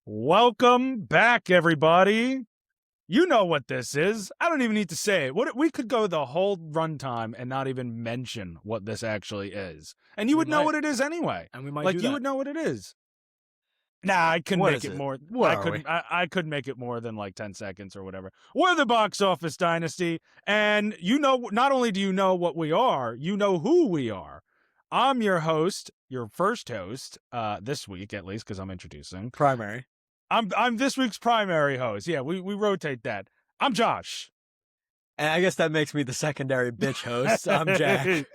Welcome back, everybody. You know what this is. I don't even need to say it. We could go the whole runtime and not even mention what this actually is, and you would know what it is anyway. And we might Like do you that. would know what it is. Nah, I couldn't What make is it it? more. Where I are couldn't. we? I couldn't make it more than like 10 seconds or whatever. We're the Box Office Dynasty, and you know. Not only do you know what we are, you know who we are. I'm your host, your first host, this week at least, because I'm introducing. Primary. I'm this week's primary host. Yeah, we rotate that. I'm Josh. And I guess that makes me the secondary bitch host. I'm Jack.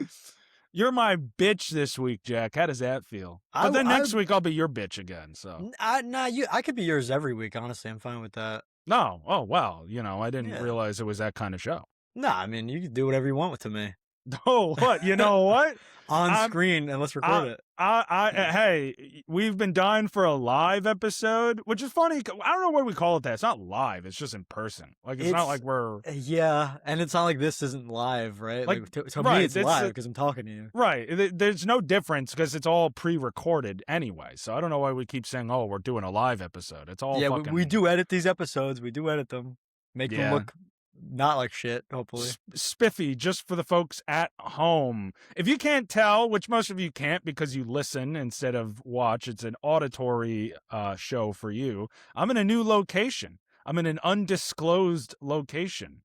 You're my bitch this week, Jack. How does that feel? But then next week I'll be your bitch again. So I could be yours every week. Honestly, I'm fine with that. no. Oh well, I didn't Yeah. realize it was that kind of show. Nah, I mean you can do whatever you want to me. Oh, what? You know what? On screen, and let's record it. Hey, we've been dying for a live episode, which is funny. I don't know what we call it. That it's not live. It's just in person. Like it's not like we're and it's not like this isn't live, right? Like to right, me, it's live because I'm talking to you. Right. There's no difference because it's all pre-recorded anyway. So I don't know why we keep saying, "Oh, we're doing a live episode." It's all fucking... we do edit these episodes. We do edit them, make them look not like shit, hopefully. Spiffy, just for the folks at home. If you can't tell, which most of you can't because you listen instead of watch, it's an auditory show for you. I'm in a new location. I'm in an undisclosed location.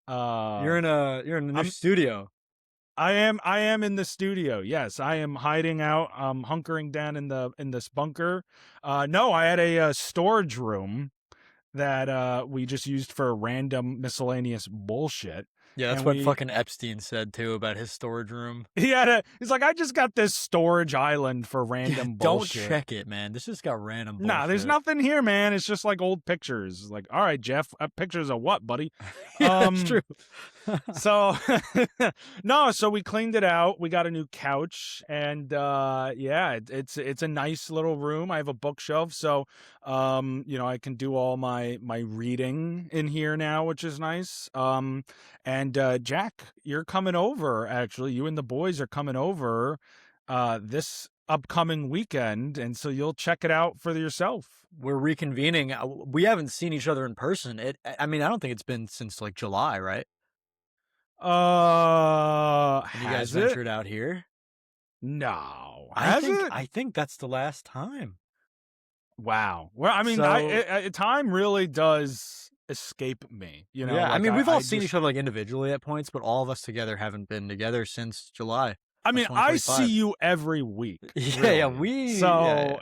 You're in a new studio. I am in the studio. Yes, I am hiding out. I'm hunkering down in this bunker. No, I had a storage room that we just used for random miscellaneous bullshit. Yeah, that's what fucking Epstein said too about his storage room. He's like, I just got this storage island for random bullshit. Don't check it, man. This just got random bullshit. Nah, there's nothing here, man. It's just like old pictures. Like, all right, Jeff, pictures of what, buddy? Yeah, that's true. So so we cleaned it out. We got a new couch, and it's a nice little room. I have a bookshelf, so I can do all my reading in here now, which is nice. And Jack, you're coming over. Actually, you and the boys are coming over this upcoming weekend, and so you'll check it out for yourself. We're reconvening. We haven't seen each other in person. I mean, I don't think it's been since like July, right? Have you guys ventured out here? No. I think that's the last time. Wow. Well, I mean, time really does escape me. Yeah, like I mean, we've all seen each other like individually at points, but all of us together haven't been together since July. I mean, I see you every week. Yeah, really.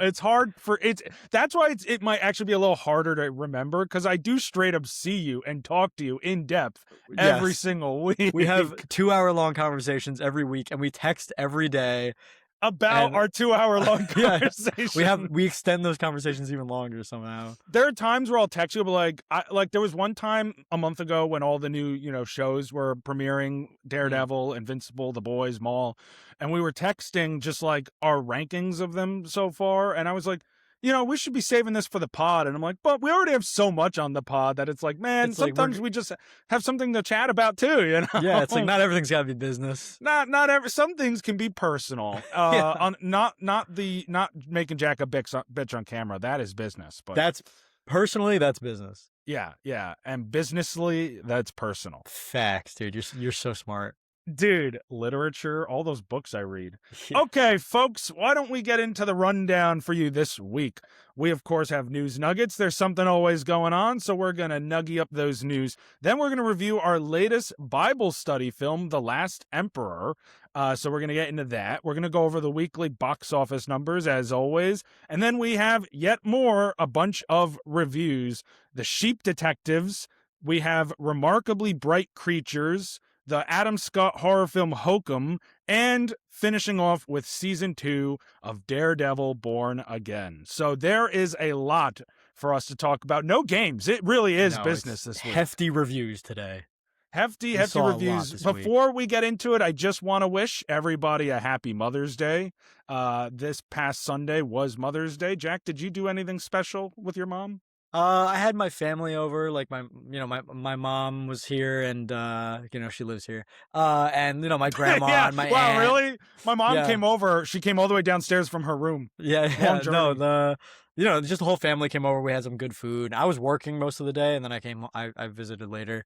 It's hard for it's. That's why it might actually be a little harder to remember because I do straight up see you and talk to you in depth every single week. We have 2-hour-long conversations every week, and we text every day about our 2-hour-long conversation. We extend those conversations even longer somehow. There are times where I'll text you, but there was one time a month ago when all the new shows were premiering, Daredevil, Invincible, The Boys, Maul, and we were texting just like our rankings of them so far, and I was like, we should be saving this for the pod. And I'm like, but we already have so much on the pod that it's like, man, sometimes we just have something to chat about too, Yeah, it's like not everything's got to be business. Some things can be personal. Not making Jack a bitch on camera. That is business. But that's business. Yeah. And businessly, that's personal. Facts, dude. You're so smart. Dude, literature, all those books I read. Okay, folks, why don't we get into the rundown for you this week? We, of course, have news nuggets. There's something always going on, so we're going to nuggy up those news. Then we're going to review our latest Bible study film, The Last Emperor. So we're going to get into that. We're going to go over the weekly box office numbers, as always. And then we have a bunch of reviews. The Sheep Detectives. We have Remarkably Bright Creatures, the Adam Scott horror film Hokum, and finishing off with season 2 of Daredevil Born Again. So there is a lot for us to talk about. No games. It really is business this week. Hefty reviews today. Hefty reviews. Before we get into it, I just want to wish everybody a happy Mother's Day. This past Sunday was Mother's Day. Jack, did you do anything special with your mom? I had my family over, like my mom was here, and she lives here. And my grandma and my aunt. Wow, really? My mom came over. She came all the way downstairs from her room. Yeah. No, just the whole family came over. We had some good food. I was working most of the day, and then I visited later.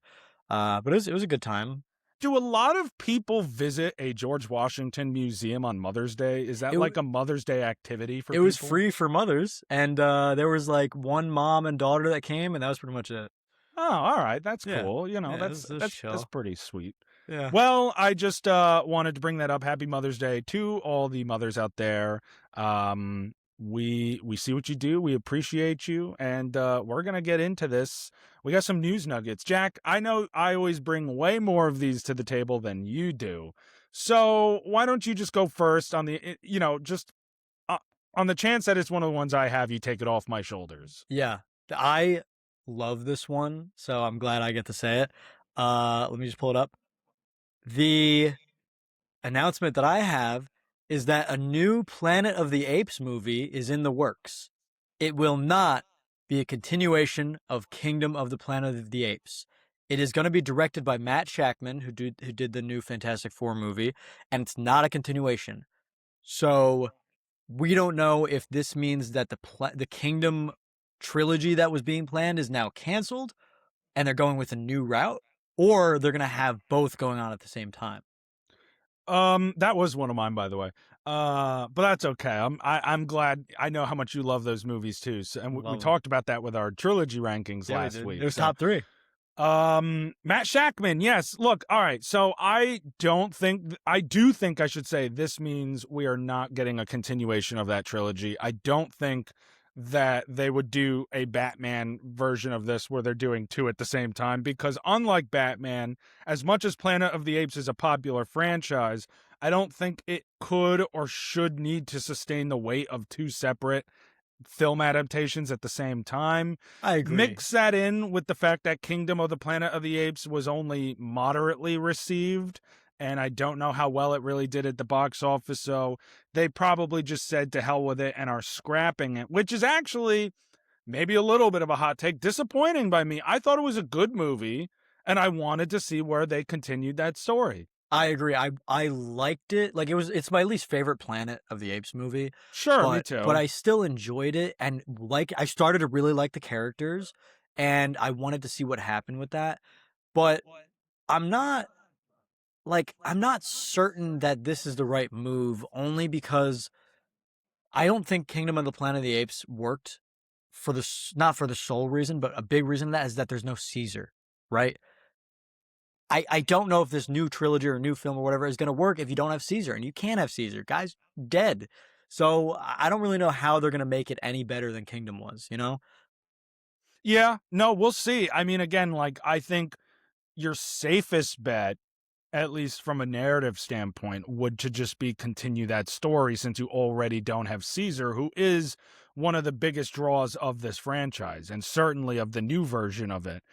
But it was a good time. Do a lot of people visit a George Washington museum on Mother's Day? Is that It like a Mother's Day activity for it was people? free for mothers, and there was like one mom and daughter that came, and that was pretty much it. Oh, all right. That's Yeah, cool. yeah, it That's was, it was that's chill. pretty sweet. Yeah, Well, I just wanted to bring that up. Happy Mother's Day to all the mothers out there. We see what you do. We appreciate you, and we're gonna get into this. We got some news nuggets. Jack, I know I always bring way more of these to the table than you do. So why don't you just go first on just uh, on the chance that it's one of the ones I have, you take it off my shoulders. yeah. I love this one, so I'm glad I get to say it. Let me just pull it up. The announcement that I have is that a new Planet of the Apes movie is in the works. It will not be a continuation of Kingdom of the Planet of the Apes. It is going to be directed by Matt Shackman, who did the new Fantastic Four movie, and it's not a continuation. So we don't know if this means that the Kingdom trilogy that was being planned is now canceled and they're going with a new route, or they're going to have both going on at the same time. That was one of mine, by the way. But that's okay. I'm glad. I know how much you love those movies too. So, and we Love them. talked about that with our trilogy rankings Yeah, we last did. week. It was So, top three. Matt Shackman, yes. Look, all right. So I do think I should say this means we are not getting a continuation of that trilogy. I don't think that they would do a Batman version of this where they're doing two at the same time, because unlike Batman, as much as Planet of the Apes is a popular franchise, I don't think it could or should need to sustain the weight of two separate film adaptations at the same time. I agree. Mix that in with the fact that Kingdom of the Planet of the Apes was only moderately received, and I don't know how well it really did at the box office, so they probably just said to hell with it and are scrapping it, which is actually maybe a little bit of a hot take. Disappointing by me. I thought it was a good movie, and I wanted to see where they continued that story. I agree. I liked it. Like it's my least favorite Planet of the Apes movie, Sure, me but too. I still enjoyed it, and I started to really like the characters, and I wanted to see what happened with that. But I'm not I'm not certain that this is the right move, only because I don't think Kingdom of the Planet of the Apes worked not for the sole reason, but a big reason of that is that there's no Caesar, right? I don't know if this new trilogy or new film or whatever is going to work if you don't have Caesar, and you can't have Caesar. Guy's dead. So I don't really know how they're going to make it any better than Kingdom was, you know? Yeah, no, we'll see. I mean, again, like, I think your safest bet, at least from a narrative standpoint, would to just be continue that story, since you already don't have Caesar, who is one of the biggest draws of this franchise and certainly of the new version of it.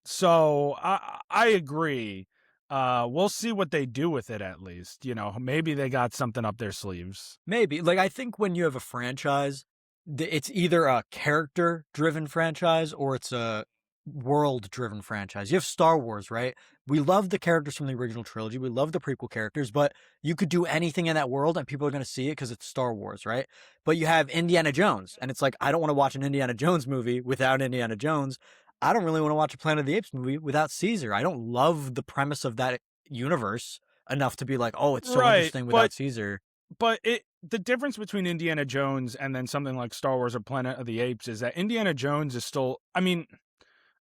So I agree. We'll see what they do with it, at least. Maybe they got something up their sleeves. Maybe. I think when you have a franchise, it's either a character driven franchise or it's a world driven franchise. You have Star Wars, right? We love the characters from the original trilogy. We love the prequel characters, but you could do anything in that world and people are going to see it because it's Star Wars, right? But you have Indiana Jones, and it's like, I don't want to watch an Indiana Jones movie without Indiana Jones. I don't really want to watch a Planet of the Apes movie without Caesar. I don't love the premise of that universe enough to be like, oh, it's so Right, interesting but without Caesar. the difference between Indiana Jones and then something like Star Wars or Planet of the Apes is that Indiana Jones is still, I mean,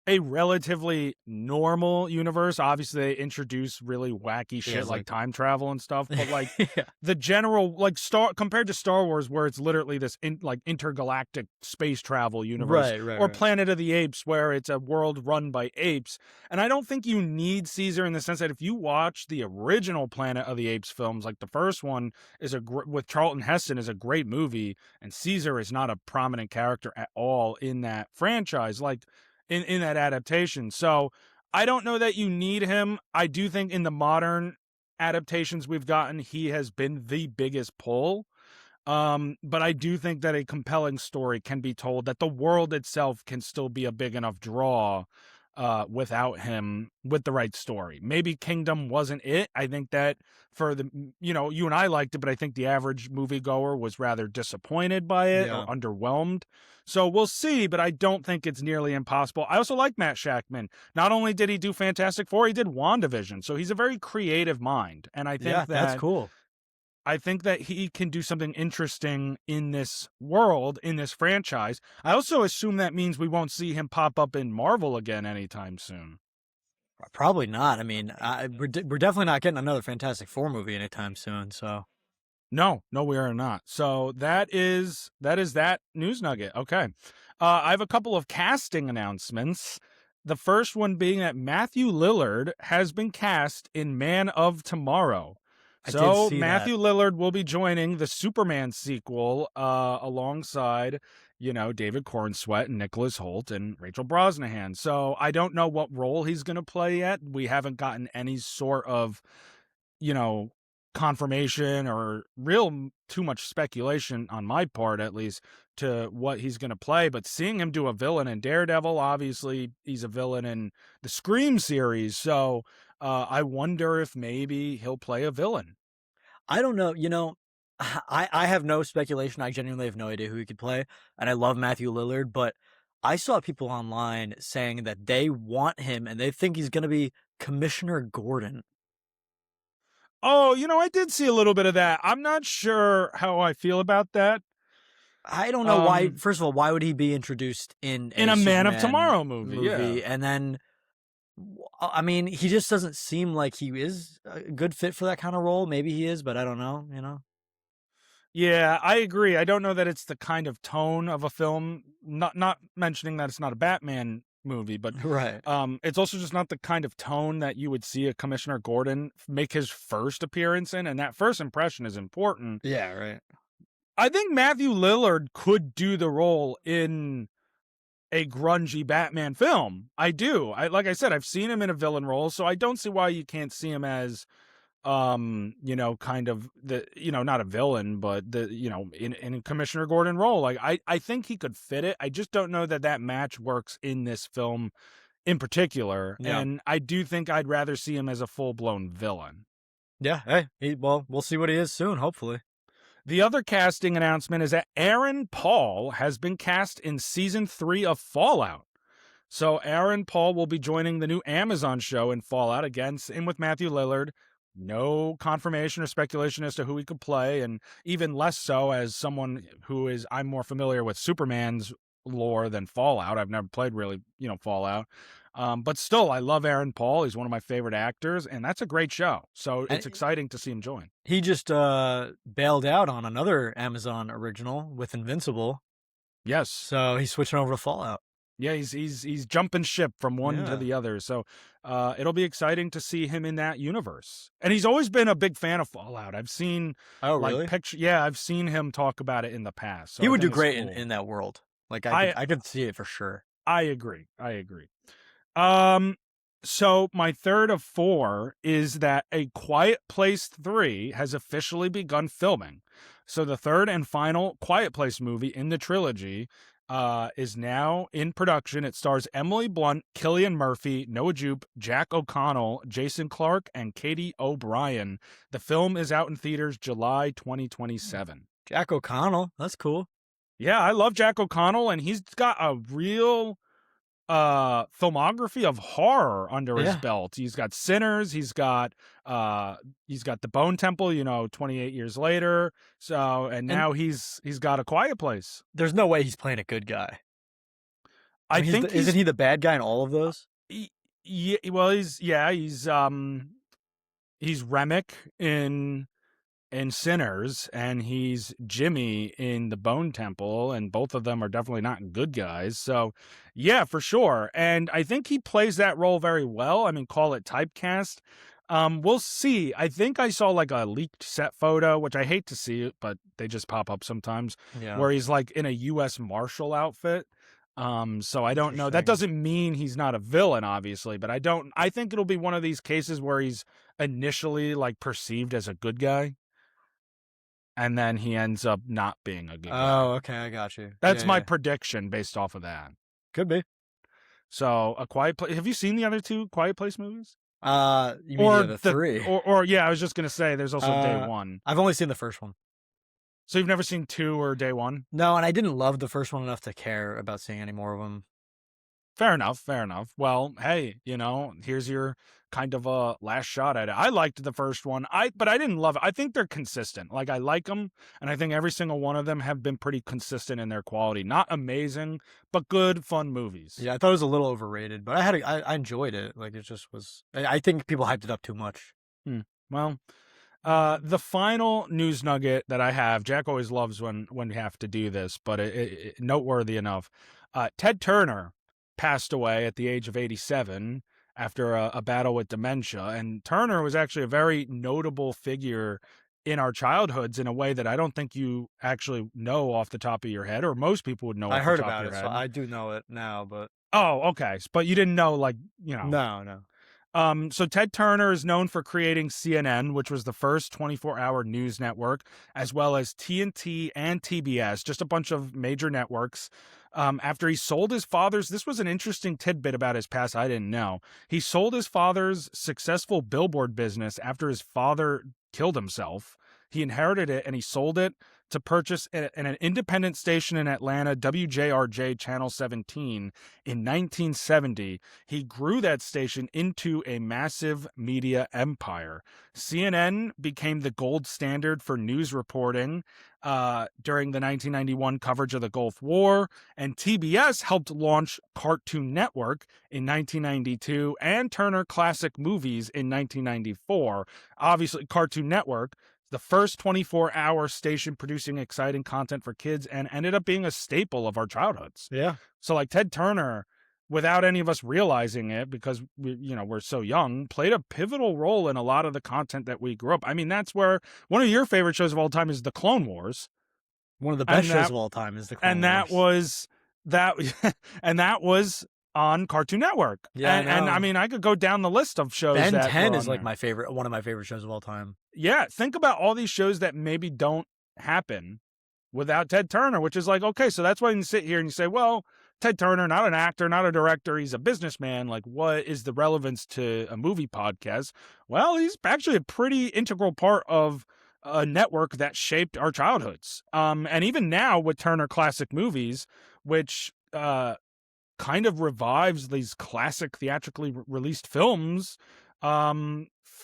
a relatively normal universe. Obviously, they introduce really wacky Yeah, shit it's like like time travel and stuff, but like yeah. the general, like, Star compared to Star Wars, where it's literally this intergalactic space travel universe, Right, right, or right. Planet of the Apes, where it's a world run by apes. And I don't think you need Caesar, in the sense that if you watch the original Planet of the Apes films, like the first one is with Charlton Heston, is a great movie, and Caesar is not a prominent character at all in that franchise. Like, in that adaptation. So I don't know that you need him. I do think in the modern adaptations we've gotten, he has been the biggest pull. But I do think that a compelling story can be told, that the world itself can still be a big enough draw. without him with the right story. Maybe Kingdom wasn't it. I think that for the, you and I liked it, but I think the average moviegoer was rather disappointed by it or Yeah. underwhelmed. So we'll see, but I don't think it's nearly impossible. I also like Matt Shackman. Not only did he do Fantastic Four, he did WandaVision. So he's a very creative mind. And Yeah, that's cool. I think that he can do something interesting in this world, in this franchise. I also assume that means we won't see him pop up in Marvel again anytime soon. Probably not. I mean, we're definitely not getting another Fantastic Four movie anytime soon. So No, we are not. So that is that news nugget. Okay. I have a couple of casting announcements. The first one being that Matthew Lillard has been cast in Man of Tomorrow. I did So see that. Matthew Lillard will be joining the Superman sequel alongside, David Cornsweet and Nicholas Hoult and Rachel Brosnahan. So I don't know what role he's going to play yet. We haven't gotten any sort of, you know, confirmation or too much speculation on my part, at least, to what he's going to play. But seeing him do a villain in Daredevil, obviously he's a villain in the Scream series. So I wonder if maybe he'll play a villain. I don't know. I have no speculation. I genuinely have no idea who he could play, and I love Matthew Lillard, but I saw people online saying that they want him and they think he's going to be Commissioner Gordon. Oh, I did see a little bit of that. I'm not sure how I feel about that. I don't know why. First of all, why would he be introduced in In a a Man of Superman Tomorrow movie, yeah. And then, I mean, he just doesn't seem like he is a good fit for that kind of role. Maybe he is, but I don't know. Yeah, I agree. I don't know that it's the kind of tone of a film. Not mentioning that it's not a Batman movie, but Right. it's also just not the kind of tone that you would see a Commissioner Gordon make his first appearance in, and that first impression is important. Yeah, right. I think Matthew Lillard could do the role in a grungy Batman film. I do. Like I said, I've seen him in a villain role, so I don't see why you can't see him as kind of the, not a villain, but the, in a Commissioner Gordon role. Like I think he could fit it. I just don't know that match works in this film in particular. Yeah. And I do think I'd rather see him as a full-blown villain. Yeah. Hey, well, we'll see what he is soon, hopefully. The other casting announcement is that Aaron Paul has been cast in season 3 of Fallout. So Aaron Paul will be joining the new Amazon show in Fallout, again, in with Matthew Lillard. No confirmation or speculation as to who he could play, and even less so as someone I'm more familiar with Superman's lore than Fallout. I've never played really, Fallout. But still, I love Aaron Paul. He's one of my favorite actors, and that's a great show. So it's exciting to see him join. He just bailed out on another Amazon original with Invincible. Yes. So he's switching over to Fallout. Yeah, he's jumping ship from one to the other. So it'll be exciting to see him in that universe. And he's always been a big fan of Fallout. I've seen really? I've seen him talk about it in the past. So he would do great in that world. Like I could see it for sure. I agree. So my third of 4 is that A Quiet Place 3 has officially begun filming. So the third and final Quiet Place movie in the trilogy is now in production. It stars Emily Blunt, Cillian Murphy, Noah Jupe, Jack O'Connell, Jason Clarke, and Katie O'Brien. The film is out in theaters July 2027. Jack O'Connell, that's cool. Yeah, I love Jack O'Connell, and he's got a real filmography of horror under his belt. He's got Sinners, he's got The Bone Temple, 28 years later. So and now he's got A Quiet Place. There's no way he's playing a good guy. I mean, think isn't he the bad guy in all of those? Yeah, well, he's Remick in Sinners, and he's Jimmy in The Bone Temple, and both of them are definitely not good guys. So, yeah, for sure. And I think he plays that role very well. I mean, call it typecast. We'll see. I think I saw like a leaked set photo, which I hate to see it, but they just pop up sometimes, where he's like in a U.S. Marshal outfit. So I don't know. That doesn't mean he's not a villain, obviously, but I think it'll be one of these cases where he's initially like perceived as a good guy, and then he ends up not being a good guy. Oh, okay, I got you. That's my prediction based off of that. Could be. So A Quiet Place. Have you seen the other two Quiet Place movies? You mean the other three? Or yeah, I was just gonna say there's also Day One. I've only seen the first one. So you've never seen 2 or Day One? No, and I didn't love the first one enough to care about seeing any more of them. Fair enough, fair enough. Well, hey, here's your kind of a last shot at it. I liked the first one. But I didn't love it. I think they're consistent. Like I like them, and I think every single one of them have been pretty consistent in their quality. Not amazing, but good, fun movies. Yeah, I thought it was a little overrated, but I enjoyed it. Like it just was. I think people hyped it up too much. Well, the final news nugget that I have, Jack always loves when we have to do this, but it noteworthy enough. Ted Turner passed away at the age of 87 after a battle with dementia. And Turner was actually a very notable figure in our childhoods in a way that I don't think you actually know off the top of your head, or most people would know I off heard the top about of it, your so head. I do know it now, but Oh, okay. But you didn't know, no. So Ted Turner is known for creating CNN, which was the first 24-hour news network, as well as TNT and TBS, just a bunch of major networks. After he sold his father's, this was an interesting tidbit about his past I didn't know. He sold his father's successful billboard business after his father killed himself. He inherited it and he sold it to purchase an independent station in Atlanta, WJRJ Channel 17, in 1970. He grew that station into a massive media empire. CNN became the gold standard for news reporting during the 1991 coverage of the Gulf War, and TBS helped launch Cartoon Network in 1992 and Turner Classic Movies in 1994. Obviously, Cartoon Network, the first 24-hour station producing exciting content for kids, and ended up being a staple of our childhoods. Yeah. So like Ted Turner, without any of us realizing it, because we're so young, played a pivotal role in a lot of the content that we grew up. I mean, that's where one of your favorite shows of all time is The Clone Wars. One of the best shows of all time is The Clone And that Wars. was that and that was on Cartoon Network. Yeah, and I mean, I could go down the list of shows. Ben that 10 were is on like there. one of my favorite shows of all time. Yeah, think about all these shows that maybe don't happen without Ted Turner, which is like, okay, so that's why you can sit here and you say, well, Ted Turner, not an actor, not a director, he's a businessman. Like, what is the relevance to a movie podcast? Well, he's actually a pretty integral part of a network that shaped our childhoods. And even now with Turner Classic Movies, which kind of revives these classic theatrically released films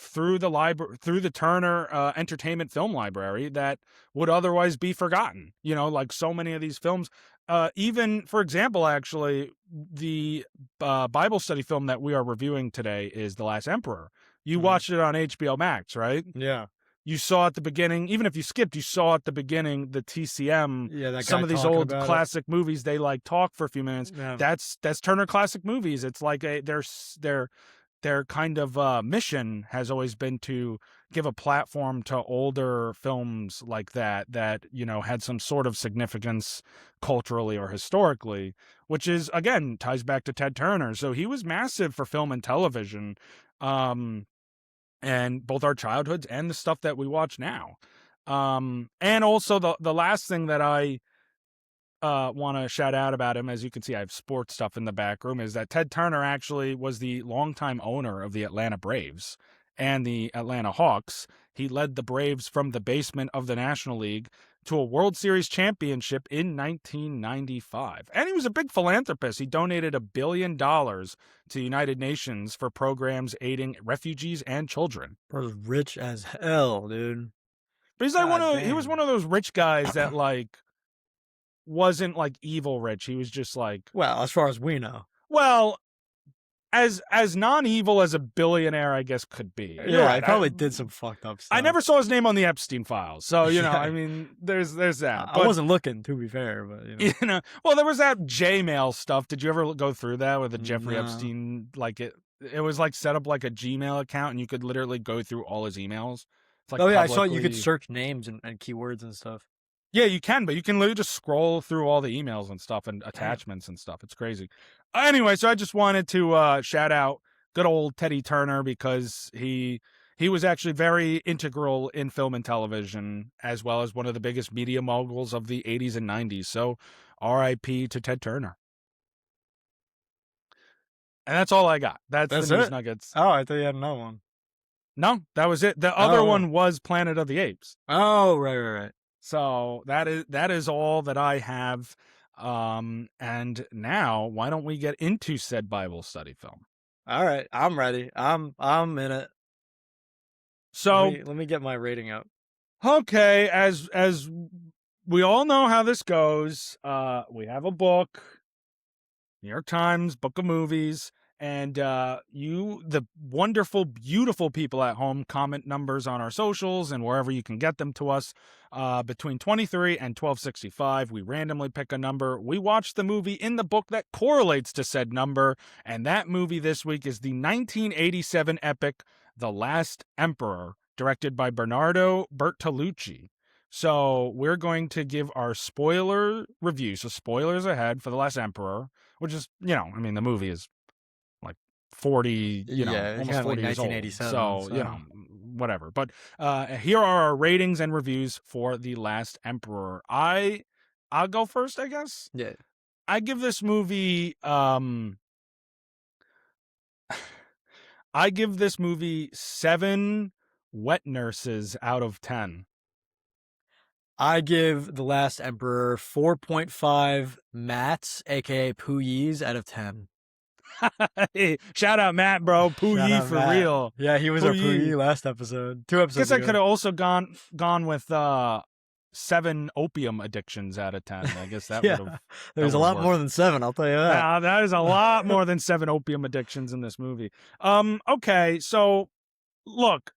through the Turner Entertainment Film Library that would otherwise be forgotten. Like so many of these films. Even, for example, actually, the Bible study film that we are reviewing today is The Last Emperor. You watched it on HBO Max, right? Yeah. You saw at the beginning, even if you skipped, you saw at the beginning the TCM. Yeah, that Some guy of these talking old about classic movies, they like talk for a few minutes. Yeah. That's Turner Classic Movies. It's like their kind of mission has always been to give a platform to older films like that had some sort of significance culturally or historically, which is, again, ties back to Ted Turner. So he was massive for film and television. And both our childhoods and the stuff that we watch now. And also the last thing that I want to shout out about him, as you can see, I have sports stuff in the back room, is that Ted Turner actually was the longtime owner of the Atlanta Braves and the Atlanta Hawks. He led the Braves from the basement of the National League to a World Series championship in 1995. And he was a big philanthropist. He donated $1 billion to the United Nations for programs aiding refugees and children. Bro's rich as hell, dude. But he's like he was one of those rich guys that like wasn't like evil rich. He was just like, well, as far as we know. Well, as non-evil as a billionaire, I guess, could be. Yeah, right. He probably did some fucked up stuff. I never saw his name on the Epstein files, so I mean, there's that. I wasn't looking, to be fair, but well, there was that Gmail stuff. Did you ever go through that with the Jeffrey Epstein? Like it was like set up like a Gmail account, and you could literally go through all his emails. It's like I saw you could search names and keywords and stuff. Yeah, you can, but you can literally just scroll through all the emails and stuff and attachments and stuff. It's crazy. Anyway, so I just wanted to shout out good old Teddy Turner because he was actually very integral in film and television, as well as one of the biggest media moguls of the 80s and 90s. So R.I.P. to Ted Turner. And that's all I got. That's the That's news it? nuggets. Oh, I thought you had another one. No, that was it. The other Oh. one was Planet of the Apes. Oh, right. So that is all that I have. And now why don't we get into said Bible study film? All right, I'm ready. I'm in it. So Let me get my rating up. okay, as we all know how this goes, we have a book, New York Times, Book of Movies, and you, the wonderful, beautiful people at home, comment numbers on our socials and wherever you can get them to us. Between 23 and 1265, we randomly pick a number. We watch the movie in the book that correlates to said number, and that movie this week is the 1987 epic The Last Emperor, directed by Bernardo Bertolucci. So we're going to give our spoiler review. So spoilers ahead for The Last Emperor, which is, I mean, the movie is like 40, Yeah, it came almost out in, 40 like, years old. 1987, So, whatever. But here are our ratings and reviews for The Last Emperor. I'll go first, I guess. Yeah. I give this movie I give this movie 7 wet nurses out of 10. I give The Last Emperor 4.5 Mats, aka Pooyies, out of 10. Hey, shout out Matt, bro. Poo Shout Yee out for Matt. real. Yeah, he was Poo our Yee. Pooyee last episode. 2 episodes Guess I ago. could have also gone with 7 opium addictions out of 10. I guess that Yeah, would have. there's a lot more than 7, I'll tell you that. Nah, that is a lot more than 7 opium addictions in this movie. Okay, so look,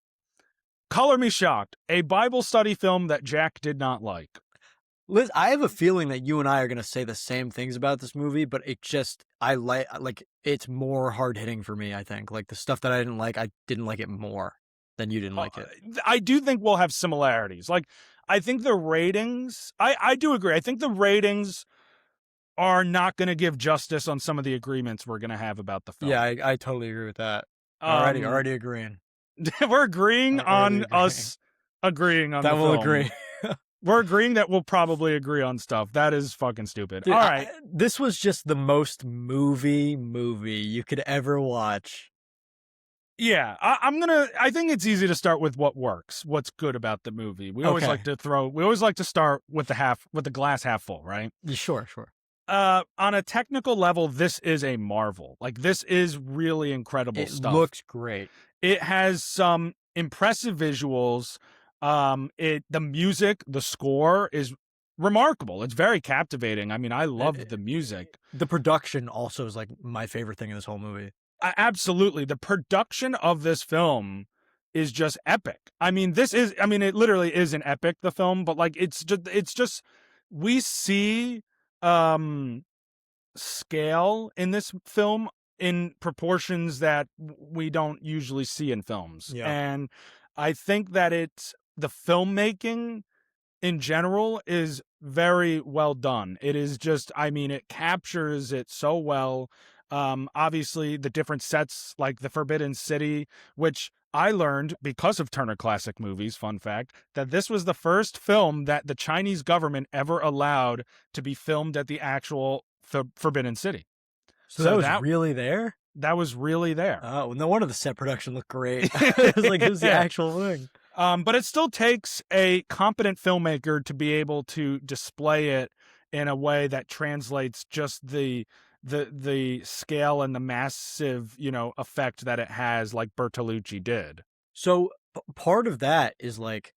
color me shocked. A Bible study film that Jack did not like. Liz, I have a feeling that you and I are gonna say the same things about this movie, but I like it's more hard hitting for me. I think like the stuff that I didn't like it more than you didn't like it. I do think we'll have similarities. Like, I think the ratings. I do agree. I think the ratings are not going to give justice on some of the agreements we're going to have about the film. Yeah, I totally agree with that. Already agreeing. We're agreeing on us agreeing on that the will film. agree. We're agreeing that we'll probably agree on stuff. That is fucking stupid. Dude, all right. This was just the most movie you could ever watch. Yeah, I think it's easy to start with what works, what's good about the movie. We always like to start with the glass half full, right? Sure. On a technical level, this is a marvel. Like, this is really incredible stuff. It looks great. It has some impressive visuals. The music, the score is remarkable. It's very captivating. I mean, I love the music. The production also is like my favorite thing in this whole movie. Absolutely. The production of this film is just epic. I mean, it literally is an epic, the film, but like, it's just, we see, scale in this film in proportions that we don't usually see in films. Yeah. And I think that the filmmaking in general is very well done. It is just, I mean, it captures it so well. Obviously the different sets, like the Forbidden City, which I learned because of Turner Classic Movies, fun fact, that this was the first film that the Chinese government ever allowed to be filmed at the actual Forbidden City. So that was really there? That was really there. Oh, no wonder the set production looked great. It was the actual thing. But it still takes a competent filmmaker to be able to display it in a way that translates just the scale and the massive, effect that it has, like Bertolucci did. So part of that is like,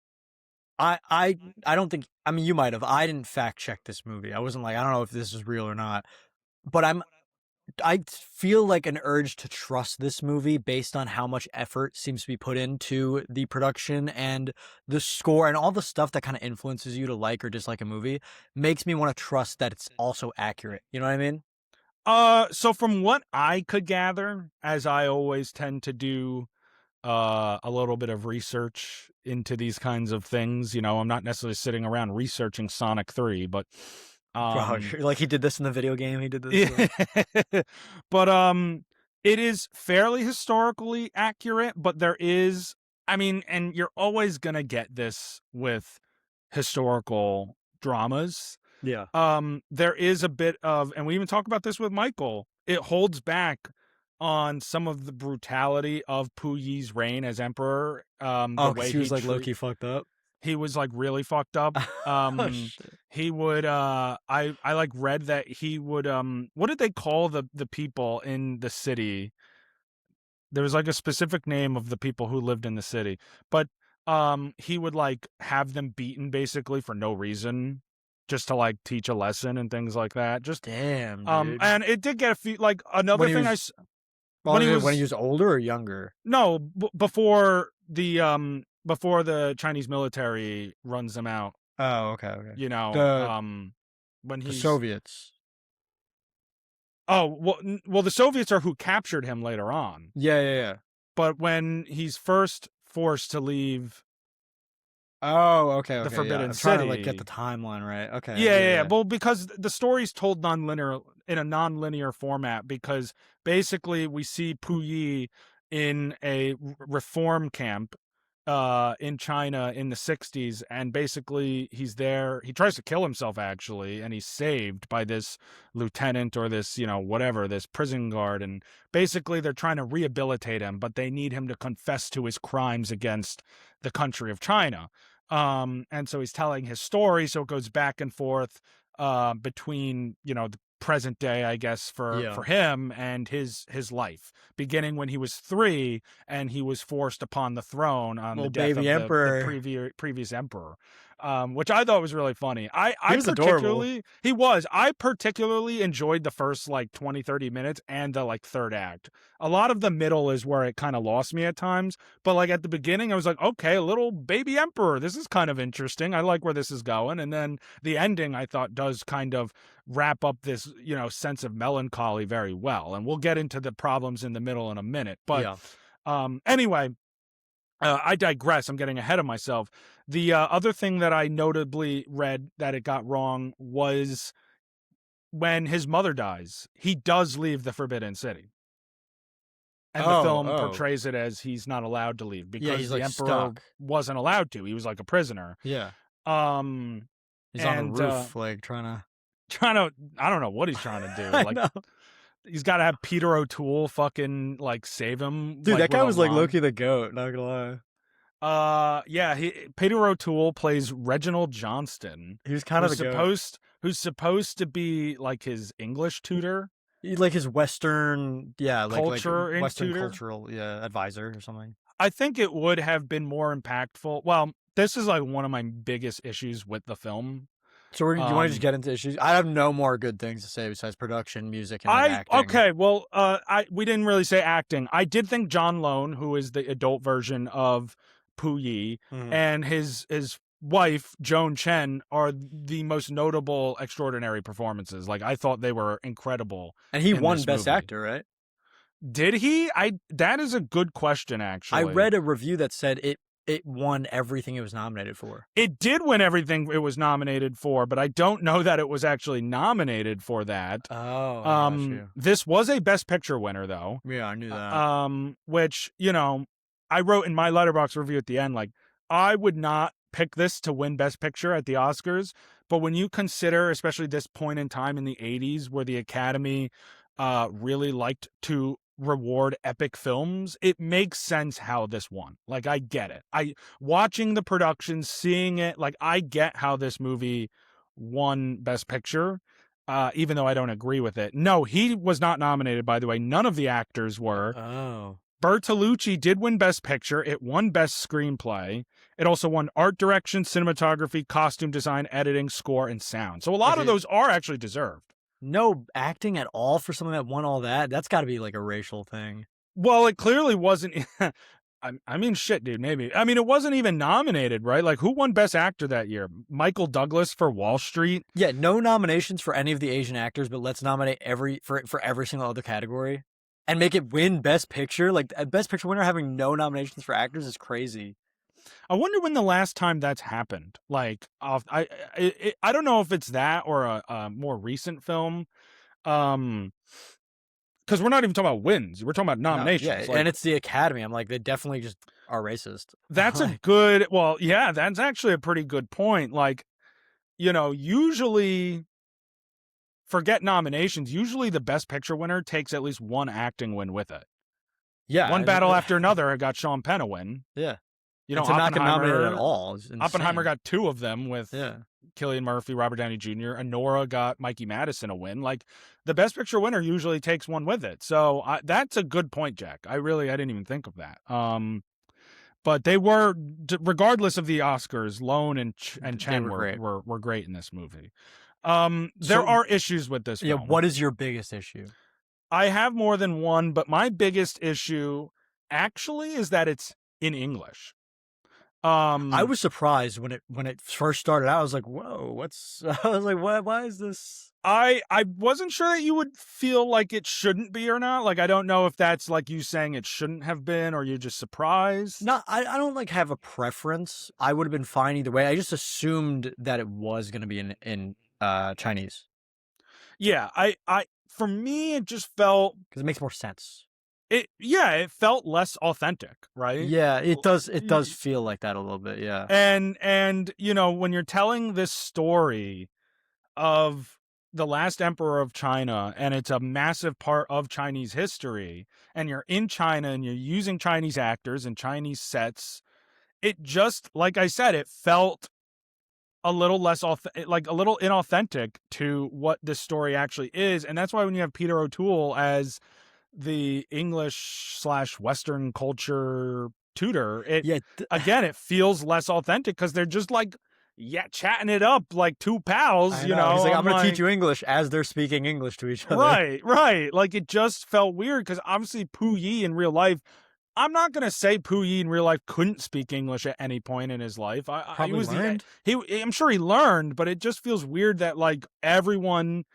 I don't think, I mean, you might have. I didn't fact check this movie. I wasn't like, I don't know if this is real or not. But I feel like an urge to trust this movie based on how much effort seems to be put into the production and the score and all the stuff that kind of influences you to like or dislike a movie makes me want to trust that it's also accurate. You know what I mean? So from what I could gather, as I always tend to do, a little bit of research into these kinds of things, I'm not necessarily sitting around researching Sonic 3, but like he did this in the video game. He did this. But it is fairly historically accurate, but there is, I mean, and you're always gonna get this with historical dramas. Yeah. There is a bit of, and we even talk about this with Michael, it holds back on some of the brutality of Puyi's reign as emperor. The Oh, because way he was he like low key fucked up. he was like really fucked up. Oh shit. He would I like read that he would what did they call the people in the city? There was like a specific name of the people who lived in the city, but he would like have them beaten basically for no reason, just to like teach a lesson and things like that. Just Damn, dude. and it did get a few like another When he thing was when he when he was was older or younger? no before the Chinese military runs him out, Oh, okay, okay. you know, The when the he's Soviets. oh well the Soviets are who captured him later on, Yeah, yeah, yeah. but when he's first forced to leave Oh, okay, the okay, yeah. Forbidden I'm trying to like get City. the timeline right. Okay, Yeah, yeah, yeah, yeah. yeah. Well, because the story's told non-linear in a non-linear format, because basically we see Puyi in a reform camp in China in the 60s, and basically he's there, he tries to kill himself actually, and he's saved by this lieutenant or this, you know, whatever, this prison guard, and basically they're trying to rehabilitate him, but they need him to confess to his crimes against the country of China. And so he's telling his story, so it goes back and forth between, you know, the present day, I guess, Yeah. for him and his life, beginning when he was 3 and he was forced upon the throne on the Little death baby of the emperor. previous emperor, which I thought was really funny. He I was adorable. particularly he was I particularly enjoyed the first like 20-30 minutes and the like third act. A lot of the middle is where it kind of lost me at times, but like at the beginning I was like, okay, a little baby emperor, this is kind of interesting, I like where this is going. And then the ending I thought does kind of wrap up this, you know, sense of melancholy very well, and we'll get into the problems in the middle in a minute. But Yeah. anyway, I digress. I'm getting ahead of myself. The other thing that I notably read that it got wrong was when his mother dies, he does leave the Forbidden City. And the Oh, film oh. portrays it as he's not allowed to leave Yeah, because he's the like emperor stuck. wasn't allowed to. He was like a prisoner. Yeah. Um, He's on a and roof, like trying to trying to, I don't know what he's trying to do. I Like, know. he's got to have Peter O'Toole fucking like save him, Dude, like that with guy a was like wand. Loki the goat, not gonna lie. Yeah, Peter O'Toole plays Reginald Johnston, He was kind of the goat. who's supposed to be like his English tutor, He, like his Western, yeah, like culture and Western tutor. cultural, yeah, advisor or something. I think it would have been more impactful. Well, this is like one of my biggest issues with the film. So do you want to just Um, get into issues? I have no more good things to say besides production, music, and like I acting. okay, well, we didn't really say acting. I did think John Lone, who is the adult version of Puyi, Mhm. and his wife Joan Chen are the most notable extraordinary performances. Like I thought they were incredible And he in won this Best movie. Actor, right? Did he? I That is a good question I actually. read a review that said it won everything it was nominated for. It did win everything it was nominated for, but I don't know that it was actually nominated for that. Oh, I got you. This was a Best Picture winner though. Yeah, I knew that. Which, you know, I wrote in my Letterboxd review at the end, like, I would not pick this to win Best Picture at the Oscars, but when you consider, especially this point in time in the 80s where the Academy really liked to reward epic films, it makes sense how this won. Like, I get it. Watching the production, seeing it, like, I get how this movie won Best Picture. Even though I don't agree with it. No, he was not nominated, by the way. None of the actors were. Oh. Bertolucci did win Best Picture. It won Best Screenplay. It also won Art Direction, Cinematography, Costume Design, Editing, Score, and Sound. So a lot of Okay. those are actually deserved. No acting at all for something that won all that? That's got to be like a racial thing. Well, it clearly wasn't. I mean, shit, dude, maybe. I mean, it wasn't even nominated, right? Like, who won Best Actor that year? Michael Douglas for Wall Street? Yeah, no nominations for any of the Asian actors, but let's nominate for every single other category and make it win Best Picture. Like a Best Picture winner having no nominations for actors is crazy. I wonder when the last time that's happened. Like, I don't know if it's that or a more recent film. Because we're not even talking about wins. We're talking about No, nominations. yeah, Like, and it's the Academy. I'm like, they definitely just are racist. that's a good, well, yeah, that's actually a pretty good point. Like, you know, usually forget nominations. Usually the Best Picture winner takes at least one acting win with it. Yeah, One battle after another got Sean Penn a win. Yeah, You and know, to not get nominated at all is Oppenheimer insane. got 2 of them with Yeah. Cillian Murphy, Robert Downey Jr. Honora got Mikey Madison a win. Like, the Best Picture winner usually takes one with it. So that's a good point, Jack. I didn't even think of that. But they were, regardless of the Oscars, Lone and Chen were great in this movie. There are issues with this film. Yeah, what is your biggest issue? I have more than one, but my biggest issue actually is that it's in English. I was surprised when it first started out. I was like, "Whoa, I was like, why is this?" I wasn't sure that you would feel like it shouldn't be or not. Like, I don't know if that's like you saying it shouldn't have been, or you're just surprised. No, I don't like have a preference. I would have been fine either way. I just assumed that it was going to be in Chinese. Yeah, for me it just felt, because it makes more sense. It felt less authentic, right? Yeah, it does feel like that a little bit, yeah. And you know, when you're telling this story of the last emperor of China, and it's a massive part of Chinese history, and you're in China and you're using Chinese actors and Chinese sets, it just, like I said, it felt a little less like a little inauthentic to what this story actually is. And that's why when you have Peter O'Toole as the English/Western culture tutor, again, it feels less authentic because they're just like, chatting it up like two pals, you know. He's like, I'm going to teach you English as they're speaking English to each other. Right. Like, it just felt weird because obviously Pu Yi in real life, I'm not going to say Pu Yi in real life couldn't speak English at any point in his life. Probably learned. I'm sure he learned, but it just feels weird that like everyone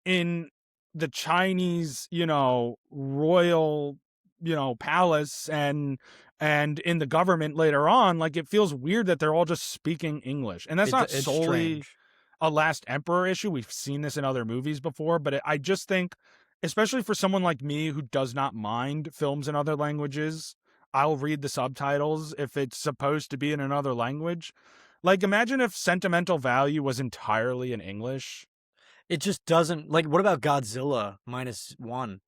in the Chinese, you know, royal, you know, palace and in the government later on, like, it feels weird that they're all just speaking English. And that's not solely strange. A Last Emperor issue. We've seen this in other movies before, but I just think, especially for someone like me who does not mind films in other languages, I'll read the subtitles if it's supposed to be in another language. Like, imagine if Sentimental Value was entirely in English. It just doesn't, like, what about Godzilla -1?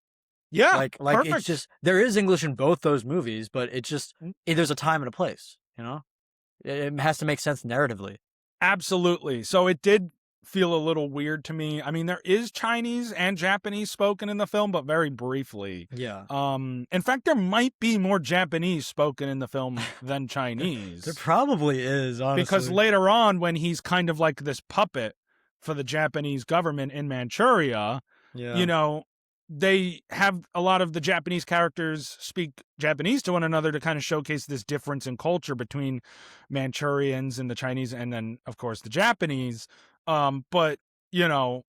Yeah, like perfect. It's just, there is English in both those movies, but it just, there's a time and a place, you know? It has to make sense narratively. Absolutely. So it did feel a little weird to me. I mean, there is Chinese and Japanese spoken in the film, but very briefly. Yeah. In fact, there might be more Japanese spoken in the film than Chinese. There probably is, honestly. Because later on, when he's kind of like this puppet for the Japanese government in Manchuria, you know, they have a lot of the Japanese characters speak Japanese to one another to kind of showcase this difference in culture between Manchurians and the Chinese, and then, of course, the Japanese. But, you know,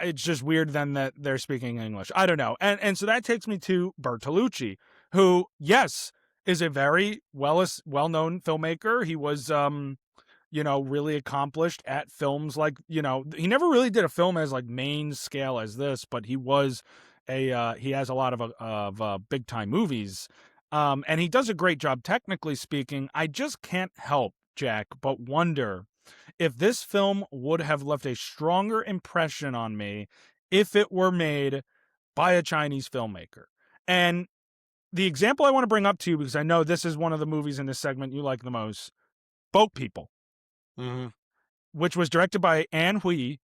it's just weird then that they're speaking English. I don't know. And so that takes me to Bertolucci, who, yes, is a very well-known filmmaker. He was, you know, really accomplished at films like, you know, he never really did a film as like main scale as this, but he was he has a lot of big time movies. And he does a great job, technically speaking. I just can't help, Jack, but wonder if this film would have left a stronger impression on me if it were made by a Chinese filmmaker. And the example I want to bring up to you, because I know this is one of the movies in this segment you like the most, Boat People. Mm-hmm. Which was directed by An Huy,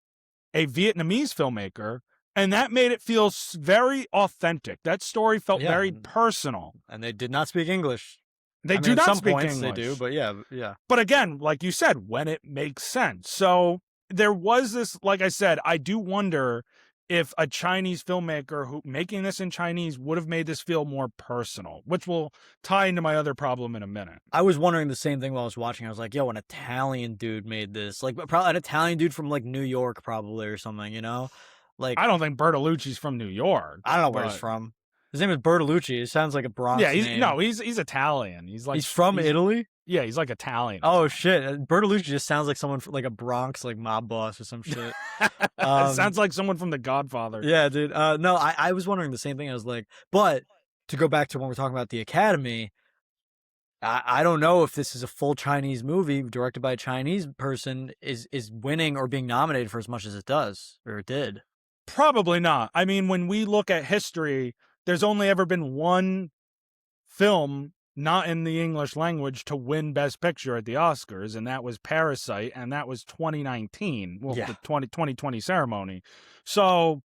a Vietnamese filmmaker, and that made it feel very authentic. That story felt very personal. And they did not speak English. They do not speak English. They do, but yeah. But again, like you said, when it makes sense. So there was this, like I said, I do wonder if a Chinese filmmaker who making this in Chinese would have made this feel more personal, which will tie into my other problem in a minute. I was wondering the same thing while I was watching. I was like, yo, an Italian dude made this. Like, probably an Italian dude from, like, New York, probably, or something, you know? Like, I don't think Bertolucci's from New York. I don't know where he's from. His name is Bertolucci. It sounds like a Bronx name. He's Italian. He's from Italy? Yeah, he's like Italian. Oh, shit. Bertolucci just sounds like someone like a Bronx, like, mob boss or some shit. Sounds like someone from The Godfather. Yeah, dude. No, I was wondering the same thing. I was like, but to go back to when we're talking about the Academy, I don't know if this is a full Chinese movie directed by a Chinese person is winning or being nominated for as much as it does or it did. Probably not. I mean, when we look at history, there's only ever been one film not in the English language to win Best Picture at the Oscars, and that was Parasite, and that was 2019. Well, Yeah. the 2020 ceremony. So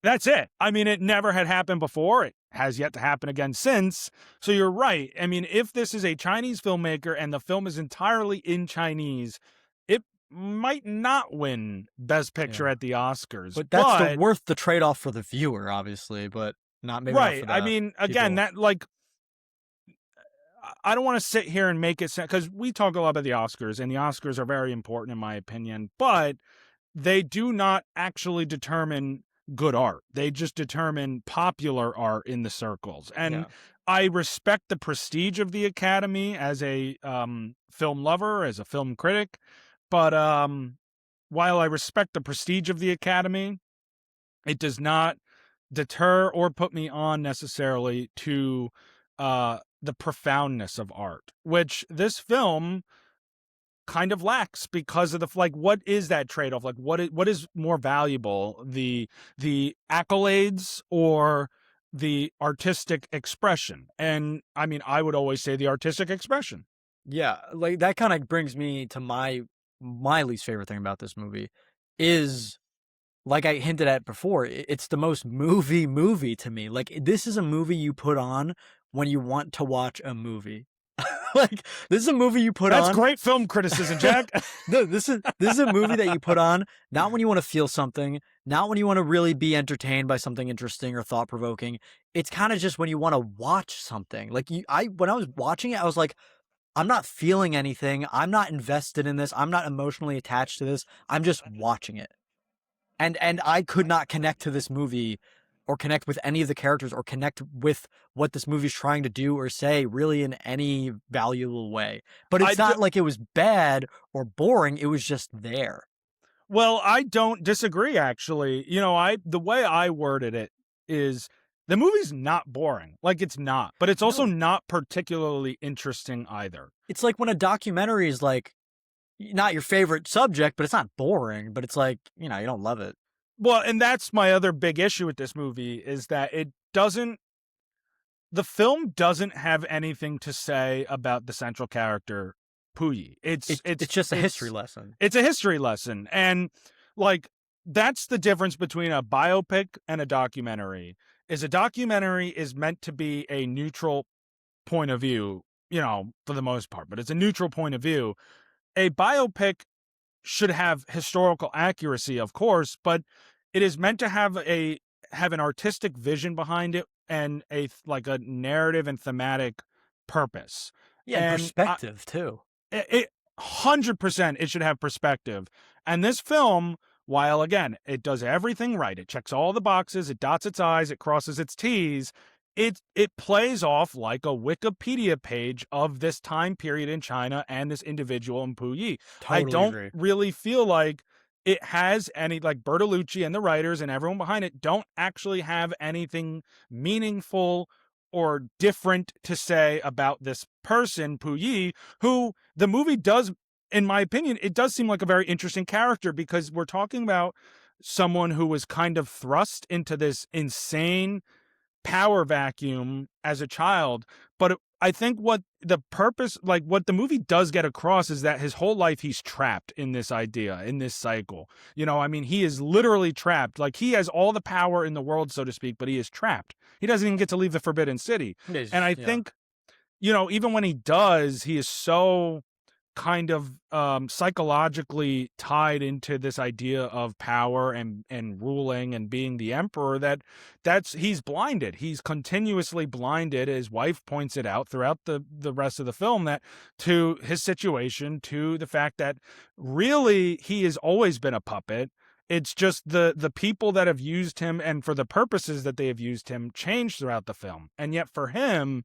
that's it. I mean, it never had happened before. It has yet to happen again since. So you're right. I mean, if this is a Chinese filmmaker and the film is entirely in Chinese, it might not win Best Picture Yeah. at the Oscars. But that's worth the trade-off for the viewer, obviously, but not maybe not right. for I the mean, again, people. that like I don't want to sit here and make it sound, because we talk a lot about the Oscars, and the Oscars are very important in my opinion, but they do not actually determine good art. They just determine popular art in the circles. And Yeah. I respect the prestige of the Academy as a film lover, as a film critic, but while I respect the prestige of the Academy, it does not deter or put me on necessarily to the profoundness of art, which this film kind of lacks because of the like what is that trade-off, like what is more valuable, the accolades or the artistic expression? And I mean, I would always say the artistic expression. Yeah, like that kind of brings me to my least favorite thing about this movie is like I hinted at before, it's the most movie to me. Like this is a movie you put on when you want to watch a movie. Like this is a movie you put That's on. great film criticism, Jack. No, this is a movie that you put on not when you want to feel something, not when you want to really be entertained by something interesting or thought provoking. It's kind of just when you want to watch something. Like when I was watching it, I was like, I'm not feeling anything. I'm not invested in this. I'm not emotionally attached to this. I'm just watching it. And I could not connect to this movie or connect with any of the characters or connect with what this movie's trying to do or say really in any valuable way. But it's not like it was bad or boring. It was just there. Well, I don't disagree, actually. You know, the way I worded it is the movie's not boring. Like, it's not, but it's also No. not particularly interesting either. It's like when a documentary is like not your favorite subject, but it's not boring, but it's like, you don't love it. Well, and that's my other big issue with this movie is that the film doesn't have anything to say about the central character, Puyi. It's just a history lesson. It's a history lesson. And like, that's the difference between a biopic and a documentary. Is a documentary is meant to be a neutral point of view, for the most part, but it's a neutral point of view. A biopic should have historical accuracy, of course, but it is meant to have an artistic vision behind it and a narrative and thematic purpose. Yeah, and perspective too. It 100% it should have perspective. And this film, while again it does everything right, it checks all the boxes, it dots its I's, it crosses its T's, it plays off like a Wikipedia page of this time period in China and this individual in Puyi. Totally I don't agree. really feel like it has any, like, Bertolucci and the writers and everyone behind it don't actually have anything meaningful or different to say about this person, Puyi, who the movie does, in my opinion, it does seem like a very interesting character, because we're talking about someone who was kind of thrust into this insane power vacuum as a child. But I think what the purpose, like what the movie does get across, is that his whole life he's trapped in this idea, in this cycle. I mean, he is literally trapped. Like, he has all the power in the world, so to speak, but he is trapped. He doesn't even get to leave the Forbidden City. And I think, even when he does, he is so kind of psychologically tied into this idea of power and ruling and being the emperor he's blinded. He's continuously blinded. His wife points it out throughout the rest of the film, that to his situation, to the fact that really he has always been a puppet. It's just the people that have used him and for the purposes that they have used him changed throughout the film. And yet for him,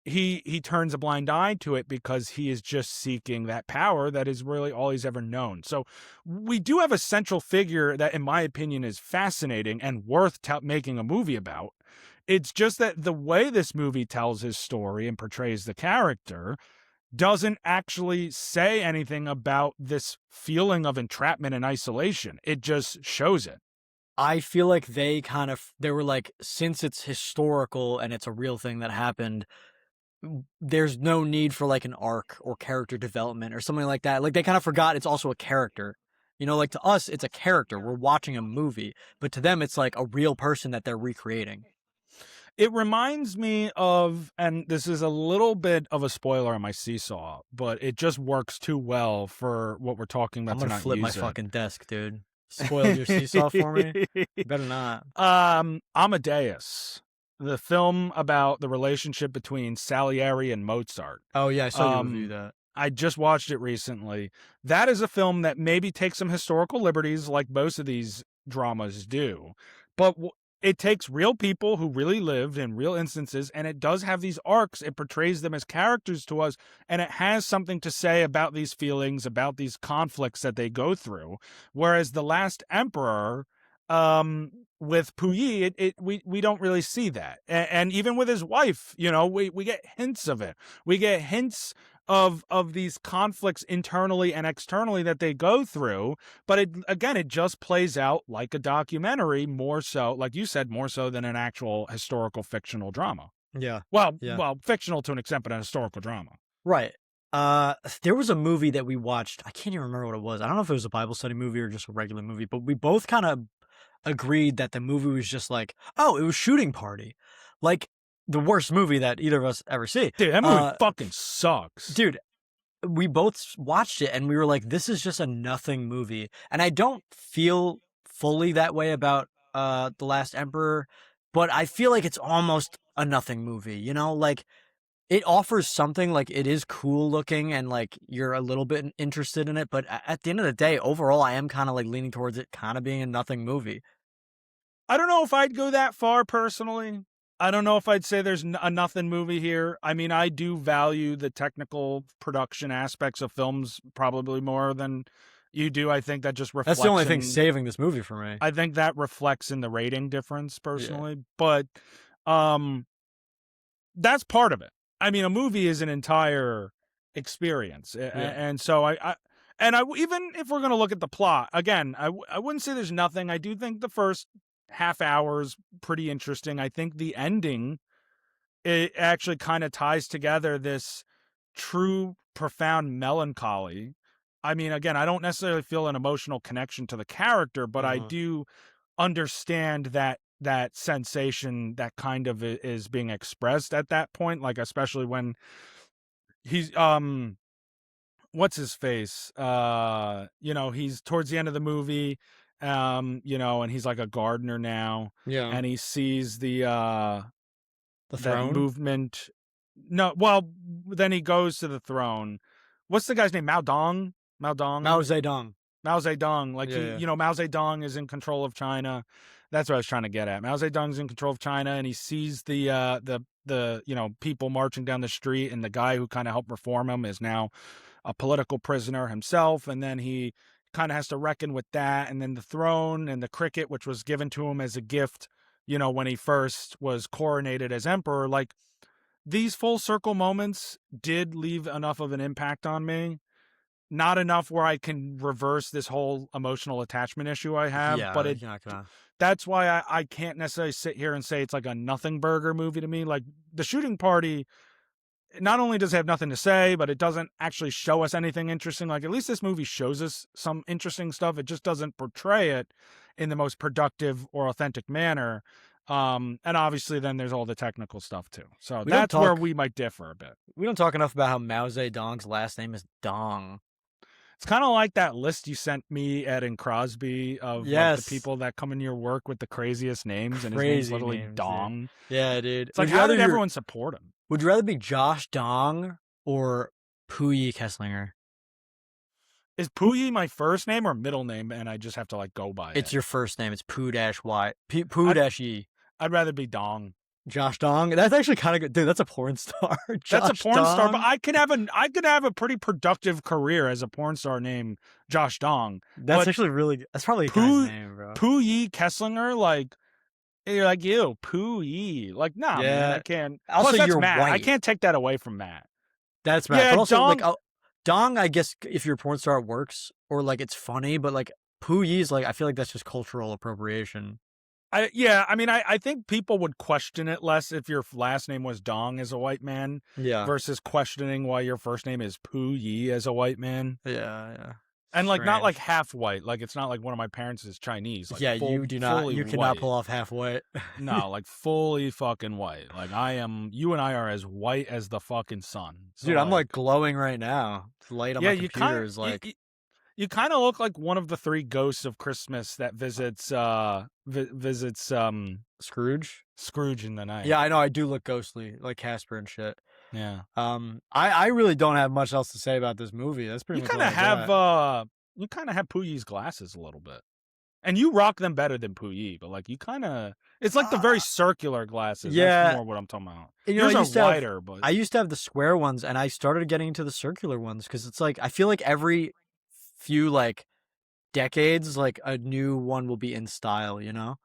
he turns a blind eye to it because he is just seeking that power that is really all he's ever known. So we do have a central figure that, in my opinion, is fascinating and worth making a movie about. It's just that the way this movie tells his story and portrays the character doesn't actually say anything about this feeling of entrapment and isolation. It just shows it. I feel like they were like, since it's historical and it's a real thing that happened, there's no need for like an arc or character development or something like that. Like they kind of forgot it's also a character. You know, like to us, it's a character. We're watching a movie, but to them, it's like a real person that they're recreating. It reminds me of, and this is a little bit of a spoiler on my Seesaw, but it just works too well for what we're talking about. I'm gonna to not flip my use it. fucking desk, dude. Spoiled your Seesaw for me? Better not. Amadeus, the film about the relationship between Salieri and Mozart. Oh yeah, I saw you review that. I just watched it recently. That is a film that maybe takes some historical liberties, like most of these dramas do, but it takes real people who really lived in real instances, and it does have these arcs. It portrays them as characters to us, and it has something to say about these feelings, about these conflicts that they go through. Whereas The Last Emperor, with Puyi, we don't really see that. And even with his wife, you know, we get hints of it. We get hints of these conflicts internally and externally that they go through, but it just plays out like a documentary, more so, like you said, more so than an actual historical fictional drama. Yeah. Well, Yeah. fictional to an extent, but a historical drama. Right. There was a movie that we watched. I can't even remember what it was. I don't know if it was a Bible study movie or just a regular movie, but we both kind of agreed that the movie was just like, oh, it was Shooting Party. Like, the worst movie that either of us ever see. Dude, that movie fucking sucks. Dude, we both watched it and we were like, this is just a nothing movie. And I don't feel fully that way about The Last Emperor, but I feel like it's almost a nothing movie, you know? Like, it offers something, like it is cool looking and like you're a little bit interested in it, but at the end of the day, overall, I am kind of like leaning towards it kind of being a nothing movie. I don't know if I'd go that far personally. I don't know if I'd say there's a nothing movie here. I mean, I do value the technical production aspects of films probably more than you do. I think that just reflects. That's the only thing saving this movie for me. I think that reflects in the rating difference personally, but that's part of it. I mean, a movie is an entire experience, and so I even if we're going to look at the plot again, I wouldn't say there's nothing. I do think the first half hour is pretty interesting. I think the ending, it actually kind of ties together this true, profound melancholy. I mean, again, I don't necessarily feel an emotional connection to the character, but I do understand that sensation that kind of is being expressed at that point, like especially when he's what's his face, you know, he's towards the end of the movie, you know, and he's like a gardener now, and he sees the throne movement. No, well, then he goes to the throne. What's the guy's name? Mao Zedong. Like, you know, Mao Zedong is in control of China. That's what I was trying to get at. Mao Zedong's in control of China, and he sees the you know, people marching down the street, and the guy who kind of helped reform him is now a political prisoner himself, and then he kind of has to reckon with that, and then the throne and the cricket, which was given to him as a gift, you know, when he first was coronated as emperor. Like, these full circle moments did leave enough of an impact on me. Not enough where I can reverse this whole emotional attachment issue I have, but that's why I can't necessarily sit here and say it's like a nothing burger movie to me. Like, The Shooting Party, not only does it have nothing to say, but it doesn't actually show us anything interesting. Like, at least this movie shows us some interesting stuff. It just doesn't portray it in the most productive or authentic manner. And obviously then there's all the technical stuff too. So that's where we might differ a bit. We don't talk enough about how Mao Zedong's last name is Dong. It's kind of like that list you sent me, Ed and Crosby, of like, the people that come in your work with the craziest names, and his name's literally Dong. Yeah, dude. It's like, how did everyone support him? Would you rather be Josh Dong or Puyi Kesslinger? Is Puyi my first name or middle name, and I just have to like go by it? It's your first name. It's Poo-Y. I'd rather be Dong. Josh Dong. That's actually kind of good, dude. That's a porn star. That's a porn star, but I could have a pretty productive career as a porn star named Josh Dong. That's actually really. That's probably a guy's name, bro. Puyi Kesslinger, like, you're like, ew, poo-y. Like, nah, man, I Yeah. can't. Also, Plus, that's you're Matt. I white. can't take that away from Matt. That's Matt. Yeah, But also, like, dong. dong, I guess if you're a porn star, it works, or like it's funny. But like poo-yi is like, I feel like that's just cultural appropriation. I mean, I think people would question it less if your last name was Dong as a white man Yeah. versus questioning why your first name is Poo Yi as a white man. Yeah. And like not like Strange. half white, like it's not like one of my parents is Chinese. Like Yeah, full, you do not. fully You cannot white. pull off half white. No, like fully fucking white. Like I am. You and I are as white as the fucking sun. So, Dude, I'm like glowing right now. The light on yeah, my you computer kind is like. you kind of look like one of the three ghosts of Christmas that visits Scrooge? Scrooge in the night. Yeah, I know. I do look ghostly, like Casper and shit. Yeah. I really don't have much else to say about this movie. That's pretty You much kind all of I have got. you kind of have Puyi's glasses a little bit, and you rock them better than Puyi. But like you kind of, it's like the very circular glasses. yeah. That's more what I'm talking about. You know, Yours are wider, but I used to have the square ones, and I started getting into the circular ones because it's like I feel like every few like decades, like a new one will be in style. You know?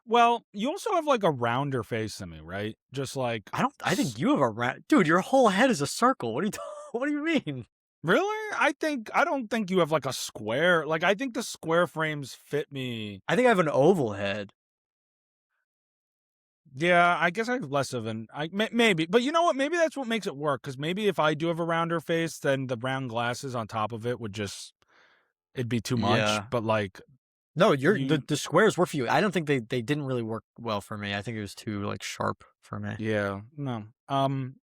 well, you also have like a rounder face than me, right? Just like I think you have a dude. Your whole head is a circle. What do you? What do you mean? really. I don't think you have like a square. Like I think the square frames fit me. I think I have an oval head. Yeah, I guess I have less of an. Maybe, but you know what? Maybe that's what makes it work. Because maybe if I do have a rounder face, then the round glasses on top of it would just it'd be too much. Yeah. But like, No, You- the squares work for you. I don't think they didn't really work well for me. I think it was too like sharp for me. yeah, no,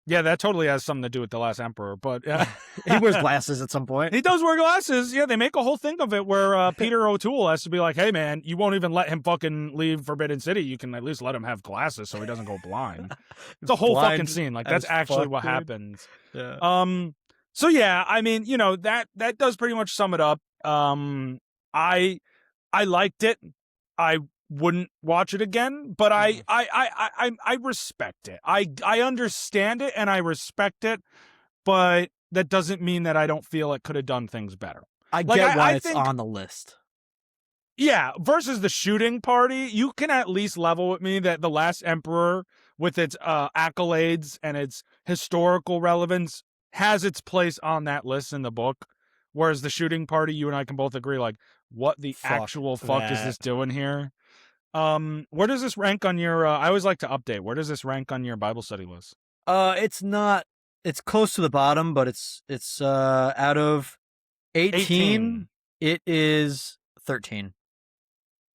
yeah, that totally has something to do with the Last Emperor. But He wears glasses at some point. He does wear glasses. Yeah, they make a whole thing of it where Peter O'Toole has to be like, "Hey, man, you won't even let him fucking leave Forbidden City. You can at least let him have glasses so he doesn't go blind." It's a whole Blind fucking scene. Like as that's actually fuck, what dude. happens. Yeah. So yeah, I mean, you know that does pretty much sum it up. I liked it. I wouldn't watch it again, but I respect it. I understand it and I respect it, but that doesn't mean that I don't feel it could have done things better. I Like, get why I it's think- on the list. Yeah, versus the shooting party, you can at least level with me that The Last Emperor, with its accolades and its historical relevance, has its place on that list in the book. Whereas the shooting party, you and I can both agree, like, what the Fuck actual fuck is that. this doing here? Where does this rank on your? I always like to update. Where does this rank on your Bible study list? It's not. It's close to the bottom, but it's out of 18. It is 13.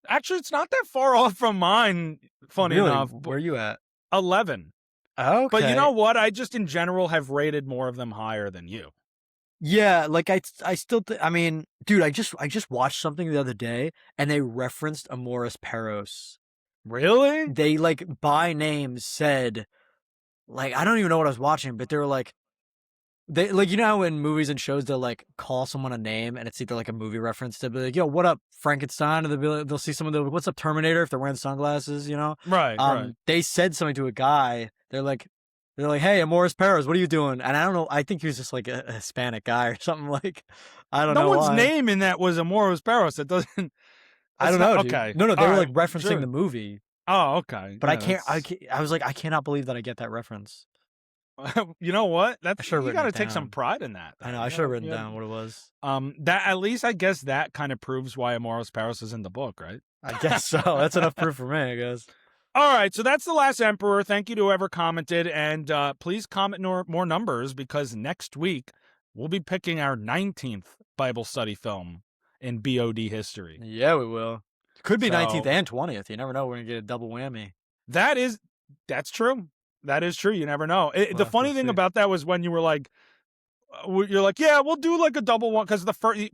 Actually, it's not that far off from mine. Funny Really? enough, Where are you at? 11. Okay. But you know what? I just in general have rated more of them higher than you. Yeah, like I still I mean, dude, I just watched something the other day and they referenced Amoris Peros. Really? They like by name said, like, I don't even know what I was watching, but they were like, they like, you know how in movies and shows they'll like call someone a name and it's either like a movie reference to be like, yo, what up, Frankenstein? Or they'll be like, they'll see someone, they'll be like, what's up, Terminator? If they're wearing sunglasses, you know? Right. Right. They said something to a guy. They're like, hey, Amoris Peros, what are you doing? And I don't know. I think he was just like a Hispanic guy or something. Like, I don't know. No one's why. name in that was Amoros Peros. It doesn't. I don't know. Not, Dude. okay. No, they All were right, like referencing sure. the movie. Oh, okay. But Yeah, I was like, I cannot believe that I get that reference. You know what? That's should've you written got to it take some down. pride in that. I know. I should have written down what it was. That at least I guess that kind of proves why Amoros Peros is in the book, right? I guess so. That's enough proof for me, I guess. All right, so that's The Last Emperor. Thank you to whoever commented, and please comment more numbers because next week we'll be picking our 19th Bible study film in BOD history. Yeah, we will. Could be So- 19th and 20th. You never know. We're gonna get a double whammy. That's true. That is true. You never know. The We'll funny thing see. about that was when you were like, you're like, yeah, we'll do like a double one because the first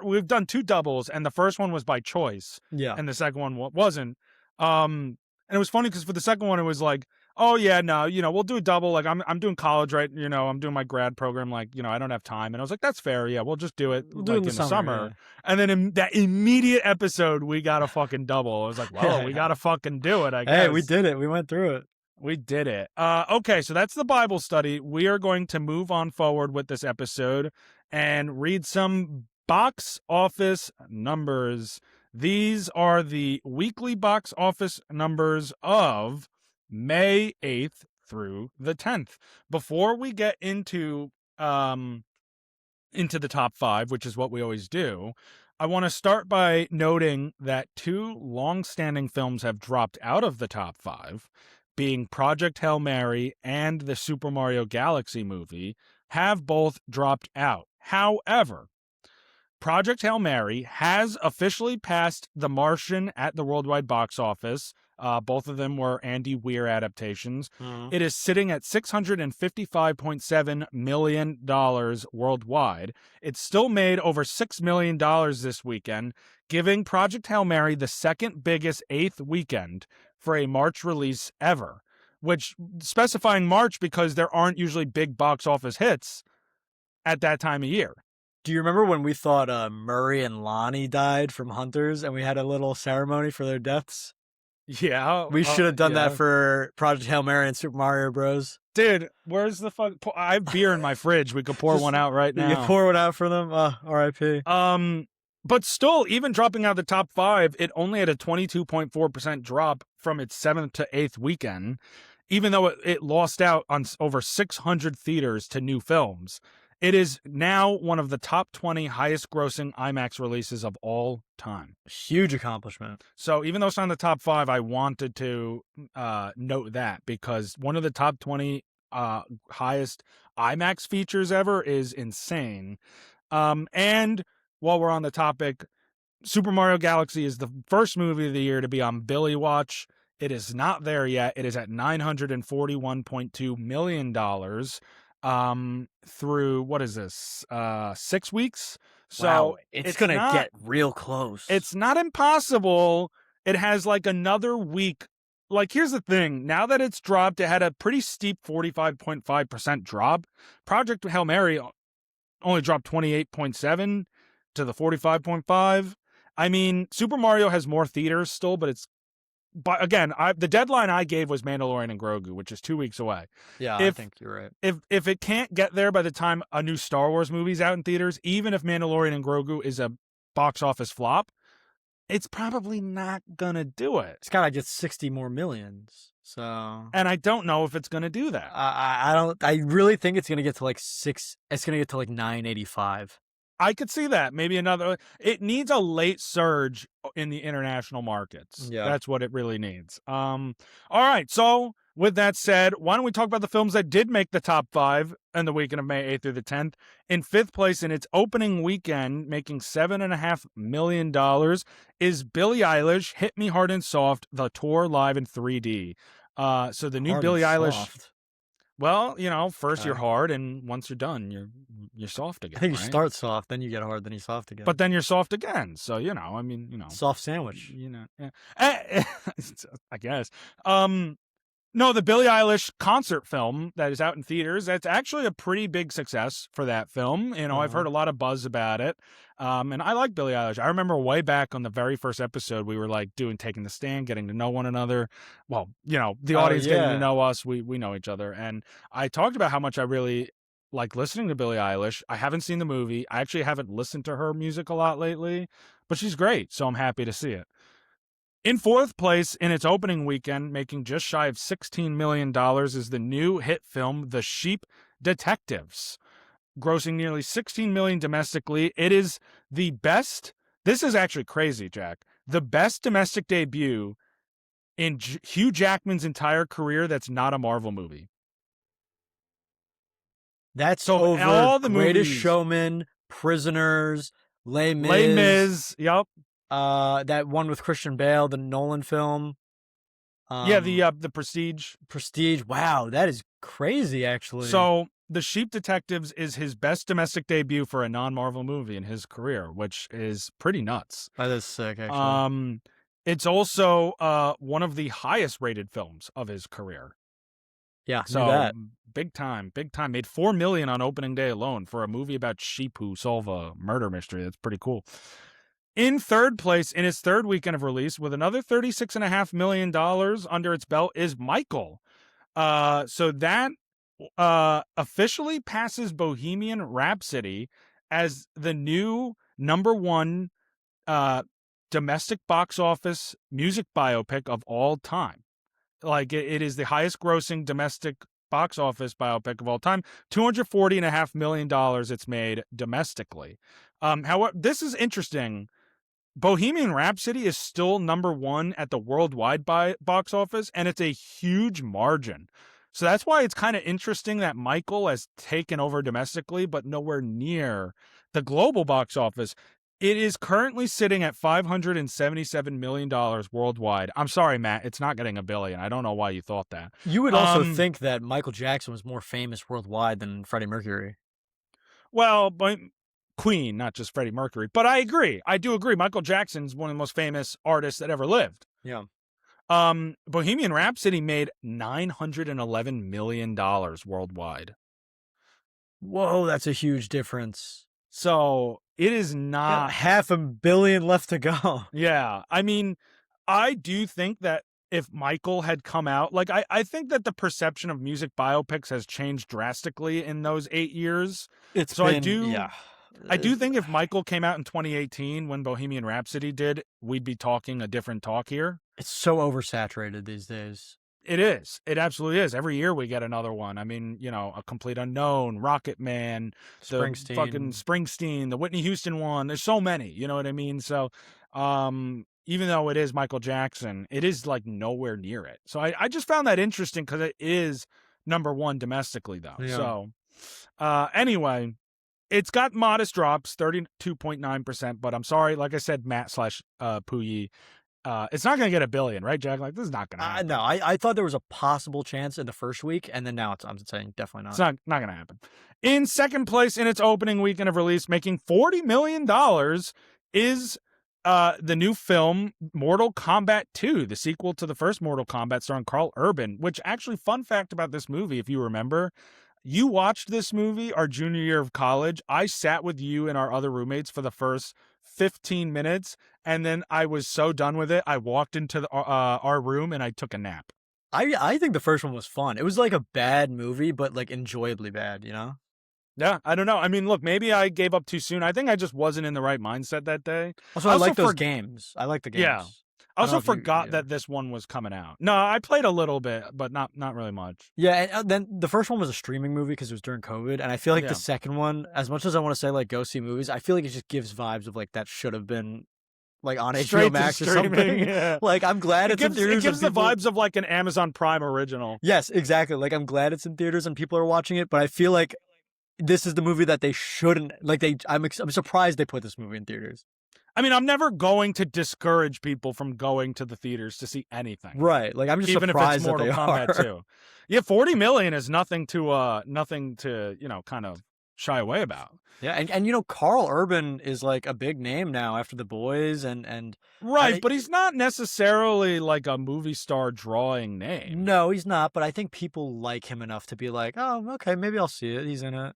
we've done two doubles, and the first one was by choice, Yeah. and the second one wasn't. And it was funny because for the second one, it was like, oh yeah, no, we'll do a double. Like I'm doing college, right? I'm doing my grad program. Like, I don't have time. And I was like, that's fair. Yeah, we'll just do it We'll do like it in the summer. yeah. And then in that immediate episode, we got a fucking double. I was like, well, we got to fucking do it. I guess. Hey, we did it. We went through it. We did it. Okay, so that's the Bible study. We are going to move on forward with this episode and read some box office numbers. These are the weekly box office numbers of May 8th through the 10th. Before we get into the top 5, which is what we always do, I want to start by noting that 2 long-standing films have dropped out of the top 5, being Project Hail Mary and the Super Mario Galaxy movie, have both dropped out. However, Project Hail Mary has officially passed The Martian at the worldwide box office. Both of them were Andy Weir adaptations. Mhm. It is sitting at $655.7 million worldwide. It still made over $6 million this weekend, giving Project Hail Mary the second biggest 8th weekend for a March release ever, which specifying March because there aren't usually big box office hits at that time of year. Do you remember when we thought Murray and Lonnie died from Hunters and we had a little ceremony for their deaths? Yeah. We should have done yeah. that for Project Hail Mary and Super Mario Bros. Dude, where's the fuck? I have beer in my fridge. We could pour Just- one out right You now. pour one out for them? R.I.P. But still, even dropping out of the top 5, it only had a 22.4% drop from its 7th to 8th weekend, even though it lost out on over 600 theaters to new films. It is now one of the top 20 highest grossing IMAX releases of all time. Huge accomplishment. So even though it's on the top 5, I wanted to note that because one of the top 20 highest IMAX features ever is insane. And while we're on the topic, Super Mario Galaxy is the first movie of the year to be on Billy Watch. It is not there yet. It is at $941.2 million through, what is this, 6 weeks? So wow, it's gonna not, get real close. It's not impossible. It has like another week. Like, here's the thing. Now that it's dropped, it had a pretty steep 45.5% drop. Project Hail Mary only dropped 28.7 to the 45.5. I mean, Super Mario has more theaters still, but but again, the deadline I gave was Mandalorian and Grogu, which is 2 weeks away. Yeah, I think you're right. If it can't get there by the time a new Star Wars movie's out in theaters, even if Mandalorian and Grogu is a box office flop, it's probably not gonna do it. It's gotta get 60 more millions. So, and I don't know if it's gonna do that. I don't. I really think it's gonna get to like 6. It's gonna get to like 985. I could see that. Maybe another. It needs a late surge in the international markets. Yeah. That's what it really needs. All right. So with that said, why don't we talk about the films that did make the top 5 in the weekend of May 8th through the 10th? In 5th place in its opening weekend, making $7.5 million, is Billie Eilish, Hit Me Hard and Soft, the tour live in 3D. So the new Hard Billie and Eilish. soft. Well, first Okay. you're hard, and once you're done, you're soft again. I think you right? start soft, then you get hard, then you soft again. But then you're soft again. So, soft sandwich. Yeah. I guess. No, the Billie Eilish concert film that is out in theaters, that's actually a pretty big success for that film. I've heard a lot of buzz about it. And I like Billie Eilish. I remember way back on the very first episode, we were like taking the stand, getting to know one another. Well, the audience getting to know us. We know each other. And I talked about how much I really like listening to Billie Eilish. I haven't seen the movie. I actually haven't listened to her music a lot lately, but she's great. So I'm happy to see it. In 4th place in its opening weekend, making just shy of $16 million, is the new hit film, The Sheep Detectives, grossing nearly $16 million domestically. It is the best. This is actually crazy, Jack. The best domestic debut in Hugh Jackman's entire career that's not a Marvel movie. That's so over all the Greatest movies. Showman, Prisoners, Les Mis. Les Mis, yep. That one with Christian Bale, the Nolan film. The Prestige. Prestige. Wow, that is crazy, actually. So The Sheep Detectives is his best domestic debut for a non-Marvel movie in his career, which is pretty nuts. That is sick, actually. It's also one of the highest rated films of his career. Yeah, so that. big time. Made $4 million on opening day alone for a movie about sheep who solve a murder mystery. That's pretty cool. In 3rd place in its 3rd weekend of release, with another $36.5 million under its belt, is Michael. So that officially passes Bohemian Rhapsody as the new number 1 domestic box office music biopic of all time. Like it is the highest grossing domestic box office biopic of all time. $240.5 million it's made domestically. However, this is interesting. Bohemian Rhapsody is still number one at the worldwide box office, and it's a huge margin. So that's why it's kind of interesting that Michael has taken over domestically, but nowhere near the global box office. It is currently sitting at $577 million worldwide. I'm sorry, Matt. It's not getting $1 billion. I don't know why you thought that. You would also think that Michael Jackson was more famous worldwide than Freddie Mercury. Well, but Queen, not just Freddie Mercury. But I agree. I do agree. Michael Jackson's one of the most famous artists that ever lived. Yeah. Bohemian Rhapsody made $911 million worldwide. Whoa, that's a huge difference. So it is not $500 million left to go. Yeah. I mean, I do think that if Michael had come out, like I think that the perception of music biopics has changed drastically in those 8 years. I do think if Michael came out in 2018 when Bohemian Rhapsody did, we'd be talking a different talk here. It's so oversaturated these days. It is. It absolutely is. Every year we get another one. I mean, A Complete Unknown, Rocket Man, Springsteen. fucking Springsteen, the Whitney Houston one. There's so many, you know what I mean? So, even though it is Michael Jackson, it is like nowhere near it. So I just found that interesting because it is number one domestically though. Yeah. So, anyway, it's got modest drops, 32.9%, but I'm sorry, like I said, Matt/Puyi, it's not going to get $1 billion, right, Jack? Like, this is not going to happen. No, I thought there was a possible chance in the first week, and then now I'm saying definitely not. It's not going to happen. In second place in its opening weekend of release, making $40 million, is the new film Mortal Kombat 2, the sequel to the first Mortal Kombat starring Karl Urban, which actually, fun fact about this movie, if you remember, you watched this movie our junior year of college. I sat with you and our other roommates for the first 15 minutes, and then I was so done with it, I walked into our room and I took a nap. I think the first one was fun. It was like a bad movie, but like enjoyably bad, Yeah, I don't know. I mean, look, maybe I gave up too soon. I think I just wasn't in the right mindset that day. Also, I like those games. I like the games. Yeah. I also forgot that this one was coming out. No, I played a little bit, but not really much. Yeah, and then the first one was a streaming movie because it was during COVID, and I feel like the second one, as much as I want to say like go see movies, I feel like it just gives vibes of like that should have been like on HBO Max or something. Yeah. Like I'm glad it's in theaters. It gives the vibes of like an Amazon Prime original. Yes, exactly. Like I'm glad it's in theaters and people are watching it, but I feel like this is the movie that they shouldn't like. I'm surprised they put this movie in theaters. I mean, I'm never going to discourage people from going to the theaters to see anything. Right. Like I'm just even surprised if it's Mortal Kombat 2. Yeah, $40 million is nothing to kind of shy away about. Yeah, and Karl Urban is like a big name now after The Boys and right, but he's not necessarily like a movie star drawing name. No, he's not, but I think people like him enough to be like, "Oh, okay, maybe I'll see it. He's in it."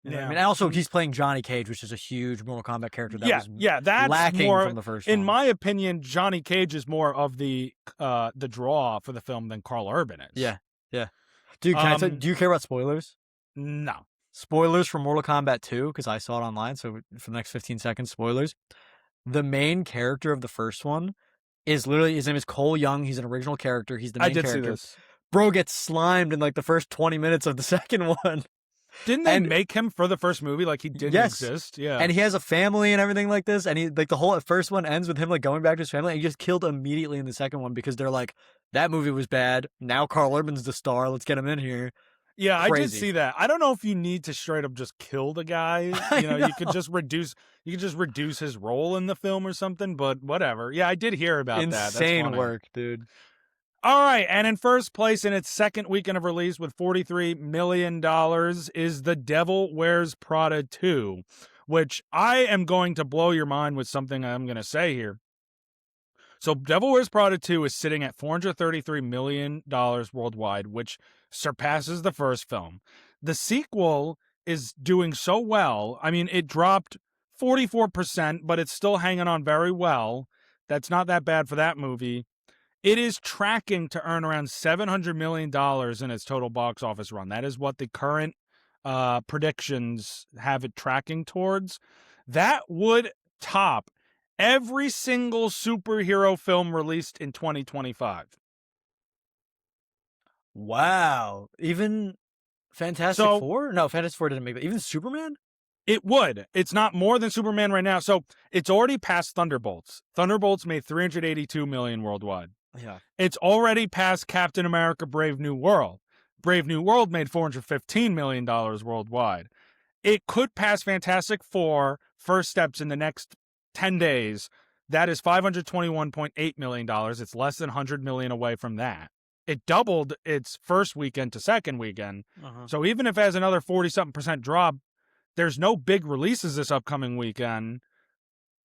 You know what I mean? And also, he's playing Johnny Cage, which is a huge Mortal Kombat character that that's lacking more, from the first one. In one. my opinion, Johnny Cage is more of the draw for the film than Karl Urban is. Yeah. Dude, can I tell, do you care about spoilers? No. Spoilers for Mortal Kombat 2, because I saw it online, so for the next 15 seconds, spoilers. The main character of the first one is literally, his name is Cole Young. He's an original character. He's the main character. I did see this. Bro gets slimed in like the first 20 minutes of the second one. Didn't they make him for the first movie? Like he didn't exist? Yeah. And he has a family and everything like this. And he like the whole first one ends with him like going back to his family. And he just killed immediately in the second one because they're like, that movie was bad. Now Karl Urban's the star. Let's get him in here. Yeah, Crazy. I did see that. I don't know if you need to straight up just kill the guy. You could just reduce his role in the film or something, but whatever. Yeah, I did hear about that. Insane work, dude. All right, and in first place in its second weekend of release with $43 million is The Devil Wears Prada 2, which I am going to blow your mind with something I'm going to say here. So Devil Wears Prada 2 is sitting at $433 million worldwide, which surpasses the first film. The sequel is doing so well. I mean, it dropped 44%, but it's still hanging on very well. That's not that bad for that movie. It is tracking to earn around $700 million in its total box office run. That is what the current predictions have it tracking towards. That would top every single superhero film released in 2025. Wow. Even Fantastic So Four? No, Fantastic Four didn't make it. Even Superman? it would. It's not more than Superman right now. So it's already passed Thunderbolts. Thunderbolts made 382 million worldwide. Yeah. It's already passed Captain America Brave New World. Brave New World made $415 million worldwide. It could pass Fantastic Four first steps in the next 10 days. That is $521.8 million. It's less than $100 million away from that. It doubled its first weekend to second weekend. So even if it has another 40-something% drop, there's no big releases this upcoming weekend.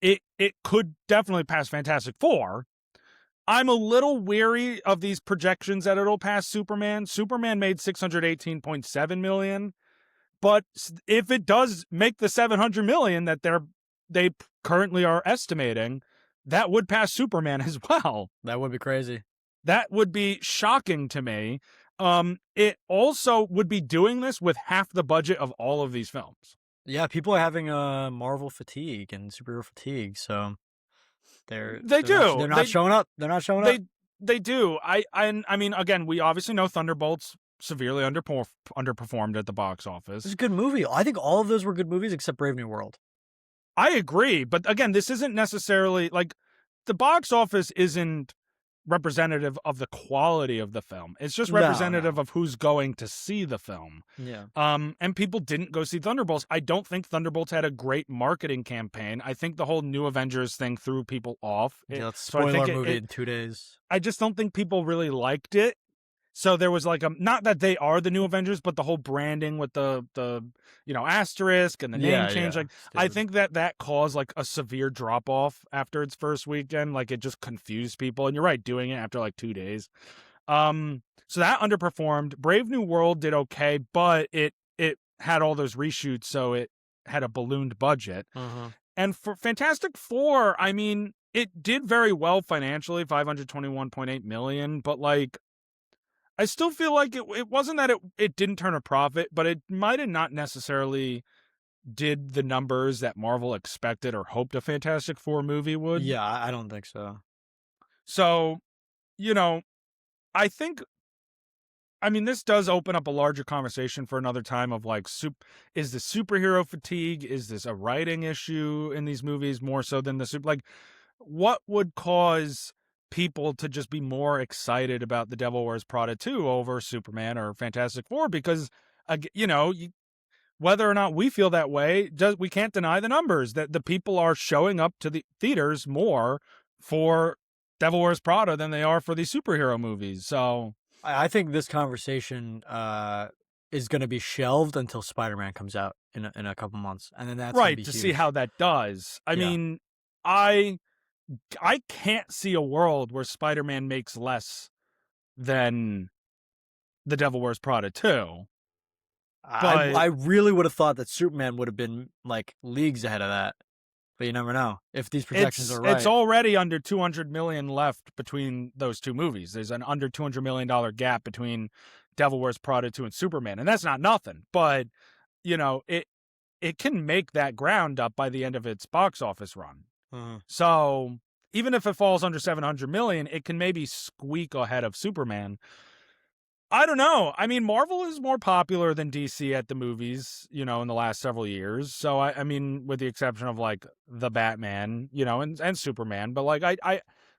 It could definitely pass Fantastic Four. I'm a little weary of these projections that it'll pass Superman. Superman made $618.7 million. But if it does make the 700 million that they currently are estimating, that would pass Superman as well. That would be crazy. That would be shocking to me. It also would be doing this with half the budget of all of these films. Yeah, people are having Marvel fatigue and superhero fatigue, so they're not showing up. They're not showing up. They do. I mean, again, we obviously know Thunderbolts severely underperformed at the box office. It's a good movie. I think all of those were good movies except Brave New World. I agree, but again, this isn't necessarily like the box office isn't representative of the quality of the film. It's just representative of who's going to see the film. Yeah. And people didn't go see Thunderbolts. I don't think Thunderbolts had a great marketing campaign. I think the whole New Avengers thing threw people off. Yeah, let's spoil our movie in 2 days. I just don't think people really liked it. So there was like not that they are the New Avengers, but the whole branding with the asterisk and the name change. Like I think that caused like a severe drop off after its first weekend. Like it just confused people. And you're right, doing it after like 2 days. So that underperformed. Brave New World did okay, but it had all those reshoots, so it had a ballooned budget. And for Fantastic Four, I mean, it did very well financially, $521.8 million, but like I still feel like it wasn't that it didn't turn a profit, but it might have not necessarily did the numbers that Marvel expected or hoped a Fantastic Four movie would. Yeah, I don't think so. So, I mean, this does open up a larger conversation for another time of like, is the superhero fatigue? Is this a writing issue in these movies more so than what would cause people to just be more excited about The Devil Wears Prada 2 over Superman or Fantastic Four? Because, whether or not we feel that way, we can't deny the numbers that the people are showing up to the theaters more for Devil Wears Prada than they are for these superhero movies. So I think this conversation is going to be shelved until Spider-Man comes out in a couple months, and then that's right to see how that does. I mean, I can't see a world where Spider-Man makes less than The Devil Wears Prada 2. I really would have thought that Superman would have been like leagues ahead of that. But you never know if these projections are right. It's already under $200 million left between those two movies. There's an under $200 million gap between Devil Wears Prada 2 and Superman, and that's not nothing. But it can make that ground up by the end of its box office run. So even if it falls under 700 million, it can maybe squeak ahead of Superman. I don't know. I mean, Marvel is more popular than DC at the movies, in the last several years. So I mean, with the exception of like the Batman, and Superman, but like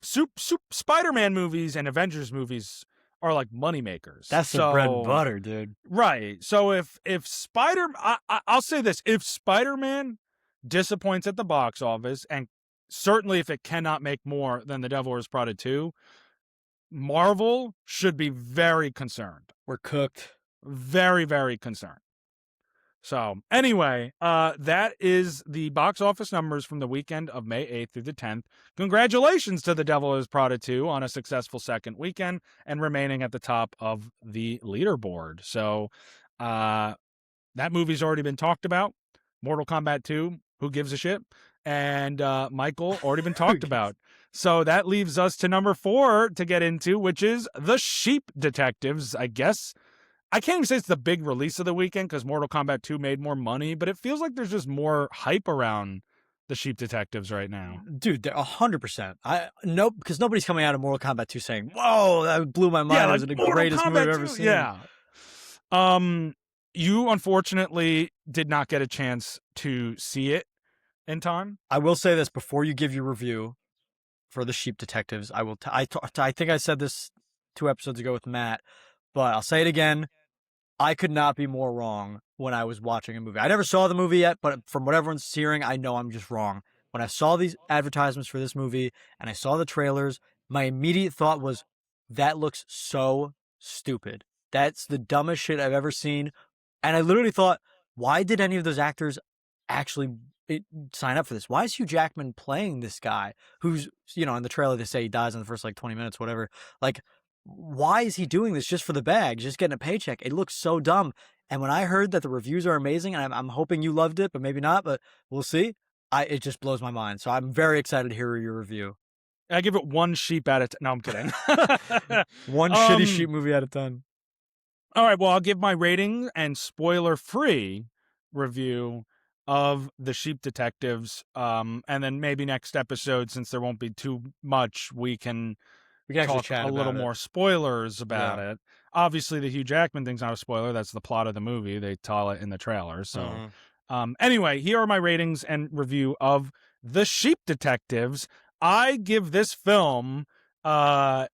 Spider-Man movies and Avengers movies are like moneymakers. That's the bread and butter, dude. Right. So if I'll say this: if Spider-Man disappoints at the box office, and certainly if it cannot make more than The Devil Wears Prada 2, Marvel should be very concerned. We're cooked. Very, very concerned. So anyway, that is the box office numbers from the weekend of May 8th through the 10th. Congratulations to The Devil Wears Prada 2 on a successful second weekend and remaining at the top of the leaderboard. So that movie's already been talked about. Mortal Kombat 2, who gives a shit? And Michael, already been talked about. So that leaves us to number 4 to get into, which is The Sheep Detectives, I guess. I can't even say it's the big release of the weekend because Mortal Kombat 2 made more money, but it feels like there's just more hype around the Sheep Detectives right now. Dude, they're 100%. Because nobody's coming out of Mortal Kombat 2 saying, "Whoa, that blew my Yeah, mind. It like was the Mortal greatest movie I've Kombat ever 2. seen." Yeah. You unfortunately did not get a chance to see it in time. I will say this before you give your review for the Sheep Detectives. I think I said this 2 episodes ago with Matt, but I'll say it again. I could not be more wrong when I was watching a movie. I never saw the movie yet, but from what everyone's hearing, I know I'm just wrong. When I saw these advertisements for this movie and I saw the trailers, my immediate thought was, that looks so stupid. That's the dumbest shit I've ever seen. And I literally thought, why did any of those actors actually sign up for this? Why is Hugh Jackman playing this guy who's, in the trailer they say he dies in the first 20 minutes, whatever. Like, why is he doing this just for the bag, just getting a paycheck? It looks so dumb. And when I heard that the reviews are amazing, and I'm hoping you loved it, but maybe not, but we'll see. It just blows my mind. So I'm very excited to hear your review. I give it 1 sheep out of 10. No, I'm kidding. One shitty sheep movie out of 10. All right, well, I'll give my rating and spoiler-free review of the Sheep Detectives, and then maybe next episode, since there won't be too much, we can actually talk chat a little about it. more spoilers about it. Obviously, the Hugh Jackman thing's not a spoiler. That's the plot of the movie. They tell it in the trailer. So, anyway, here are my ratings and review of the Sheep Detectives. I give this film 9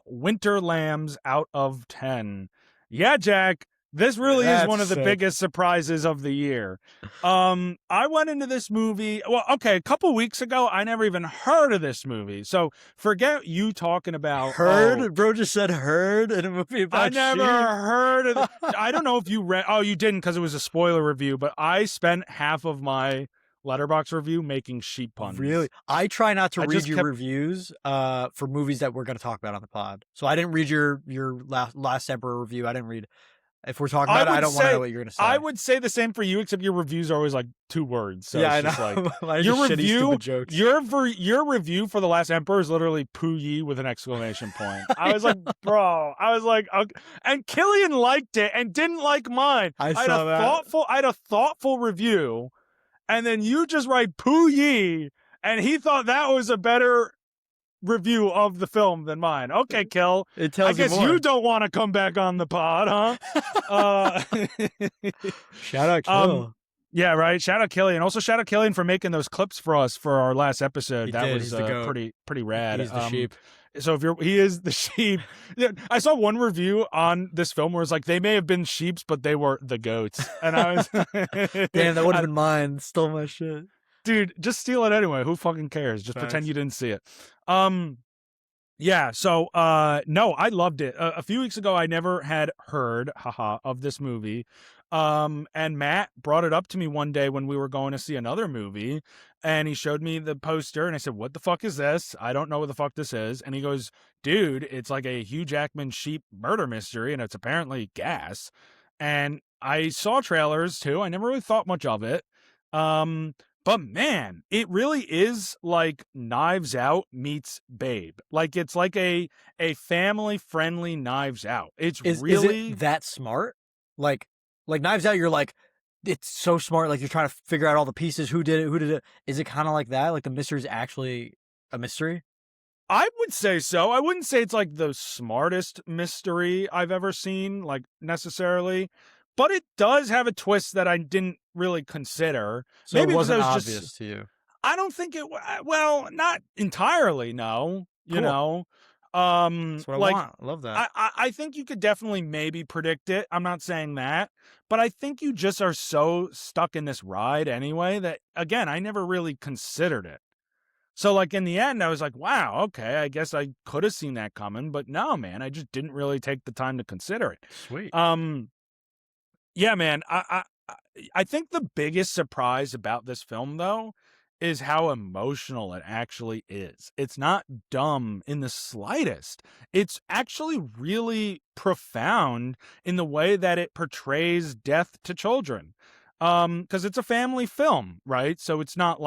winter lambs out of 10. Yeah, Jack, this really is one of the biggest surprises of the year. I went into this movie, a couple weeks ago, I never even heard of this movie. So forget you talking about heard. Bro just said heard in a movie about I never heard of it. I don't know if you read. Oh, you didn't, because it was a spoiler review. But I spent half of my Letterboxd review making sheep puns. Really? I try not to read your reviews for movies that we're going to talk about on the pod. So I didn't read your last Emperor review. I didn't read. If we're talking about it, I don't want to know what you're going to say. I would say the same for you, except your reviews are always 2 words. So yeah, it's just I know. Your review, jokes. Your review for the last Emperor is literally "poo ye" with an exclamation point. I was like, bro. I was like, okay. And Killian liked it and didn't like mine. I saw that. I had a thoughtful review, and then you just write "poo ye," and he thought that was a better review of the film than mine. Okay, Kill. It tells I guess you don't want to come back on the pod, huh? Shout out Kill. Yeah, right. Shout out Killian. Also, shout out Killian for making those clips for us for our last episode. That was pretty rad. He's the sheep. So he is the sheep. Yeah, I saw one review on this film where it's they may have been sheeps, but they were the goats. And I was damn, that would have been mine. Stole my shit. Dude, just steal it anyway. Who fucking cares? Just pretend you didn't see it. Yeah, so no, I loved it. A few weeks ago I never had heard of this movie. And Matt brought it up to me one day when we were going to see another movie, and he showed me the poster, and I said, "What the fuck is this? I don't know what the fuck this is." And he goes, "Dude, it's like a Hugh Jackman sheep murder mystery, and it's apparently gas." And I saw trailers too. I never really thought much of it. But man, it really is like Knives Out meets Babe. It's like a family-friendly Knives Out. Is it that smart? Like Knives Out, you're it's so smart. You're trying to figure out all the pieces. Who did it? Is it kind of like that? The mystery is actually a mystery? I would say so. I wouldn't say it's the smartest mystery I've ever seen, necessarily. But it does have a twist that I didn't really consider. So maybe it wasn't obvious to you. I don't think it. Well, not entirely. No, cool. You know. That's what I want. I love that. I think you could definitely maybe predict it. I'm not saying that, but I think you just are so stuck in this ride anyway that, again, I never really considered it. So in the end, I was like, wow, okay, I guess I could have seen that coming, but no, man, I just didn't really take the time to consider it. Sweet. Yeah, man, I think the biggest surprise about this film, though, is how emotional it actually is. It's not dumb in the slightest. It's actually really profound in the way that it portrays death to children. Because it's a family film, right? So it's not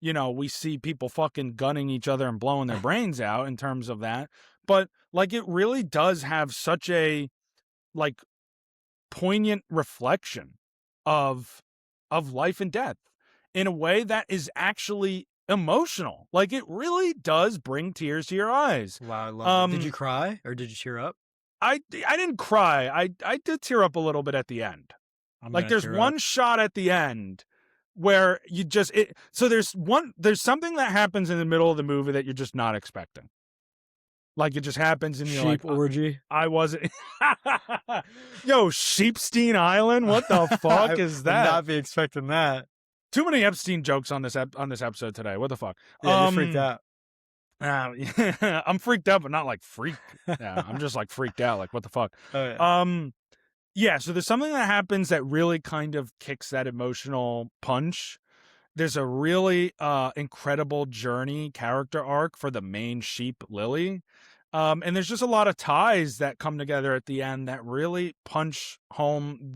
we see people fucking gunning each other and blowing their brains out in terms of that. But it really does have such a poignant reflection of life and death. in a way that is actually emotional. Like, it really does bring tears to your eyes. Wow, I love it. Did you cry or did you tear up? I didn't cry. I did tear up a little bit at the end. I'm Like, gonna there's tear up. one shot at the end where you just so there's something that happens in the middle of the movie that you're just not expecting. Like, it just happens and you're like, Sheep orgy. I wasn't. Yo, Sheepstein Island? What the fuck is Would that? not be expecting that. Too many Epstein jokes on this episode today. What the fuck? Yeah, you freaked out. I'm freaked out, but not like freaked. Yeah, I'm just like freaked out. Like, what the fuck? Oh, yeah. Yeah. So there's something that happens that really kind of kicks that emotional punch. There's a really incredible journey character arc for the main sheep, Lily. And there's just a lot of ties that come together at the end that really punch home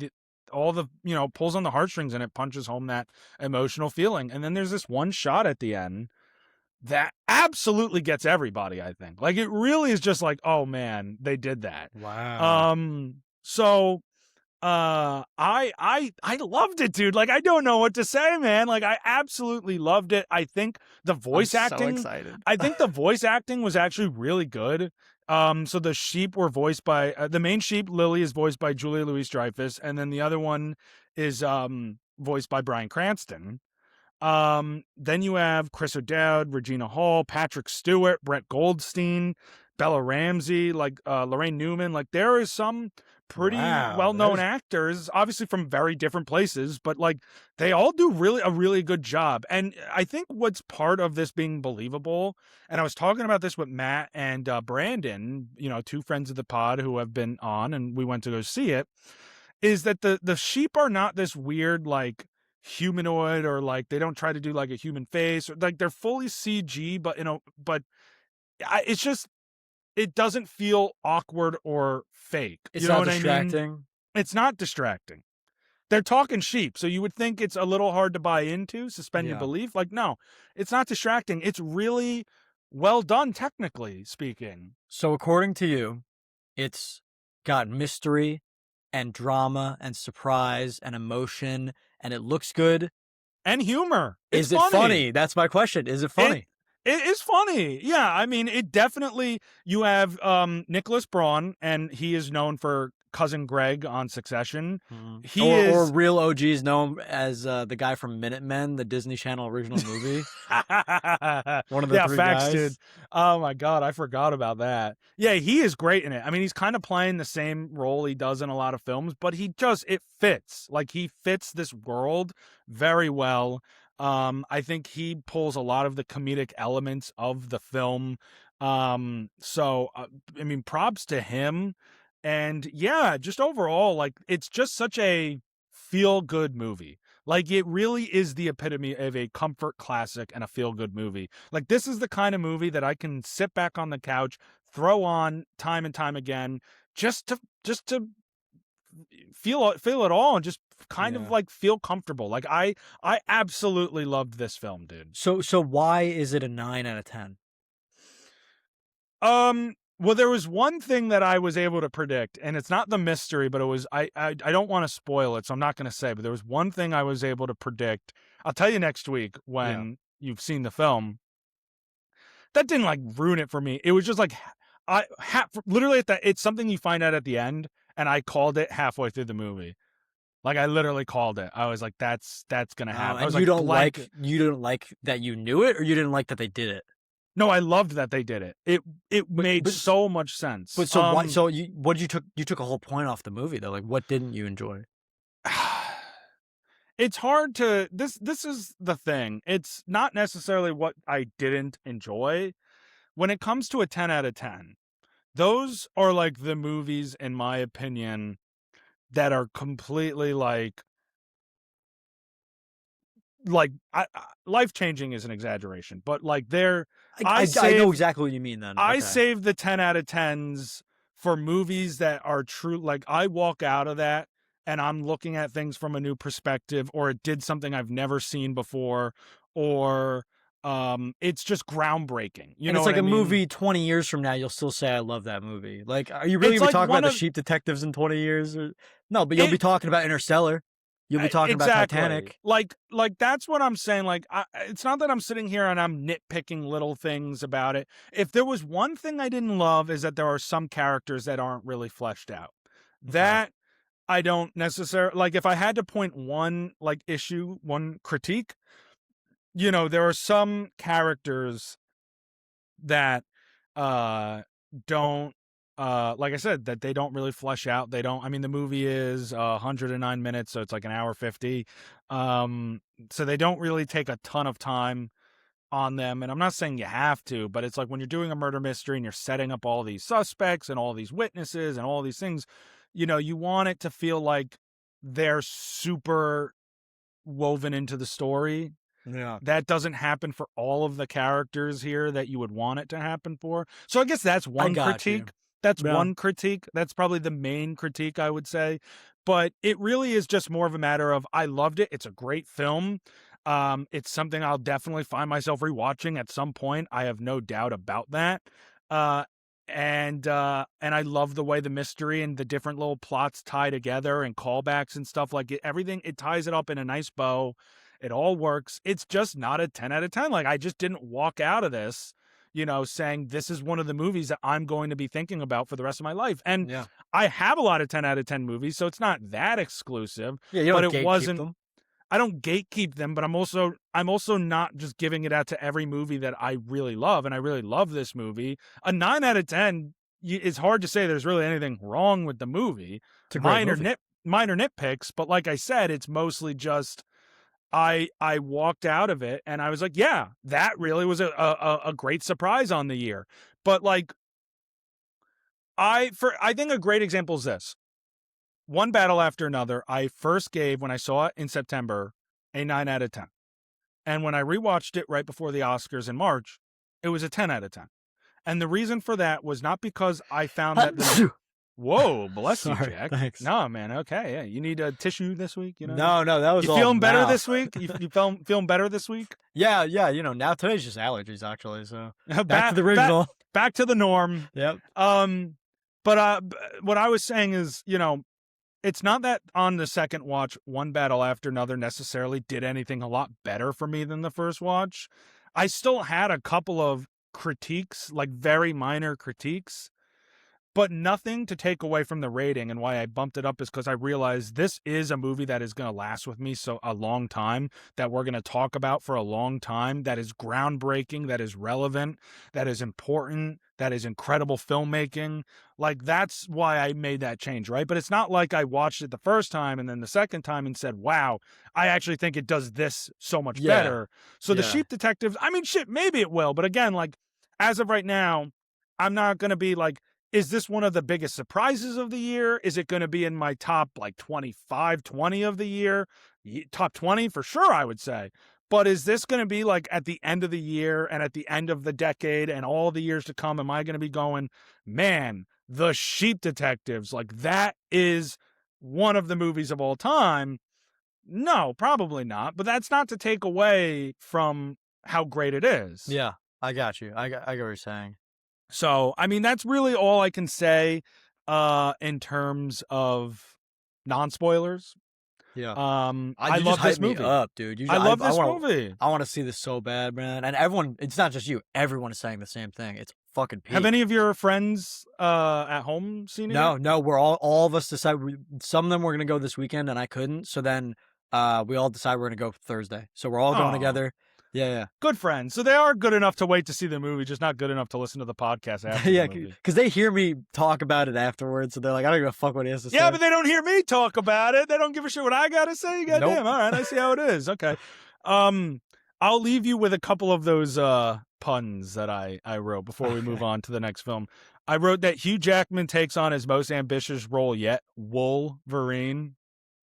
all the, pulls on the heartstrings, and it punches home that emotional feeling. And then there's this one shot at the end that absolutely gets everybody, I think. Like, it really is just like, oh man, they did that. Wow. So I loved it, dude. Like, I don't know what to say, man. Like, I absolutely loved it. I think the voice acting, so excited. I think the voice acting was actually really good. So the sheep were voiced by the main sheep, Lily, is voiced by Julia Louis-Dreyfus, and then the other one is voiced by Bryan Cranston. Then you have Chris O'Dowd, Regina Hall, Patrick Stewart, Brett Goldstein, Bella Ramsey, like Lorraine Newman. Like, there is some pretty well-known actors, obviously from very different places, but like, they all do a really good job. And I think what's part of this being believable, and I was talking about this with Matt and Brandon, two friends of the pod who have been on, and we went to go see it, is that the sheep are not this weird, like, humanoid, or like they don't try to do like a human face, or like they're fully CG, but it's just, it doesn't feel awkward or fake. It's you know not what distracting. I mean? It's not distracting. They're talking sheep, so you would think it's a little hard to buy into, suspend your belief. Like, no, it's not distracting. It's really well done, technically speaking. So according to you, it's got mystery and drama and surprise and emotion, and it looks good. And humor. Is it funny? That's my question. Is it funny? It is funny. Yeah, I mean, it definitely, you have Nicholas Braun, and he is known for Cousin Greg on Succession. Or real OGs know him as the guy from Minutemen, the Disney Channel original movie. One of the three facts, guys. Dude. Oh my God, I forgot about that. Yeah, he is great in it. I mean, he's kind of playing the same role he does in a lot of films, but it fits. Like, he fits this world very well. I think he pulls a lot of the comedic elements of the film. So I mean, props to him. And yeah, just overall, like, it's just such a feel-good movie. Like, it really is the epitome of a comfort classic and a feel-good movie. Like, this is the kind of movie that I can sit back on the couch, throw on time and time again, just to feel it all, and just kind of like feel comfortable. Like, I absolutely loved this film, dude. So why is it a 9 out of 10? Well, there was one thing that I was able to predict, and it's not the mystery, but it was, I don't want to spoil it, so I'm not going to say, but there was one thing I was able to predict. I'll tell you next week when you've seen the film. That didn't like ruin it for me. It was just like, literally it's something you find out at the end, and I called it halfway through the movie. Like, I literally called it. I was like, that's going to happen. I was you don't like that you knew it, or you didn't like that they did it? No, I loved that they did it. It made so much sense. But so why? So you took a whole point off the movie though. Like, what didn't you enjoy? It's hard to, this is the thing. It's not necessarily what I didn't enjoy. When it comes to a 10 out of 10, those are like the movies, in my opinion, that are completely like life-changing is an exaggeration, but like I know exactly what you mean then. I save the 10 out of 10s for movies that are true. Like, I walk out of that and I'm looking at things from a new perspective, or it did something I've never seen before, or it's just groundbreaking. You know, it's like what I mean? Movie 20 years from now, you'll still say, I love that movie. Like, are you really talking about the Sheep Detectives in 20 years? No, but you'll be talking about Interstellar. You'll be talking about Exactly. Titanic. Like that's what I'm saying. Like, it's not that I'm sitting here and I'm nitpicking little things about it. If there was one thing I didn't love is that there are some characters that aren't really fleshed out. Okay. That I don't necessarily like. If I had to point one like issue, one critique, there are some characters that don't like I said, that they don't really flesh out. They don't, I mean, the movie is 109 minutes, so it's like an hour 50. So they don't really take a ton of time on them. And I'm not saying you have to, but it's like when you're doing a murder mystery and you're setting up all these suspects and all these witnesses and all these things, you want it to feel like they're super woven into the story. Yeah. That doesn't happen for all of the characters here that you would want it to happen for. So I guess that's one critique. That's one critique. That's probably the main critique, I would say. But it really is just more of a matter of, I loved it. It's a great film. It's something I'll definitely find myself rewatching at some point. I have no doubt about that. And I love the way the mystery and the different little plots tie together and callbacks and stuff like it. Everything, it ties it up in a nice bow. It all works. It's just not a 10 out of 10. Like, I just didn't walk out of this, saying this is one of the movies that I'm going to be thinking about for the rest of my life. And I have a lot of 10 out of 10 movies, so it's not that exclusive. Yeah, you don't but it wasn't. Them. I don't gatekeep them, but I'm also not just giving it out to every movie that I really love, and I really love this movie. A 9 out of 10, it's hard to say there's really anything wrong with the movie. It's a great movie. Minor nitpicks, but like I said, it's mostly just I walked out of it and I was like, yeah, that really was a great surprise on the year. But like, I think a great example is this. One Battle After Another, I first gave, when I saw it in September, a 9 out of 10. And when I rewatched it right before the Oscars in March, it was a 10 out of 10. And the reason for that was not because I found that whoa, bless you, Jack. Thanks. No, man. Okay, yeah. You need a tissue this week? No, that was. You all feeling better now. this week? You feeling better this week? Yeah. Now today's just allergies, actually. So back to the original. Back to the norm. Yep. But what I was saying is, it's not that on the second watch, One Battle After Another necessarily did anything a lot better for me than the first watch. I still had a couple of critiques, like very minor critiques, but nothing to take away from the rating. And why I bumped it up is because I realized this is a movie that is going to last with me a long time, that we're going to talk about for a long time, that is groundbreaking, that is relevant, that is important, that is incredible filmmaking. Like, that's why I made that change, right? But it's not like I watched it the first time and then the second time and said, wow, I actually think it does this so much better. So the Sheep Detectives, I mean, shit, maybe it will. But again, like, as of right now, I'm not going to be like, is this one of the biggest surprises of the year? Is it going to be in my top like 25, 20 of the year? Top 20 for sure, I would say. But is this going to be like at the end of the year and at the end of the decade and all the years to come? Am I going to be going, man, The Sheep Detectives, like that is one of the movies of all time? No, probably not. But that's not to take away from how great it is. Yeah, I got you. I get what you're saying. So, I mean, that's really all I can say in terms of non-spoilers. Yeah. I love this movie. Up, dude. I love this movie. I want to see this so bad, man. And everyone, it's not just you. Everyone is saying the same thing. It's fucking peak. Have any of your friends at home seen it? No. We're all of us decide. Some of them were going to go this weekend and I couldn't. So then we all decided we're going to go Thursday. So we're all going together. Yeah. Good friends. So they are good enough to wait to see the movie, just not good enough to listen to the podcast after the movie. Because they hear me talk about it afterwards, so they're like, I don't give a fuck what he has to say. Yeah, but they don't hear me talk about it. They don't give a shit what I got to say. Goddamn. All right, I see how it is. Okay. I'll leave you with a couple of those puns that I wrote before we move on to the next film. I wrote that Hugh Jackman takes on his most ambitious role yet, Woolverine.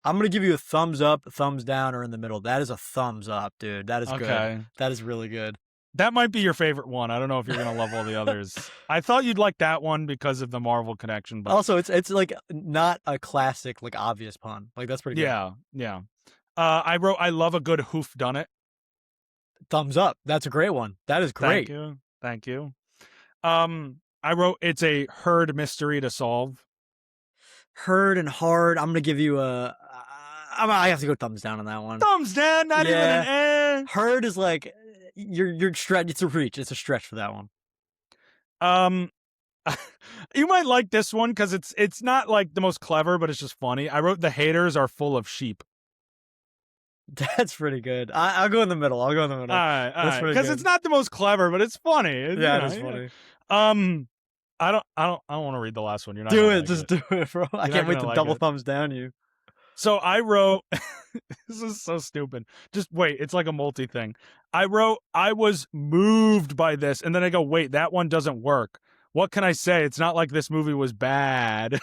I'm going to give you a thumbs up, thumbs down, or in the middle. That is a thumbs up, dude. That is good. That is really good. That might be your favorite one. I don't know if you're going to love all the others. I thought you'd like that one because of the Marvel connection. But also, it's like not a classic, like obvious pun. Like, that's pretty good. Yeah. I wrote, I love a good who'f done it. Thumbs up. That's a great one. That is great. Thank you. I wrote, it's a herd mystery to solve. Herd and hard. I'm going to give you I have to go thumbs down on that one. Thumbs down, not even an eh. Herd is like you're stretch. It's a reach. It's a stretch for that one. You might like this one because it's not like the most clever, but it's just funny. I wrote the haters are full of sheep. That's pretty good. I'll go in the middle. All right, because it's not the most clever, but it's funny. It is funny. I don't want to read the last one. You're not do it. Just do it, bro. I can't wait to double thumbs down you. So I wrote, this is so stupid. Just wait, it's like a multi thing. I wrote, I was moved by this, and then I go, wait, that one doesn't work. What can I say? It's not like this movie was bad.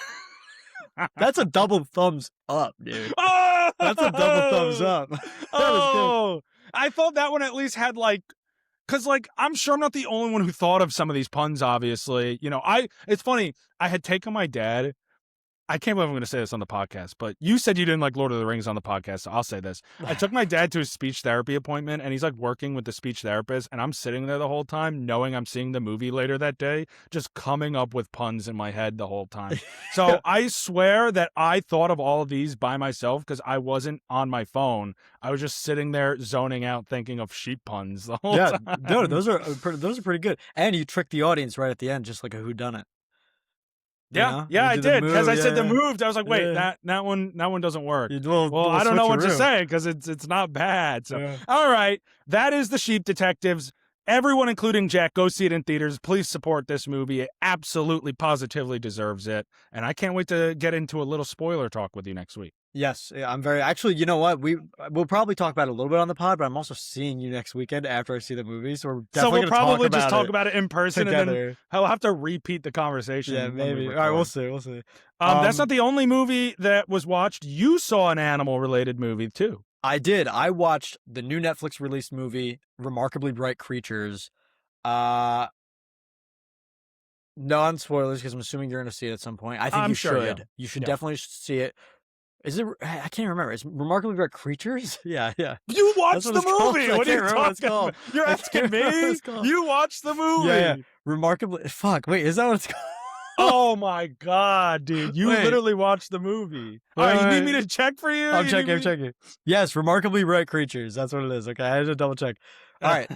That's a double thumbs up, dude. Oh! That's a double thumbs up. Oh, I thought that one at least had like, because like I'm sure I'm not the only one who thought of some of these puns. Obviously, you know, it's funny. I had taken my dad. I can't believe I'm going to say this on the podcast, but you said you didn't like Lord of the Rings on the podcast, so I'll say this. I took my dad to his speech therapy appointment, and he's like working with the speech therapist, and I'm sitting there the whole time knowing I'm seeing the movie later that day, just coming up with puns in my head the whole time. So I swear that I thought of all of these by myself because I wasn't on my phone. I was just sitting there zoning out thinking of sheep puns the whole time. Dude, those are pretty good. And you tricked the audience right at the end, just like a whodunit. Yeah, I did because I said the moved. I was like, wait, that one doesn't work. Well, I don't know what to say because it's not bad. So, all right, that is The Sheep Detectives. Everyone, including Jack, go see it in theaters. Please support this movie. It absolutely, positively deserves it. And I can't wait to get into a little spoiler talk with you next week. Yes, I'm very actually. You know what? We'll probably talk about it a little bit on the pod, but I'm also seeing you next weekend after I see the movie, so we're definitely we'll probably just talk about it in person together. And then I'll have to repeat the conversation. Yeah, maybe. All right, we'll see. That's not the only movie that was watched. You saw an animal-related movie too. I did. I watched the new Netflix released movie, Remarkably Bright Creatures. Non-spoilers because I'm assuming you're going to see it at some point. I think you should. Yeah. You should definitely see it. Is it? I can't remember. Is Remarkably Bright Creatures? Yeah. You watched the movie. What are you talking about? You're asking me? You watched the movie. Yeah. Remarkably. Fuck. Wait, is that what it's called? Oh my god, dude! You literally watched the movie. All right, you need me to check for you? I'm checking. Yes, Remarkably Bright Creatures. That's what it is. Okay, I had to double check. All right,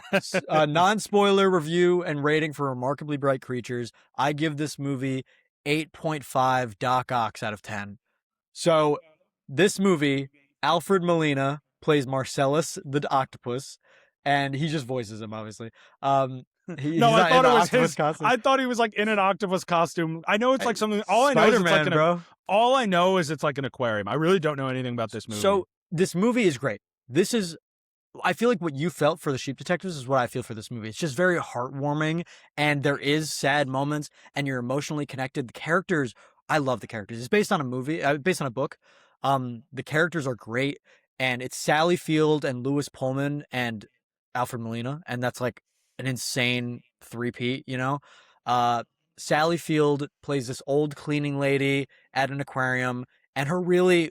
non-spoiler review and rating for Remarkably Bright Creatures. I give this movie 8.5 Doc Ocks out of 10. So this movie, Alfred Molina plays Marcellus the octopus, and he just voices him, obviously. I thought it was his costume. I thought he was like in an octopus costume. I know it's like something. All I know is it's like all I know is it's like an aquarium. I really don't know anything about this movie. So this movie is great. I feel like what you felt for The Sheep Detectives is what I feel for this movie. It's just very heartwarming, and there is sad moments, and you're emotionally connected. The characters, I love the characters. It's based on a movie, based on a book. The characters are great, and it's Sally Field and Lewis Pullman and Alfred Molina, and that's like an insane three-peat, you know? Sally Field plays this old cleaning lady at an aquarium, and the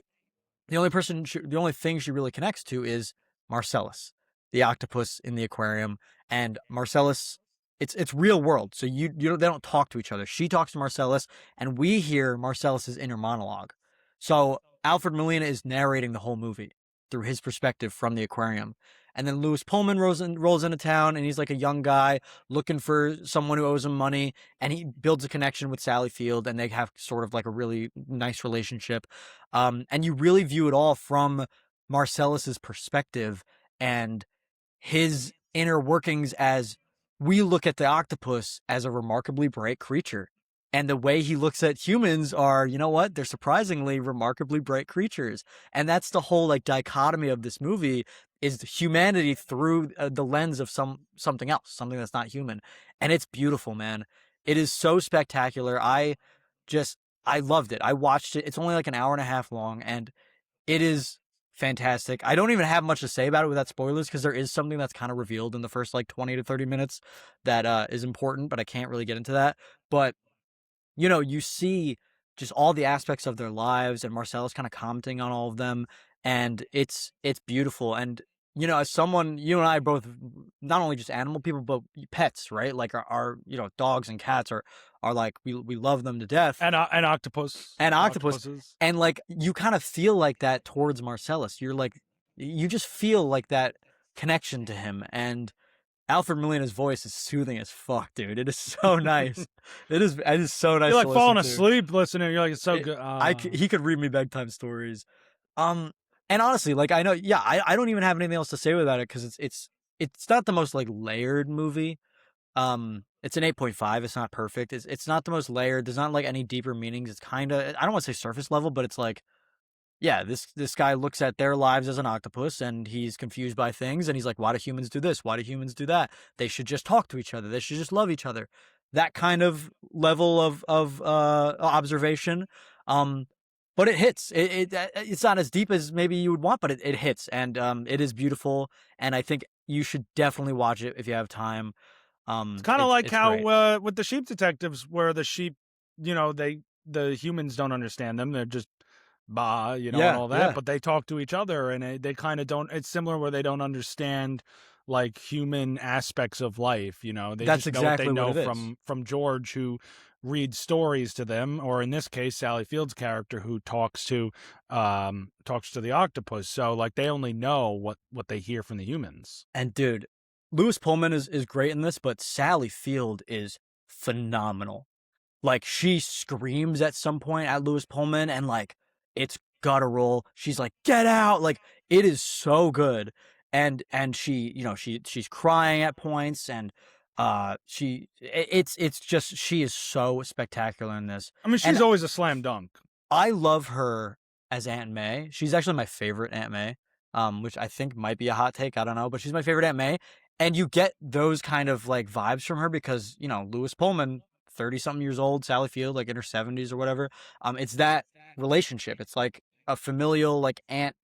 only thing she really connects to is Marcellus, the octopus in the aquarium. And Marcellus, it's real world, so they don't talk to each other. She talks to Marcellus, and we hear Marcellus's inner monologue. So Alfred Molina is narrating the whole movie through his perspective from the aquarium. And then Lewis Pullman rolls into town, and he's like a young guy looking for someone who owes him money, and he builds a connection with Sally Field, and they have sort of like a really nice relationship. And you really view it all from Marcellus's perspective and his inner workings as we look at the octopus as a remarkably bright creature. And the way he looks at humans are, you know what? They're surprisingly remarkably bright creatures. And that's the whole like dichotomy of this movie is humanity through the lens of something else, something that's not human. And it's beautiful, man. It is so spectacular. I loved it. I watched it. It's only like an hour and a half long, and it is fantastic. I don't even have much to say about it without spoilers because there is something that's kind of revealed in the first like 20 to 30 minutes that is important, but I can't really get into that. But you know, you see just all the aspects of their lives, and Marcellus kind of commenting on all of them, and it's beautiful. And you know, as someone, you and I both not only just animal people, but pets, right? Like our dogs and cats are like we love them to death, And octopus. and octopus, Octopuses. and like you kind of feel like that towards Marcellus. You're like you just feel like that connection to him, and Alfred Molina's voice is soothing as fuck, dude. It is so nice. It is so nice. You're like to falling listen to. asleep listening. You're like, it's so good. He could read me bedtime stories. And honestly, like I know, yeah, I don't even have anything else to say about it because it's not the most like layered movie. It's an 8.5. It's not perfect. It's not the most layered. There's not like any deeper meanings. It's kind of, I don't want to say surface level, but it's like, yeah, this guy looks at their lives as an octopus and he's confused by things and he's like, why do humans do this? Why do humans do that? They should just talk to each other. They should just love each other. That kind of level of observation. But it hits. It's not as deep as maybe you would want, but it hits, and it is beautiful. And I think you should definitely watch it if you have time. It's kind of like it's how great. with the sheep detectives, where the sheep, the humans don't understand them. They're just and Yeah, all that, yeah, but they talk to each other, and they kind of don't. It's similar where they don't understand like human aspects of life. They that's just know what they exactly what know it is. from George, who reads stories to them, or in this case, Sally Field's character, who talks to the octopus. So like they only know what they hear from the humans. And dude, Lewis Pullman is great in this, but Sally Field is phenomenal. Like she screams at some point at Lewis Pullman, and like it's guttural. She's like, "Get out!" Like it is so good, and she's crying at points, and it's just she is so spectacular in this, I mean, and she's always a slam dunk. I love her as Aunt May. She's actually my favorite Aunt May, which I think might be a hot take. I don't know, but she's my favorite Aunt May. And you get those kind of like vibes from her because, Lewis Pullman, 30 something years old, Sally Field, like in her 70s or whatever. It's that relationship. It's like a familial, like aunt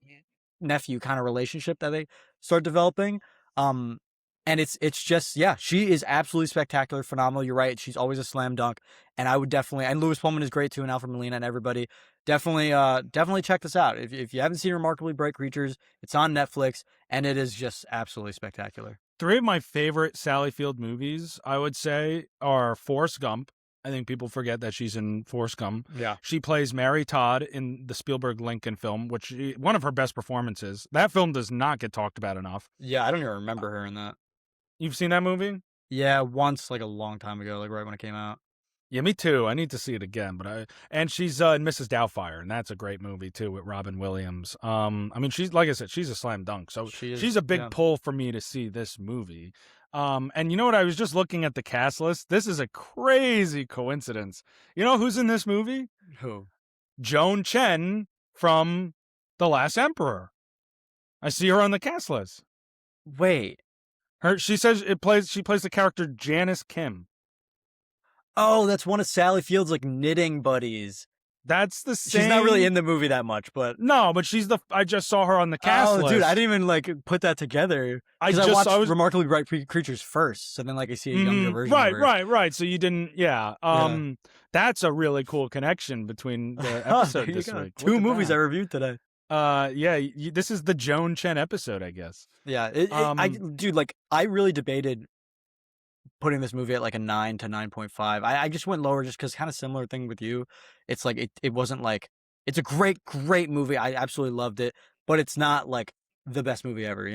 nephew kind of relationship that they start developing. Um, and it's just, yeah, she is absolutely spectacular, phenomenal. You're right. She's always a slam dunk. And I would definitely, and Lewis Pullman is great too, and Alfred Molina and everybody. Definitely check this out. If you haven't seen Remarkably Bright Creatures, it's on Netflix, and it is just absolutely spectacular. Three of my favorite Sally Field movies, I would say, are Forrest Gump. I think people forget that she's in Forrest Gump. Yeah. She plays Mary Todd in the Spielberg Lincoln film, which one of her best performances. That film does not get talked about enough. Yeah, I don't even remember her in that. You've seen that movie? Yeah, once, like a long time ago, like right when it came out. Yeah, me too. I need to see it again, and she's in Mrs. Doubtfire, and that's a great movie too with Robin Williams. I mean, she's, like I said, she's a slam dunk, so she's a big pull for me to see this movie. And you know what? I was just looking at the cast list. This is a crazy coincidence. You know who's in this movie? Who? Joan Chen from The Last Emperor. I see her on the cast list. Wait. She plays the character Janice Kim. Oh, that's one of Sally Field's like knitting buddies. That's the same. She's not really in the movie that much, but no, but I just saw her on the cast list. Dude, I didn't even like put that together. I watched Remarkably Bright Creatures first, so then like I see a younger version. Right, of her. right. So you didn't, yeah. That's a really cool connection between the episode this week. Two movies I reviewed today. This is the Joan Chen episode, I guess. Yeah, I really debated putting this movie at like a 9 to 9.5. I just went lower just because kind of similar thing with you. It's like it wasn't like it's a great movie. I absolutely loved it, but it's not like the best movie ever,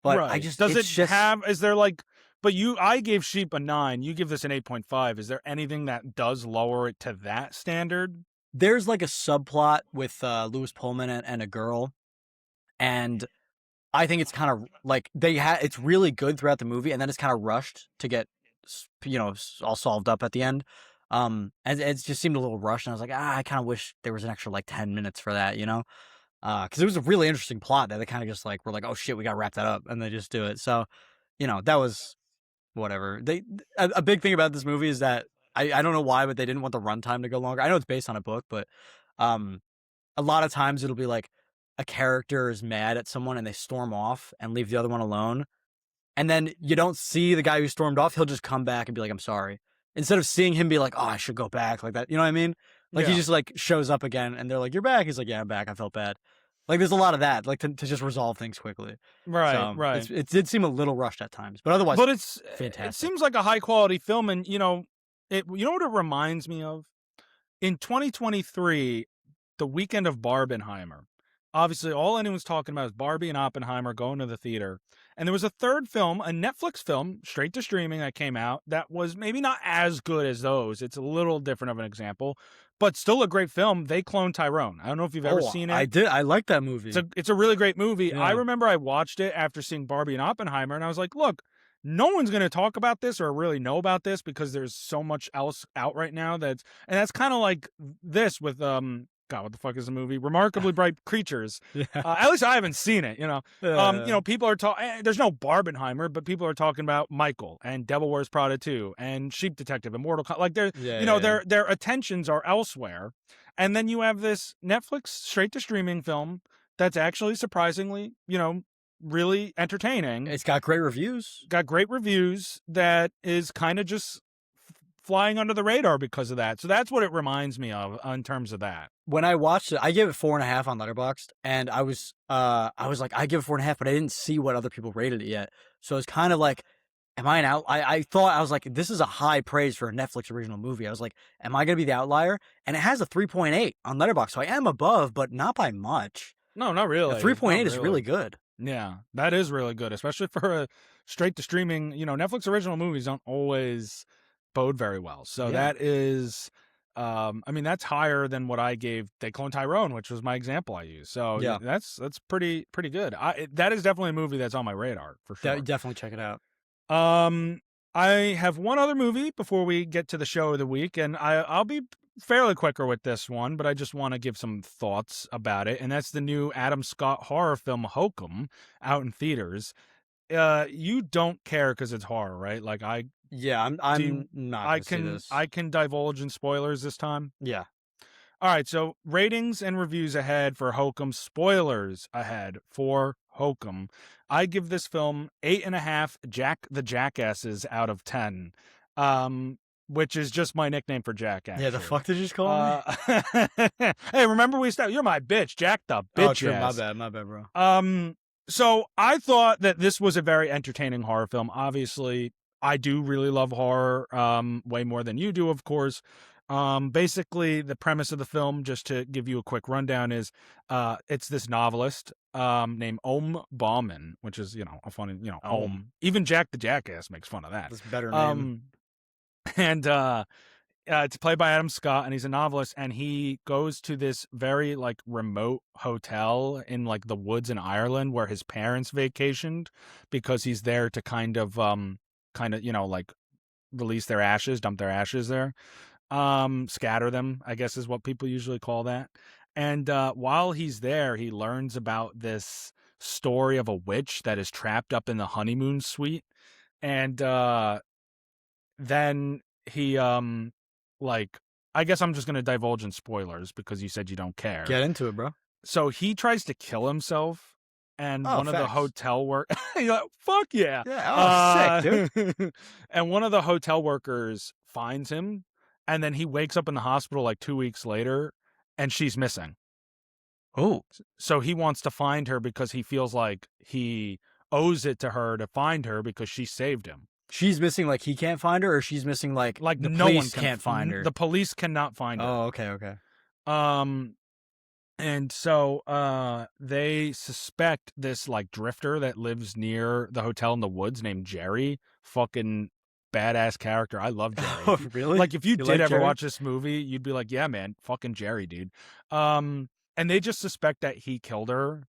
But right. I just is there like? But I gave Sheep a 9. You give this an 8.5. Is there anything that does lower it to that standard? There's like a subplot with Lewis Pullman and a girl, and I think it's kind of like it's really good throughout the movie, and then it's kind of rushed to get, all solved up at the end. And it just seemed a little rushed, and I was like, I kind of wish there was an extra like 10 minutes for that, because it was a really interesting plot that they kind of just like were like, oh shit, we got to wrap that up, and they just do it. So, that was whatever. A big thing about this movie is that I don't know why, but they didn't want the runtime to go longer. I know it's based on a book, but a lot of times it'll be like a character is mad at someone and they storm off and leave the other one alone. And then you don't see the guy who stormed off. He'll just come back and be like, I'm sorry. Instead of seeing him be like, oh, I should go back like that. You know what I mean? Like he just like shows up again and they're like, you're back. He's like, yeah, I'm back. I felt bad. Like there's a lot of that, like to just resolve things quickly. Right, So right. it did seem a little rushed at times, but otherwise But it fantastic. seems like a high quality film, and you know what it reminds me of? In 2023, the weekend of Barbenheimer. Obviously, all anyone's talking about is Barbie and Oppenheimer going to the theater. And there was a third film, a Netflix film, straight to streaming, that came out that was maybe not as good as those. It's a little different of an example, but still a great film. They Clone Tyrone. I don't know if you've ever Oh, seen I it. did. I like that movie. It's a really great movie. I Yeah. remember I watched it after seeing Barbie and Oppenheimer, and I was like, look, no one's going to talk about this or really know about this because there's so much else out right now and that's kind of like this with God, what the fuck is the movie? Remarkably Bright Creatures. Yeah. At least I haven't seen it. Yeah. People are talking. There's no Barbenheimer, but people are talking about Michael and Devil Wears Prada 2 and Sheep Detective and Mortal Kombat. Like their attentions are elsewhere, and then you have this Netflix straight to streaming film that's actually surprisingly, really entertaining. It's got great reviews. Got great reviews that is kind of just flying under the radar because of that. So that's what it reminds me of in terms of that. When I watched it, I gave it 4.5 on Letterboxd, and I was like, I give it 4.5, but I didn't see what other people rated it yet. So it's kind of like, am I an out? I thought, I was like, this is a high praise for a Netflix original movie. I was like, am I gonna be the outlier? And it has a 3.8 on Letterboxd, so I am above, but not by much. No, not really. 3.8 is really good. Yeah, that is really good, especially for a straight to streaming. Netflix original movies don't always bode very well. So that is, that's higher than what I gave They Clone Tyrone, which was my example I used. So Yeah. that's pretty good. That is definitely a movie that's on my radar for sure. Definitely check it out. I have one other movie before we get to the show of the week, and I'll be fairly quicker with this one, but I just want to give some thoughts about it, and that's the new Adam Scott horror film Hokum, out in theaters. You don't care because it's horror, right? Like I'm not gonna see this. I can divulge in spoilers this time. Yeah. All right, so ratings and reviews ahead for Hokum. Spoilers ahead for Hokum. I give this film 8.5 Jack the Jackasses out of 10, which is just my nickname for Jack. Actually. Yeah, the fuck did you just call me? Hey, remember we started? You're my bitch, Jack the bitch. Oh, true. My bad, bro. So I thought that this was a very entertaining horror film. Obviously, I do really love horror, way more than you do, of course. Basically, the premise of the film, just to give you a quick rundown, is it's this novelist named Om Bauman, which is, a funny, Om. Even Jack the Jackass makes fun of that. That's a better name. And it's played by Adam Scott, and he's a novelist, and he goes to this very remote hotel in the woods in Ireland where his parents vacationed because he's there to kind of release their ashes, dump their ashes there. Scatter them, I guess is what people usually call that. And while he's there, he learns about this story of a witch that is trapped up in the honeymoon suite. And then he I guess I'm just going to divulge in spoilers because you said you don't care. Get into it, bro. So he tries to kill himself, and one of the hotel you're like, fuck yeah. Sick, dude. And one of the hotel workers finds him, and then he wakes up in the hospital 2 weeks later, and she's missing. Oh. So he wants to find her because he feels like he owes it to her to find her because she saved him. She's missing he can't find her, or she's missing the no police one can't find her. The police cannot find her. Oh, okay. And so they suspect this drifter that lives near the hotel in the woods named Jerry. Fucking badass character. I love Jerry. Oh, really? If you did ever watch this movie, you'd be like, yeah, man, fucking Jerry, dude. And they just suspect that he killed her,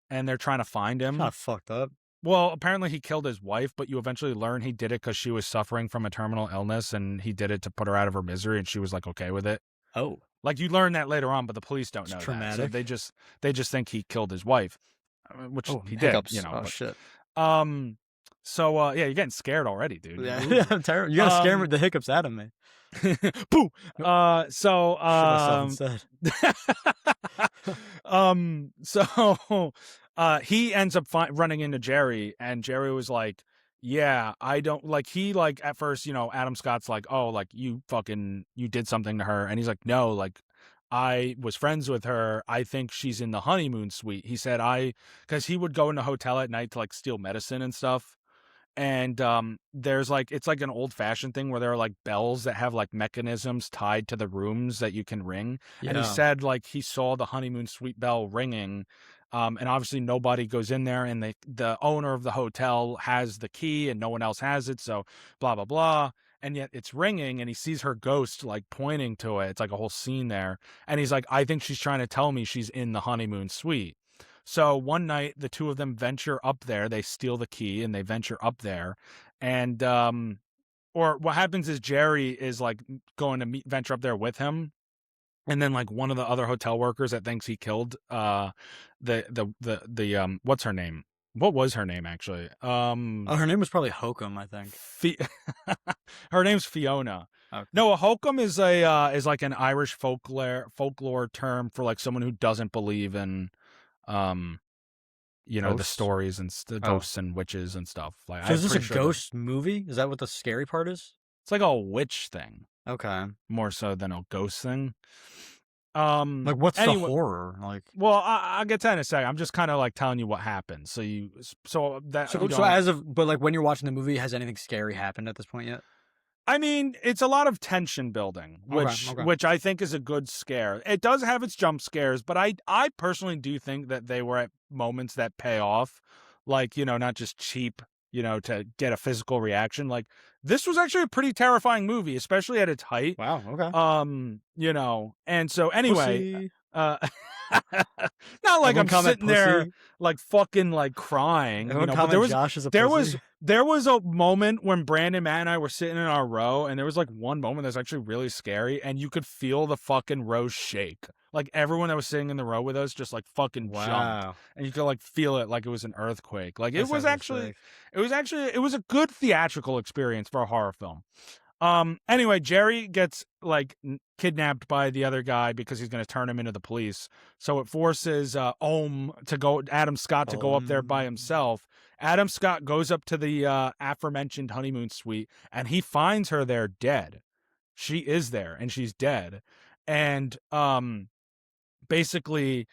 and they're trying to find him. Kind of fucked up. Well, apparently he killed his wife, but you eventually learn he did it because she was suffering from a terminal illness, and he did it to put her out of her misery, and she was okay with it. Oh. You learn that later on, but the police don't know traumatic. that. So they just think he killed his wife, which he hiccups. did. Shit. So yeah, you're getting scared already, dude. Yeah, I'm terrible. You gotta scare the hiccups out of me. Boo. So he ends up running into Jerry, and Jerry was like, yeah, I don't at first, Adam Scott's like, oh, you did something to her. And he's like, no, I was friends with her. I think she's in the honeymoon suite. He said because he would go in a hotel at night to like steal medicine and stuff. And there's like it's like an old fashioned thing where there are like bells that have like mechanisms tied to the rooms that you can ring. And he Yeah. said like he saw the honeymoon suite bell ringing. And obviously nobody goes in there, and the owner of the hotel has the key and no one else has it, so blah blah blah. And yet it's ringing, and he sees her ghost like pointing to it. It's like a whole scene there. And he's like, I think she's trying to tell me she's in the honeymoon suite. So one night, the two of them venture up there. They steal the key and they venture up there. And, or what happens is Jerry is like going to venture up there with him. And then like one of the other hotel workers that thinks he killed, what's her name? What was her name actually? Oh, her name was probably Hokum, I think. Her name's Fiona. Okay. No, a hokum is is like an Irish folklore term for like someone who doesn't believe in, um, the Ghosts? stories and the Oh. ghosts and witches and stuff. Like, So I'm is this a pretty sure ghost movie? Is that what the scary part is? it's like a witch thing Okay. more so than a ghost thing. Like, what's the Anyway, horror? Like, well, I'll get to that in a second. I'm just kind of like telling you what happened. So that you so don't. as of, but like when you're watching the movie, has anything scary happened at this point yet? I mean, it's a lot of tension building, Okay. which I think is a good scare. It does have its jump scares, but I personally do think that they were at moments that pay off, like, not just cheap, to get a physical reaction. Like, this was actually a pretty terrifying movie, especially at its height. Wow. Okay. And so anyway, Pussy. uh not like Everyone I'm comment sitting there pussy. like fucking like crying, Everyone but comment Josh is a pussy. there was a moment when Brandon, Matt, and I were sitting in our row, and there was like one moment that's actually really scary, and you could feel the fucking row shake. Like everyone that was sitting in the row with us just like fucking jumped, Wow. and you could like feel it like it was an earthquake. Like That sounds sick. it was a good theatrical experience for a horror film. Anyway, Jerry gets like kidnapped by the other guy because he's going to turn him into the police. So it forces Adam Scott to go up there by himself. Adam Scott goes up to the aforementioned honeymoon suite, and he finds her there dead. She is there and she's dead. And basically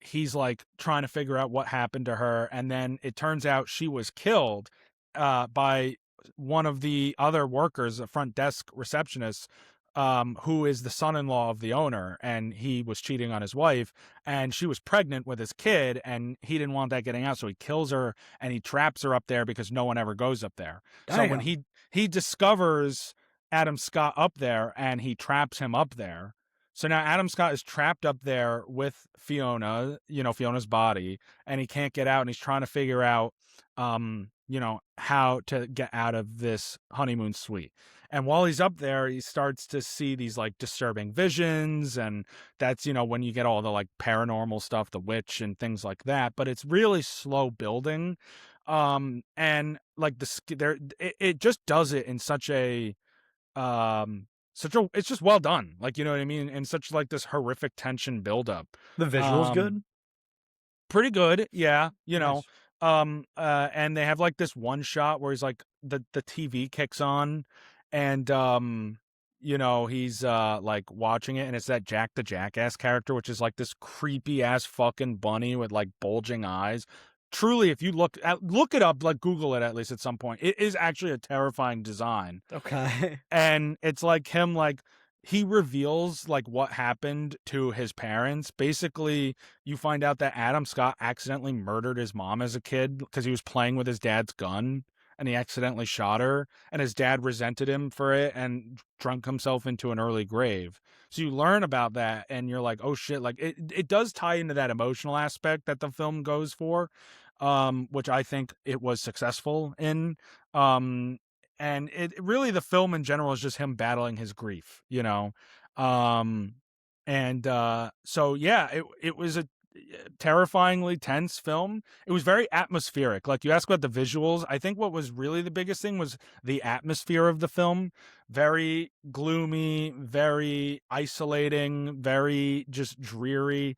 he's like trying to figure out what happened to her, and then it turns out she was killed by one of the other workers, a front desk receptionist, who is the son-in-law of the owner, and he was cheating on his wife, and she was pregnant with his kid, and he didn't want that getting out, so he kills her and he traps her up there because no one ever goes up there. So when he discovers Adam Scott up there, and he traps him up there. So now Adam Scott is trapped up there with Fiona, Fiona's body, and he can't get out, and he's trying to figure out how to get out of this honeymoon suite. And while he's up there, he starts to see these like disturbing visions, and that's when you get all the like paranormal stuff, the witch and things like that. But it's really slow building, and like it just does it in such a it's just well done, like, you know what I mean, and such like this horrific tension buildup. The visuals good. Pretty good, yeah. Nice. And they have like this one shot where he's like the TV kicks on, and he's like watching it, and it's that Jack the Jackass character, which is like this creepy ass fucking bunny with like bulging eyes. Truly, if you look it up, like Google it at least at some point, it is actually a terrifying design. Okay. And it's like him, like he reveals like what happened to his parents. Basically, you find out that Adam Scott accidentally murdered his mom as a kid because he was playing with his dad's gun, and he accidentally shot her, and his dad resented him for it and drunk himself into an early grave. So you learn about that, and you're like, oh shit, like it does tie into that emotional aspect that the film goes for, which I think it was successful in. And it really, the film in general is just him battling his grief, so yeah, it was a terrifyingly tense film. It was very atmospheric. Like, you ask about the visuals, I think what was really the biggest thing was the atmosphere of the film. Very gloomy, very isolating, very just dreary.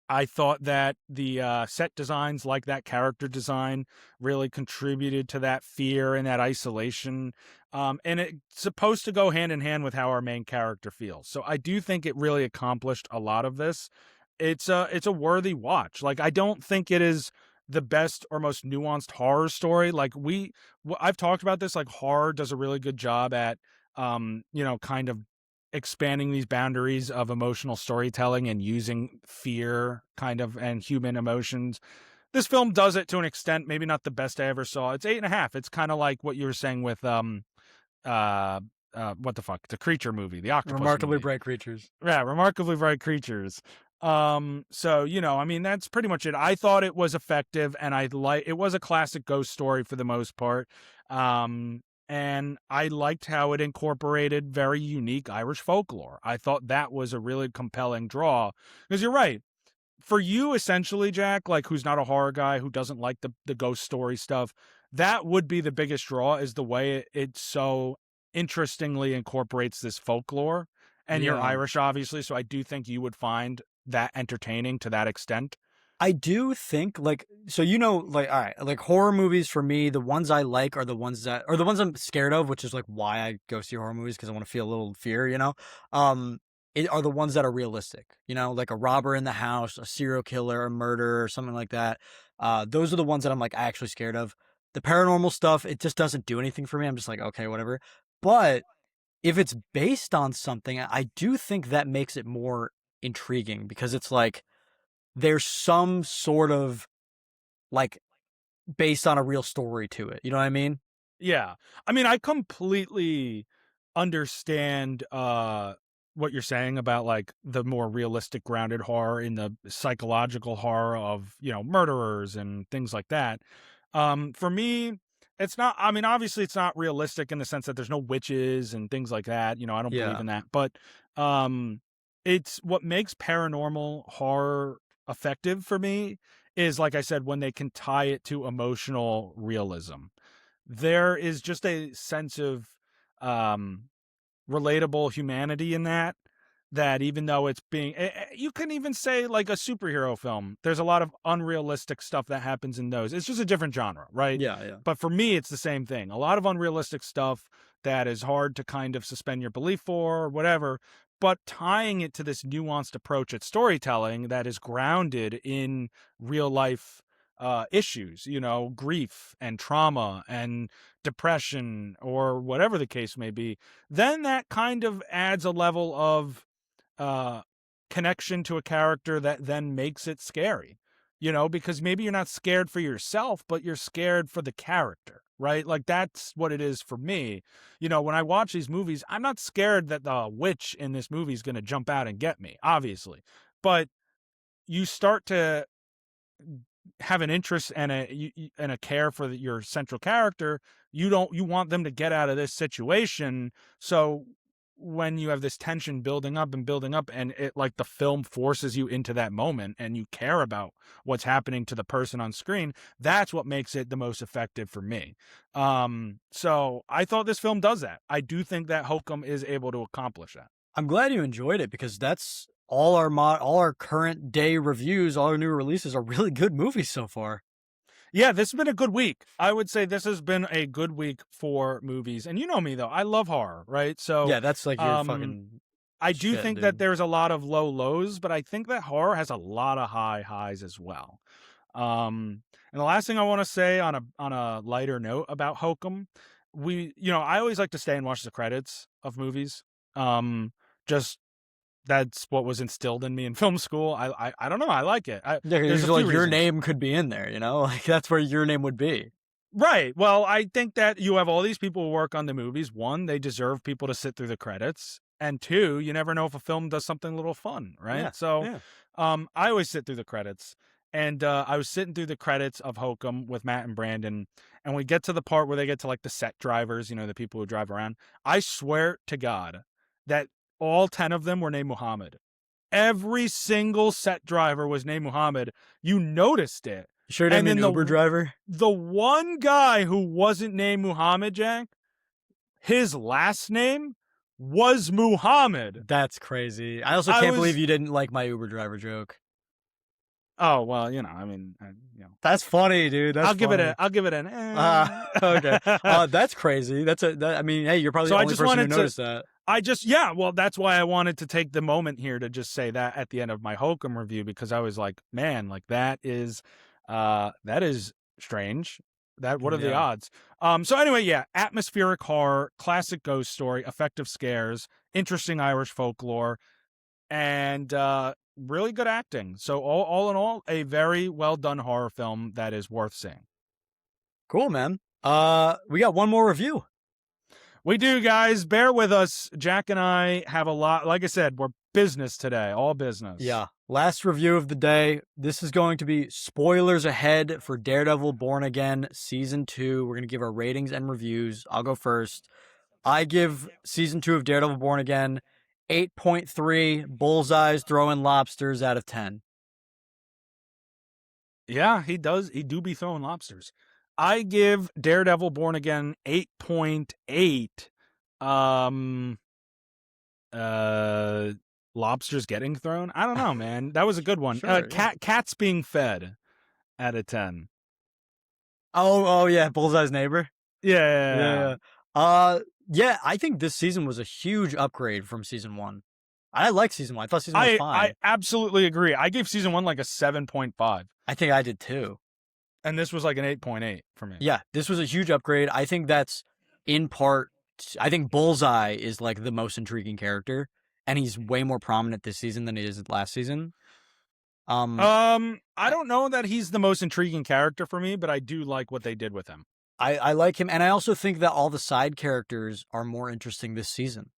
I thought that the set designs, like that character design, really contributed to that fear and that isolation. And it's supposed to go hand in hand with how our main character feels. So I do think it really accomplished a lot of this. It's a worthy watch. Like, I don't think it is the best or most nuanced horror story. Like, I've talked about this. Like, horror does a really good job at kind of expanding these boundaries of emotional storytelling and using fear kind of and human emotions. This film does it to an extent, maybe not the best I ever saw. It's 8.5. It's kind of like what you were saying with uh what the fuck? The creature movie, the octopus Remarkably movie. Bright Creatures. Yeah, Remarkably Bright Creatures. So I mean, that's pretty much it. I thought it was effective, and it was a classic ghost story for the most part. And I liked how it incorporated very unique Irish folklore. I thought that was a really compelling draw, because you're right. For you, essentially, Jack, like, who's not a horror guy, who doesn't like the ghost story stuff, that would be the biggest draw, is the way it so interestingly incorporates this folklore. And you're Yeah. Irish, obviously, so I do think you would find that entertaining to that extent. I do think like so like all right, like horror movies for me, the ones I like are the ones that are the ones I'm scared of, which is like why I go see horror movies because I want to feel a little fear, it are the ones that are realistic, like a robber in the house, a serial killer, a murder, or something like that. Those are the ones that I'm like actually scared of. The paranormal stuff, it just doesn't do anything for me. I'm just like, okay, whatever. But if it's based on something, I do think that makes it more intriguing because it's like there's some sort of like based on a real story to it. You know what I mean? Yeah. I mean, I completely understand what you're saying about, like, the more realistic grounded horror in the psychological horror of, murderers and things like that. For me, it's not, I mean, obviously it's not realistic in the sense that there's no witches and things like that. I don't believe Yeah. in that. But um it's what makes paranormal horror effective for me is, like I said, when they can tie it to emotional realism. There is just a sense of um relatable humanity in that even though it's you can even say, like, a superhero film, there's a lot of unrealistic stuff that happens in those. It's just a different genre, right? Yeah. Yeah. But for me, it's the same thing. A lot of unrealistic stuff that is hard to kind of suspend your belief for, or whatever, but tying it to this nuanced approach at storytelling that is grounded in real life issues, grief and trauma and depression, or whatever the case may be, then that kind of adds a level of uh connection to a character that then makes it scary. Because maybe you're not scared for yourself, but you're scared for the character, right? Like, that's what it is for me. When I watch these movies, I'm not scared that the witch in this movie is going to jump out and get me, obviously. But you start to have an interest and a care for your central character. You want them to get out of this situation. So when you have this tension building up and building up, and it, like, the film forces you into that moment, and you care about what's happening to the person on screen, that's what makes it the most effective for me. So I thought this film does that. I do think that Hokum is able to accomplish that. I'm glad you enjoyed it because that's all our current day reviews, all our new releases are really good movies so far. Yeah, this has been a good week. I would say this has been a good week for movies. And you know me, though. I love horror, right? So Yeah, that's like your um fucking I do shit, think that dude. there's a lot of low lows, but I think that horror has a lot of high highs as well. And the last thing I want to say on a lighter note about Hokum, I always like to stay and watch the credits of movies. Just That's what was instilled in me in film school. I don't know. I like it. Yeah, There's a because few like your reasons. name could be in there, like that's where your name would be. Right. Well, I think that you have all these people who work on the movies. One, they deserve people to sit through the credits. And two, you never know if a film does something a little fun, Yeah, right? So yeah. I always sit through the credits. And I was sitting through the credits of Hokum with Matt and Brandon. And we get to the part where they get to, like, the set drivers, the people who drive around. I swear to God that all 10 of them were named Muhammad. Every single set driver was named Muhammad. You noticed it. You sure didn't And mean then Uber driver? the one guy who wasn't named Muhammad, Jack, his last name was Muhammad. That's crazy. I also I can't believe was you didn't like my Uber driver joke. Oh well, I mean, That's funny, dude. That's funny. I'll give it an. Okay. That's crazy. I mean, hey, you're probably So the I only just person who wanted to. noticed that. Yeah, well, that's why I wanted to take the moment here to just say that at the end of my Hokum review, because I was like, man, like that is strange. What are the Yeah. odds? So anyway, yeah, atmospheric horror, classic ghost story, effective scares, interesting Irish folklore, and really good acting. So all in all, a very well done horror film that is worth seeing. Cool, man. We got one more review. We do, guys. Bear with us. Jack and I have a lot. Like I said, we're business today, all business. Yeah. Last review of the day. This is going to be spoilers ahead for Daredevil Born Again Season 2. We're going to give our ratings and reviews. I'll go first. I give Season 2 of Daredevil Born Again 8.3 bullseyes throwing lobsters out of 10. Yeah, he does. He do be throwing lobsters. I give Daredevil Born Again 8.8. Lobsters getting thrown? I don't know, man. That was a good one. Sure, yeah. Cats being fed out of 10. Oh yeah, Bullseye's neighbor. Yeah. Yeah, I think this season was a huge upgrade from season 1. I like season 1. I thought season 1 was fine. I absolutely agree. I gave season 1 like a 7.5. I think I did too. And this was like an 8.8 for me. Yeah, this was a huge upgrade. I think that's in part. I think Bullseye is like the most intriguing character, and he's way more prominent this season than he is last season. I don't know that he's the most intriguing character for me, but I do like what they did with him. I like him, and I also think that all the side characters are more interesting this season.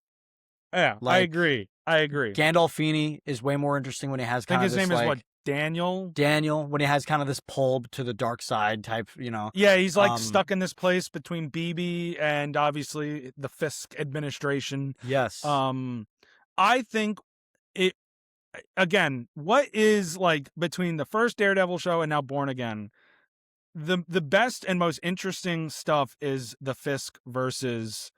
Yeah, I agree. Gandolfini is way more interesting when he has kind of this, his name is what? Daniel, when he has kind of this pull to the dark side type, Yeah, he's like stuck in this place between BB and obviously the Fisk administration. Yes. I think it, again, what is like between the first Daredevil show and now Born Again, the best and most interesting stuff is the Fisk versus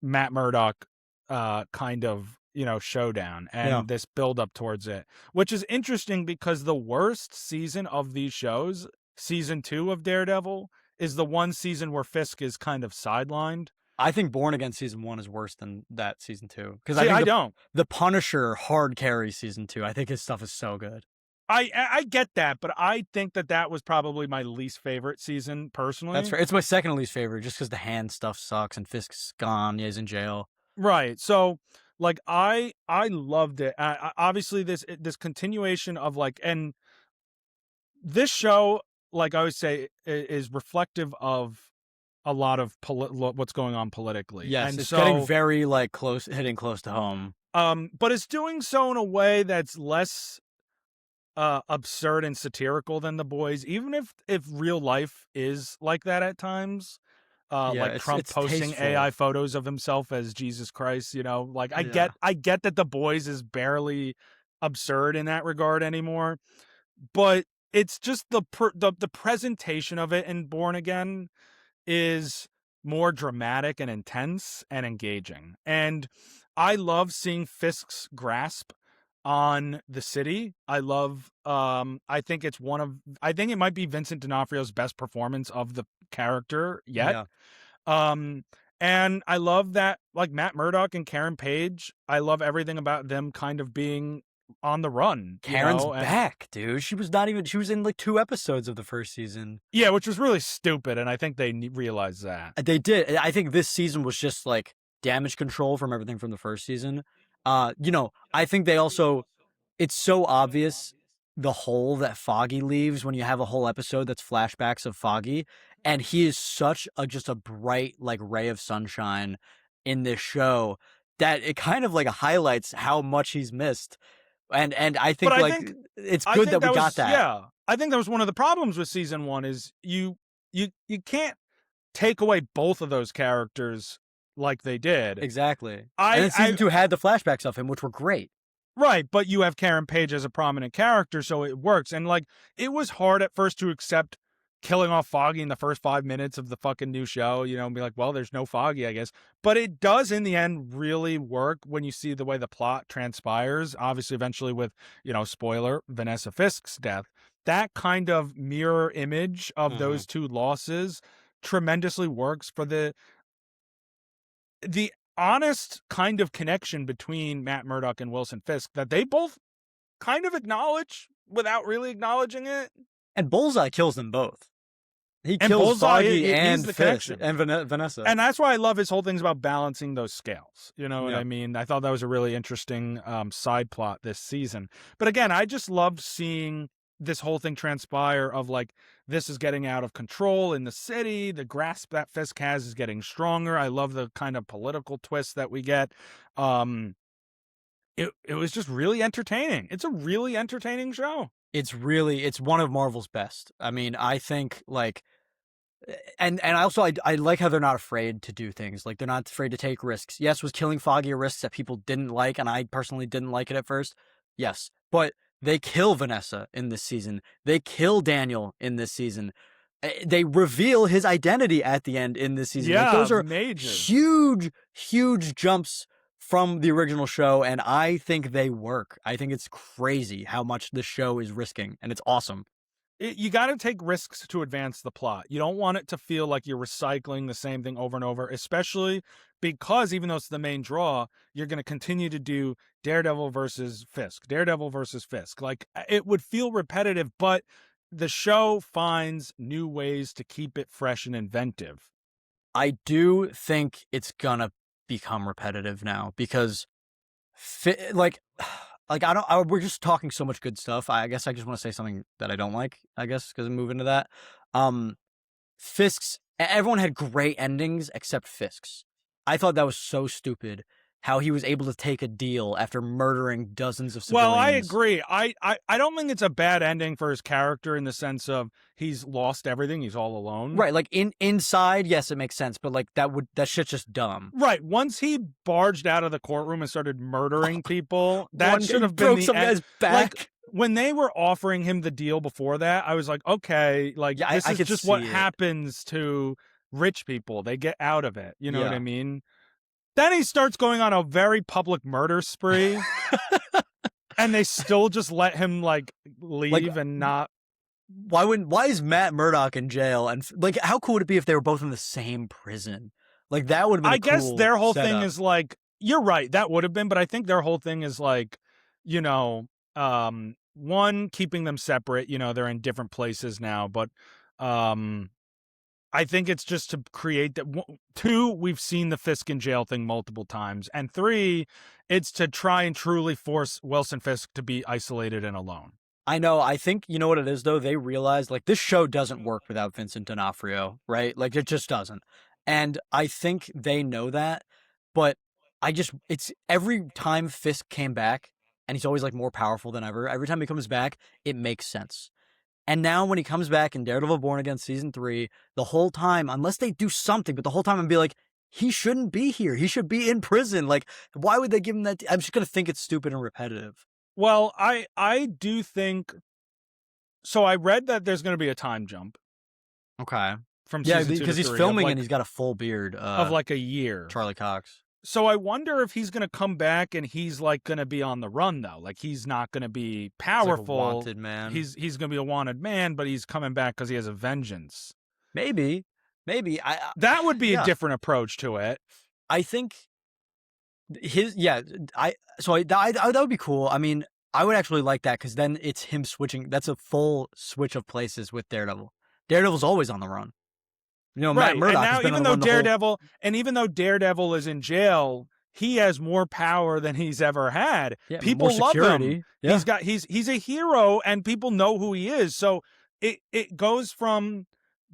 Matt Murdock kind of showdown and this build up towards it, which is interesting because the worst season of these shows, season 2 of Daredevil, is the one season where Fisk is kind of sidelined. I think Born Again season 1 is worse than that season 2 because I don't. The Punisher hard carries season 2. I think his stuff is so good. I get that, but I think that was probably my least favorite season personally. That's fair. It's my second least favorite just because the hand stuff sucks and Fisk's gone. Yeah, he's in jail. Right. So like I loved it. Obviously this continuation of like, and this show, like I would say, is reflective of a lot of what's going on politically. Yes, and it's so, getting very like hitting close to home. But it's doing so in a way that's less absurd and satirical than The Boys, even if real life is like that at times. Like Trump posting tasteful AI photos of himself as Jesus Christ, like I get that The Boys is barely absurd in that regard anymore, but it's just the presentation of it in Born Again is more dramatic and intense and engaging. And I love seeing Fisk's grasp on the city. I love I think it might be Vincent D'Onofrio's best performance of the character yet. Yeah. And I love that, like, Matt Murdock and Karen Page, I love everything about them kind of being on the run. Karen's back, dude. She was in like 2 episodes of the first season. Yeah, which was really stupid, and I think they realized that. They did. I think this season was just like damage control from everything from the first season. I think they also, it's so obvious the hole that Foggy leaves when you have a whole episode that's flashbacks of Foggy, and he is such just a bright like ray of sunshine in this show that it kind of like highlights how much he's missed. And I think it's good that we got that. Yeah, I think that was one of the problems with season 1 is you can't take away both of those characters like they did. Exactly. And then season 2 had the flashbacks of him, which were great. Right, but you have Karen Page as a prominent character, so it works. And like, it was hard at first to accept killing off Foggy in the first 5 minutes of the fucking new show, and be like, well, there's no Foggy, I guess. But it does in the end really work when you see the way the plot transpires. Obviously, eventually with, spoiler, Vanessa Fisk's death. That kind of mirror image of those two losses tremendously works for the honest kind of connection between Matt Murdock and Wilson Fisk that they both kind of acknowledge without really acknowledging it. And Bullseye kills them both. He And kills Bullseye, Foggy he's and the Fisk connection. and Vanessa. And that's why I love his whole things about balancing those scales. You know what Yeah. I mean? I thought that was a really interesting side plot this season. But again, I just loved seeing this whole thing transpire of like, this is getting out of control in the city. The grasp that Fisk has is getting stronger. I love the kind of political twist that we get. It was just really entertaining. It's a really entertaining show. It's one of Marvel's best. I mean, I think like, and also I like how they're not afraid to do things. Like they're not afraid to take risks. Yes, was killing Foggy a risk that people didn't like, and I personally didn't like it at first. Yes, but they kill Vanessa in this season. They kill Daniel in this season. They reveal his identity at the end in this season. Yeah, like, those are major. huge jumps from the original show, and I think they work. I think it's crazy how much the show is risking, and it's awesome. You got to take risks to advance the plot. You don't want it to feel like you're recycling the same thing over and over, especially because even though it's the main draw, you're going to continue to do Daredevil versus Fisk. Like, it would feel repetitive, but the show finds new ways to keep it fresh and inventive. I do think it's gonna become repetitive now because, we're just talking so much good stuff. I guess I just want to say something that I don't like, I guess, because I'm moving to that. Everyone had great endings except Fisk's. I thought that was so stupid how he was able to take a deal after murdering dozens of civilians. Well, I agree. I don't think it's a bad ending for his character in the sense of he's lost everything. He's all alone. Right. Like inside, yes, it makes sense. But like that shit's just dumb. Right. Once he barged out of the courtroom and started murdering people, that should have been broke the some guy's back. Like, when they were offering him the deal before that, I was like, okay, like Yeah, this I is could just see what it. happens to rich people. They get out of it. You know what Yeah. I mean? Then he starts going on a very public murder spree. And they still just let him like leave and not. Why is Matt Murdock in jail? And like, how cool would it be if they were both in the same prison? Like, that would have been I guess cool their whole setup. thing is like, you're right, that would have been, but I think their whole thing is like, one, keeping them separate. They're in different places now, but I think it's just to create that. Two, we've seen the Fisk in jail thing multiple times, and three, it's to try and truly force Wilson Fisk to be isolated and alone. I know. I think you know what it is though. They realized like this show doesn't work without Vincent D'Onofrio, right? Like it just doesn't. And I think they know that, but it's every time Fisk came back, and he's always like more powerful than ever. Every time he comes back, it makes sense. And now when he comes back in Daredevil Born Again season 3, the whole time, unless they do something, but the whole time I'd be like, he shouldn't be here. He should be in prison. Like, why would they give him that? I'm just going to think it's stupid and repetitive. Well, I do think. So I read that there's going to be a time jump. Okay. From yeah, season 2 because to he's 3 filming like, and he's got a full beard of like a year. Charlie Cox. So I wonder if he's going to come back and he's like going to be on the run though. Like he's not going to be powerful. Like a wanted man. He's going to be a wanted man, but he's coming back because he has a vengeance. Maybe. That would be a different approach to it. I think that would be cool. I mean, I would actually like that because then it's him switching. That's a full switch of places with Daredevil. Daredevil's always on the run. Right. Matt Murdock and now, has been even on the though even though Daredevil is in jail, he has more power than he's ever had. Yeah, people more love security. him. Yeah. He's a hero, and people know who he is. So it goes from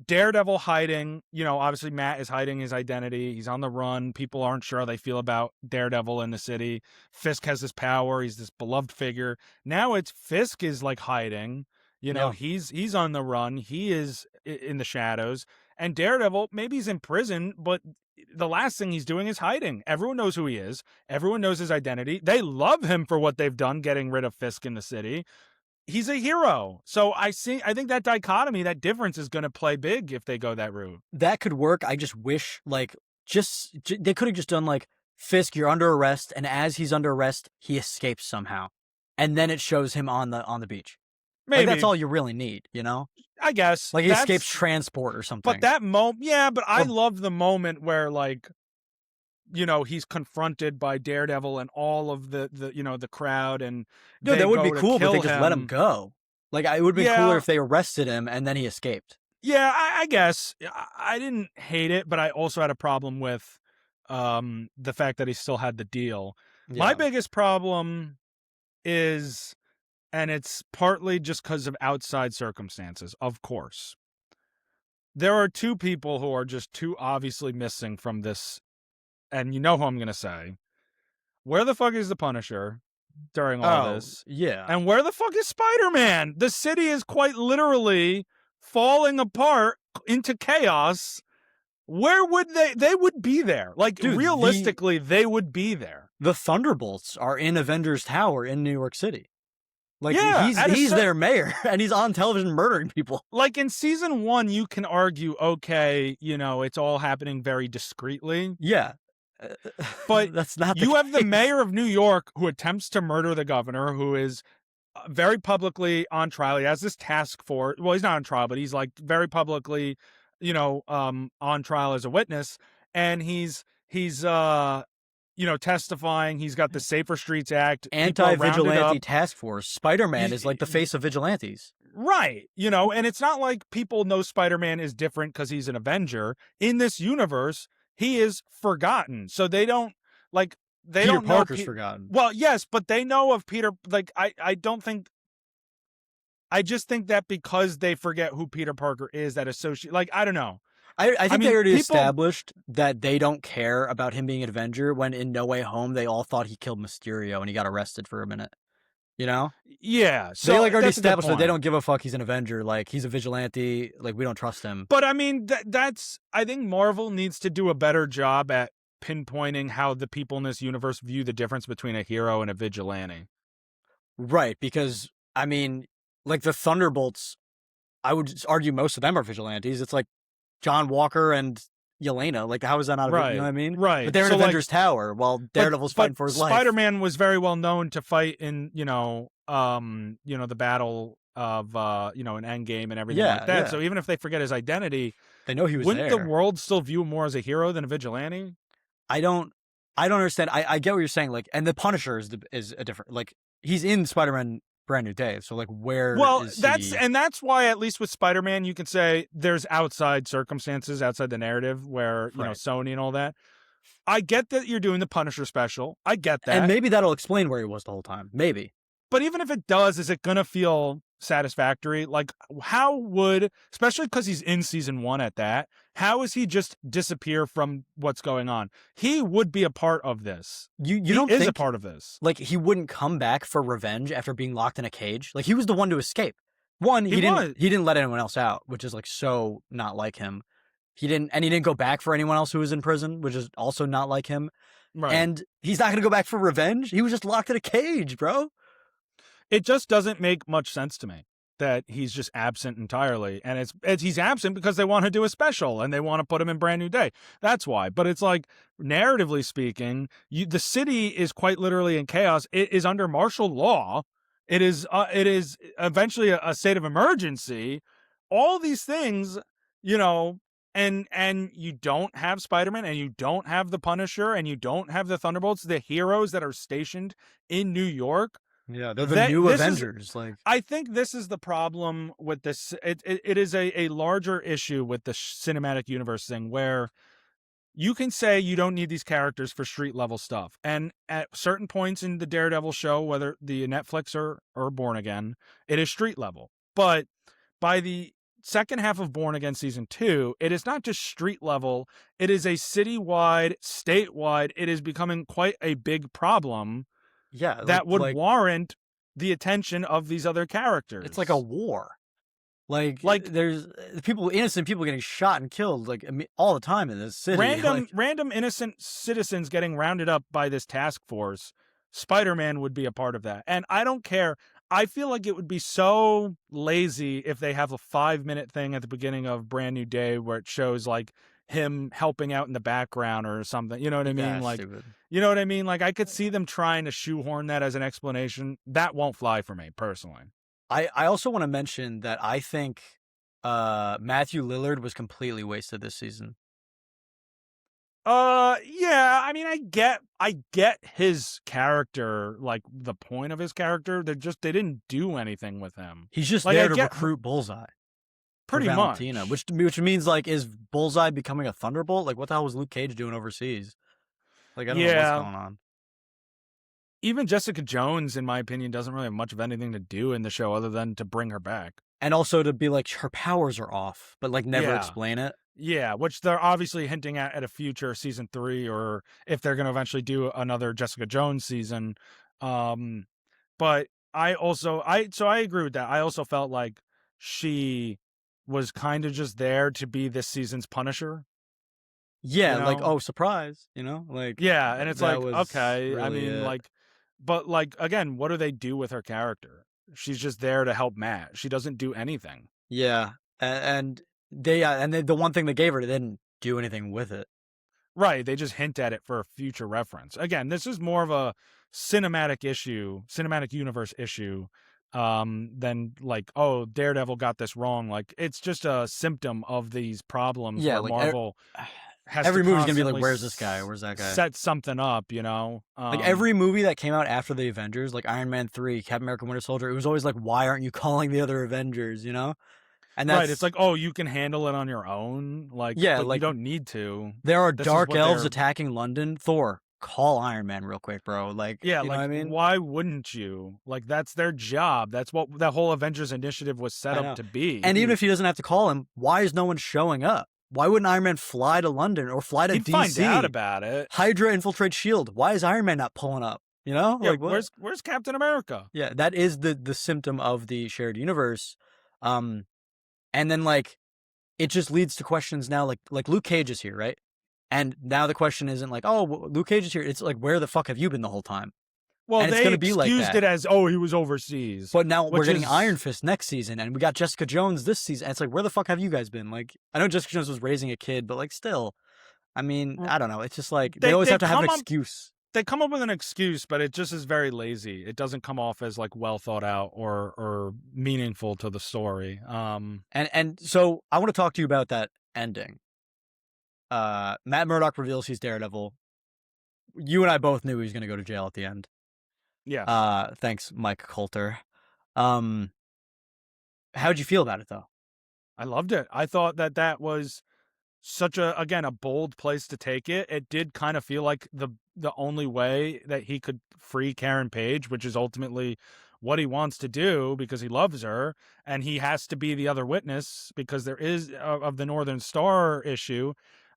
Daredevil hiding, obviously Matt is hiding his identity. He's on the run. People aren't sure how they feel about Daredevil in the city. Fisk has this power. He's this beloved figure. Now it's Fisk is like hiding. He's on the run. He is in the shadows. And Daredevil, maybe he's in prison, but the last thing he's doing is hiding. Everyone knows who he is. Everyone knows his identity. They love him for what they've done, getting rid of Fisk in the city. he's a hero. So I think that dichotomy, that difference is going to play big if they go that route. That could work. I just wish, like, they could have just done, like, Fisk, you're under arrest, and as he's under arrest, he escapes somehow. And then it shows him on the beach. Maybe. Like, that's all you really need, you know? I guess. Like, he escapes transport or something. But that moment, yeah, but I love the moment where, like, you know, he's confronted by Daredevil and all of the you know, the crowd, and no, that would be cool, but they just let him go. Like, it would be cooler if they arrested him and then he escaped. Yeah, I guess. I didn't hate it, but I also had a problem with the fact that he still had the deal. Yeah. My biggest problem is, and it's partly just because of outside circumstances, of course. There are two people who are just too obviously missing from this, and you know who I'm going to say. Where the fuck is the Punisher during all this? Yeah. And where the fuck is Spider-Man? The city is quite literally falling apart into chaos. Where would they would be there? Like, dude, realistically, they would be there. The Thunderbolts are in Avengers Tower in New York City. Like, yeah, he's their mayor, and he's on television murdering people. Like, in season 1, you can argue, okay, you know, it's all happening very discreetly. Yeah. But that's not you have the mayor of New York who attempts to murder the governor, who is very publicly on trial. He has this task force. Well, he's not on trial, but he's, like, very publicly, you know, on trial as a witness. And he's you know, testifying. He's got the Safer Streets Act. Anti-vigilante task force. Spider-Man is like the face of vigilantes. Right. You know, and it's not like people know Spider-Man is different because he's an Avenger. In this universe, he is forgotten. So they don't, like, they Peter don't know. Parker's forgotten. Well, yes, but they know of Peter. Like, I don't think. I just think that because they forget who Peter Parker is, that associate, like, I don't know. I think they already established that they don't care about him being an Avenger when in No Way Home they all thought he killed Mysterio and he got arrested for a minute. You know? Yeah. So they, like, already established that they don't give a fuck he's an Avenger. Like, he's a vigilante. Like, we don't trust him. But I mean, that's, I think Marvel needs to do a better job at pinpointing how the people in this universe view the difference between a hero and a vigilante. Right. Because, I mean, like, the Thunderbolts, I would argue most of them are vigilantes. It's like John Walker and Yelena. Like, how is that not a you know what I mean? Right. But they're in Avengers Tower while Daredevil's fighting for his life. Spider-Man was very well known to fight in, you know, the battle of, you know, an Endgame and everything like that. Yeah. So even if they forget his identity, they know he was wouldn't the world still view him more as a hero than a vigilante? I don't understand. I get what you're saying. Like, and the Punisher is a different, like, he's in Spider-Man Brand New Day. So, like, where is he? And that's why, at least with Spider-Man, you can say there's outside circumstances, outside the narrative, where, you know, Sony and all that. I get that you're doing the Punisher special. I get that. And maybe that'll explain where he was the whole time. Maybe. But even if it does, is it going to feel satisfactory? Like, how would, especially because he's in season 1 at that, how is he just disappear from what's going on? He would be a part of this. You don't think, a part of this. Like, he wouldn't come back for revenge after being locked in a cage? Like, he was the one to escape. One, he didn't let anyone else out, which is, like, so not like him. He didn't go back for anyone else who was in prison, which is also not like him. Right. And he's not going to go back for revenge. He was just locked in a cage, bro. It just doesn't make much sense to me that he's just absent entirely. And he's absent because they want to do a special and they want to put him in Brand New Day. That's why. But it's like, narratively speaking, the city is quite literally in chaos. It is under martial law. It is eventually a state of emergency. All these things, you know, and you don't have Spider-Man, and you don't have the Punisher, and you don't have the Thunderbolts, the heroes that are stationed in New York. Yeah, they're the new Avengers. I think this is the problem with this. It is a larger issue with the cinematic universe thing, where you can say you don't need these characters for street level stuff. And at certain points in the Daredevil show, whether the Netflix or Born Again, it is street level. But by the second half of Born Again season 2, it is not just street level. It is a citywide, statewide. It is becoming quite a big problem. Yeah, that would warrant the attention of these other characters. It's like a war. Like there's innocent people getting shot and killed like all the time in this city. Random innocent citizens getting rounded up by this task force. Spider-Man would be a part of that. And I don't care. I feel like it would be so lazy if they have a 5-minute thing at the beginning of Brand New Day where it shows like him helping out in the background or something. You know what I mean? That's Like, stupid. you know what I mean? Like, I could see them trying to shoehorn that as an explanation. That won't fly for me personally. I also want to mention that I think Matthew Lillard was completely wasted this season. Yeah, I mean, I get his character, like the point of his character. They didn't do anything with him. He's just Like, there I to get recruit Bullseye for pretty Valentina, much. which means like, is Bullseye becoming a Thunderbolt? Like, what the hell was Luke Cage doing overseas? Like, I don't know what's Yeah, going on. even Jessica Jones, in my opinion, doesn't really have much of anything to do in the show other than to bring her back. And also to be like, her powers are off, but like never Yeah. explain it. Yeah, which they're obviously hinting at a future season 3, or if they're going to eventually do another Jessica Jones season. But I agree with that. I also felt like she was kind of just there to be this season's Punisher. Yeah, You like, know? oh, surprise, you know? Like, Yeah, and it's that like, was okay, I really mean, it. like, but like, again, what do they do with her character? She's just there to help Matt. She doesn't do anything. Yeah, and the one thing they gave her, they didn't do anything with it. Right, they just hint at it for a future reference. Again, this is more of a cinematic universe issue, than like, oh, Daredevil got this wrong. Like, it's just a symptom of these problems Yeah, where like Marvel has every to movie's gonna be like, constantly where's this guy? Where's that guy? set something up, you know? Like every movie that came out after the Avengers, like Iron Man 3, Captain America Winter Soldier, it was always like, why aren't you calling the other Avengers, you know? And right, that's it's like, oh, you can handle it on your own, like, yeah, but you like don't need to. there are This is dark what elves they're attacking London. Thor, call Iron Man real quick, bro. Like, Yeah, you know like, what I mean? why wouldn't you? Like, that's their job. That's what that whole Avengers initiative was set I up know. to be. And even if he doesn't have to call him, why is no one showing up? Why wouldn't Iron Man fly to London or fly to He'd DC? find out about it. Hydra infiltrates Shield. Why is Iron Man not pulling up? You know? Yeah, Like what? where's Captain America? Yeah, that is the symptom of the shared universe. And then like it just leads to questions now like Luke Cage is here, right? And now the question isn't like, oh, Luke Cage is here. It's like, where the fuck have you been the whole time? Well, And it's they gonna be like excused that. it as, oh, he was overseas. But now we're which getting is- Iron Fist next season, and we got Jessica Jones this season. And it's like, where the fuck have you guys been? Like, I know Jessica Jones was raising a kid, but like, still, I mean, Well, I don't know. It's just like they always have to have an excuse. They come up with an excuse, but it just is very lazy. It doesn't come off as like well thought out or meaningful to the story. And so I want to talk to you about that ending. Matt Murdock reveals he's Daredevil. You and I both knew he was going to go to jail at the end. Yeah. Thanks, Mike Coulter. How'd you feel about it though? I loved it. I thought that was such a bold place to take it. It did kind of feel like the only way that he could free Karen Page, which is ultimately what he wants to do because he loves her, and he has to be the other witness because there is of the Northern Star issue.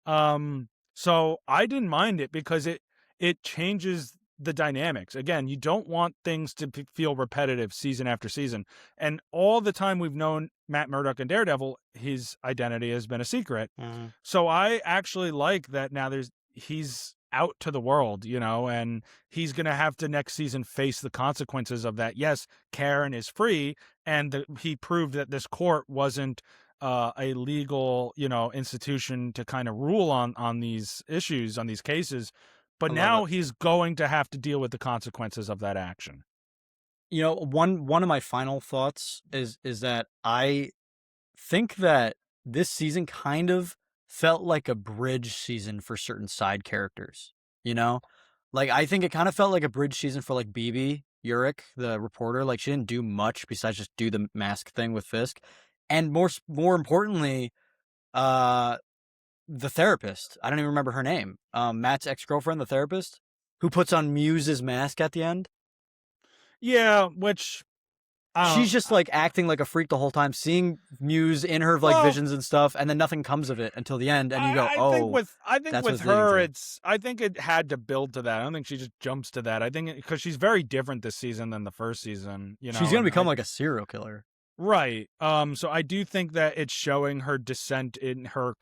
So I didn't mind it because it changes the dynamics. Again, you don't want things to feel repetitive season after season. And all the time we've known Matt Murdock and Daredevil, his identity has been a secret. Mm-hmm. So I actually like that now he's out to the world, you know, and he's going to have to next season face the consequences of that. Yes, Karen is free, and he proved that this court wasn't a legal, you know, institution to kind of rule on these issues, on these cases. But now he's going to have to deal with the consequences of that action. You know, one of my final thoughts is that I think that this season kind of felt like a bridge season for certain side characters. You know, like I think it kind of felt like a bridge season for like BB Urich, the reporter. Like she didn't do much besides just do the mask thing with Fisk, and more importantly, the therapist. I don't even remember her name. Matt's ex-girlfriend, the therapist, who puts on Muse's mask at the end. Yeah, which she's just like acting like a freak the whole time, seeing Muse in her like visions and stuff, and then nothing comes of it until the end, and you go, I think with her, I think it had to build to that. I don't think she just jumps to that. I think because she's very different this season than the first season. You know, she's gonna become like a serial killer. Right. So I do think that it's showing her descent in her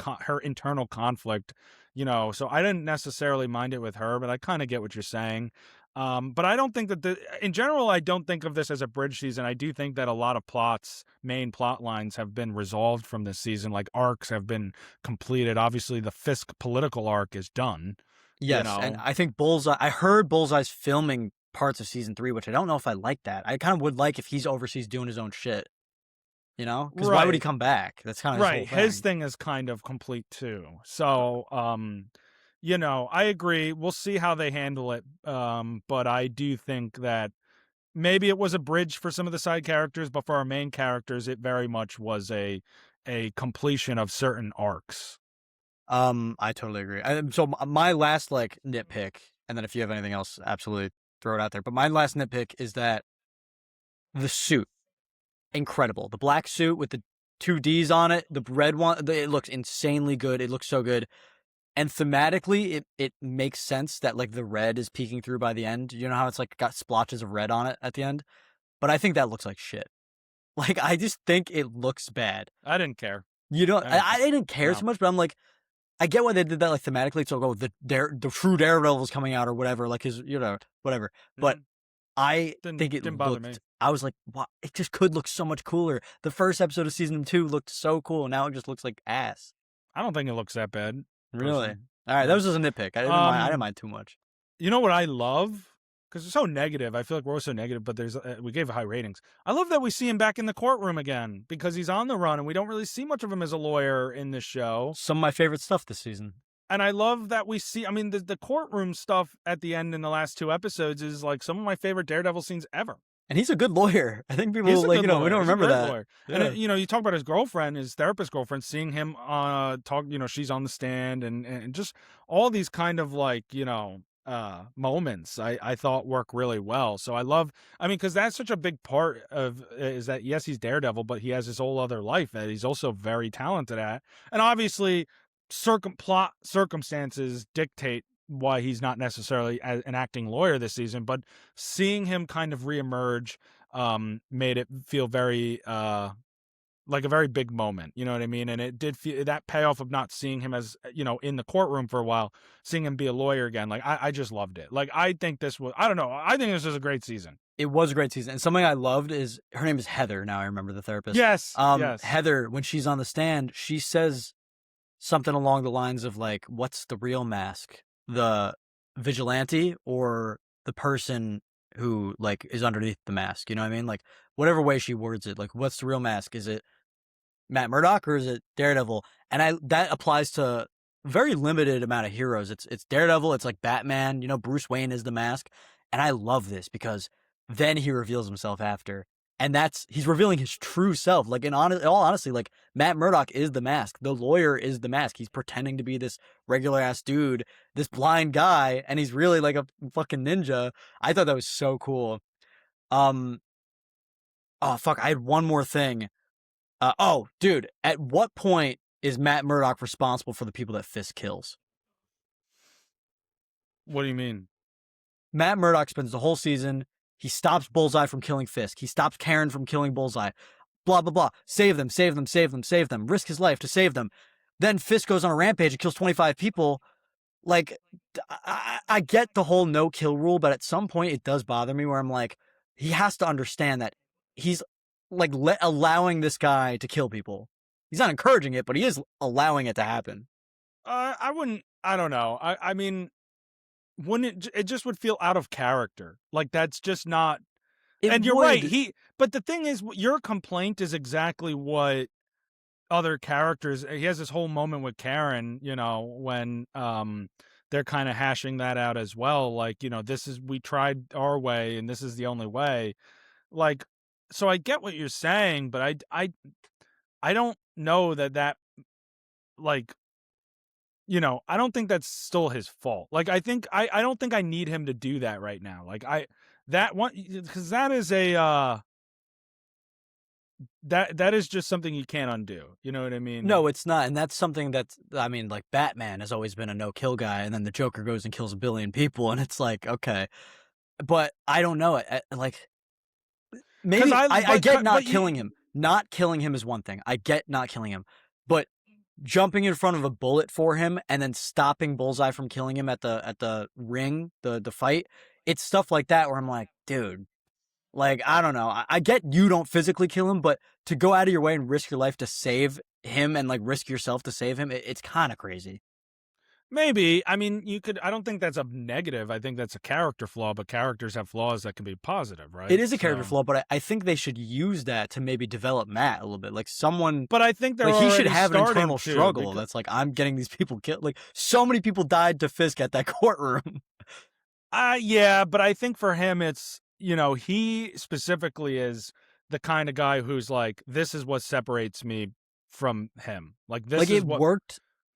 internal conflict, you know, so I didn't necessarily mind it with her, but I kind of get what you're saying. But I don't think that in general, I don't think of this as a bridge season. I do think that a lot of main plot lines have been resolved from this season. Like arcs have been completed. Obviously, the Fisk political arc is done. Yes, and I think Bullseye. I heard Bullseye's filming parts of season 3, which I don't know if I like that. I kind of would like if he's overseas doing his own shit. You know, because why would he come back? That's kind of right. His whole thing. His thing is kind of complete too. So, I agree. We'll see how they handle it. But I do think that maybe it was a bridge for some of the side characters, but for our main characters, it very much was a completion of certain arcs. I totally agree. So my last nitpick, and then if you have anything else, absolutely throw it out there. But my last nitpick is that the suit, incredible. The black suit with the 2 Ds on it, the red one, it looks insanely good. It looks so good. And thematically, it makes sense that the red is peeking through by the end. You know how it's got splotches of red on it at the end? But I think that looks like shit. I just think it looks bad. I didn't care. You know, I didn't care so much, but I'm I get why they did that thematically. So the true Daredevil is coming out or whatever, his whatever. But I think it didn't bother looked. me. I was like, wow, it just could look so much cooler. The first episode of season 2 looked so cool. Now it just looks like ass. I don't think it looks that bad. Really? All right, that was just a nitpick. I didn't mind too much. You know what I love? Because it's so negative. I feel like we're so negative, but we gave high ratings. I love that we see him back in the courtroom again because he's on the run and we don't really see much of him as a lawyer in this show. Some of my favorite stuff this season. And I love that we see, the courtroom stuff at the end in the last 2 episodes is some of my favorite Daredevil scenes ever. And he's a good lawyer. I think people we don't remember that. Lawyer. Yeah. And you talk about his girlfriend, his therapist girlfriend, seeing him talk, she's on the stand and just all these kind of moments I thought work really well. So I love, because that's such a big part of is that, yes, he's Daredevil, but he has his whole other life that he's also very talented at. And obviously circumstances dictate why he's not necessarily an acting lawyer this season, but seeing him kind of reemerge made it feel very like a very big moment, you know what I mean? And it did feel that payoff of not seeing him as, in the courtroom for a while, seeing him be a lawyer again. I just loved it. I think this was, I don't know. I think this was a great season. It was a great season. And something I loved is her name is Heather. Now I remember the therapist. Yes. Yes. Heather, when she's on the stand, she says something along the lines of what's the real mask? The vigilante or the person who is underneath the mask? You know what I mean? Whatever way she words it, what's the real mask? Is it Matt Murdock or is it Daredevil? And that applies to very limited amount of heroes. It's Daredevil. It's Batman. Bruce Wayne is the mask. And I love this because then he reveals himself after. And he's revealing his true self. In all honesty, Matt Murdock is the mask. The lawyer is the mask. He's pretending to be this regular ass dude, this blind guy, and he's really a fucking ninja. I thought that was so cool. Oh fuck, I had one more thing. Oh, dude, at what point is Matt Murdock responsible for the people that Fisk kills? What do you mean? Matt Murdock spends the whole season. He stops Bullseye from killing Fisk. He stops Karen from killing Bullseye. Blah, blah, blah. Save them, save them, save them, save them. Risk his life to save them. Then Fisk goes on a rampage and kills 25 people. I get the whole no-kill rule, but at some point it does bother me where I'm he has to understand that he's allowing this guy to kill people. He's not encouraging it, but he is allowing it to happen. I don't know. I mean, wouldn't it just would feel out of character. That's just not. And you're right. But the thing is, your complaint is exactly what other characters. He has this whole moment with Karen, when they're kind of hashing that out as well. We tried our way and this is the only way. So I get what you're saying, but I don't know that I don't think that's still his fault. I think I don't think I need him to do that right now. Because that is that is just something you can't undo. You know what I mean? No, it's not. And that's something Batman has always been a no-kill guy, and then the Joker goes and kills a billion people, and it's okay. But I don't know. Maybe I get not killing him. Not killing him is one thing. I get not killing him. But jumping in front of a bullet for him and then stopping Bullseye from killing him at the ring, the fight, it's stuff like that where I'm like, dude, like, I don't know. I get you don't physically kill him, but to go out of your way and risk your life to save him and like risk yourself to save him, it's kind of crazy. Maybe. I mean, you could. I don't think that's a negative. I think that's a character flaw. But characters have flaws that can be positive, It right? is a character So, flaw, but I think they should use that to maybe develop Matt a little bit. Like someone, but I think they're like he should already have an starting internal to, struggle. because That's like I'm getting these people killed. Like so many people died to Fisk at that courtroom. yeah, but I think for him, it's, he specifically is the kind of guy who's like, this is what separates me from him. Like, this Like is what.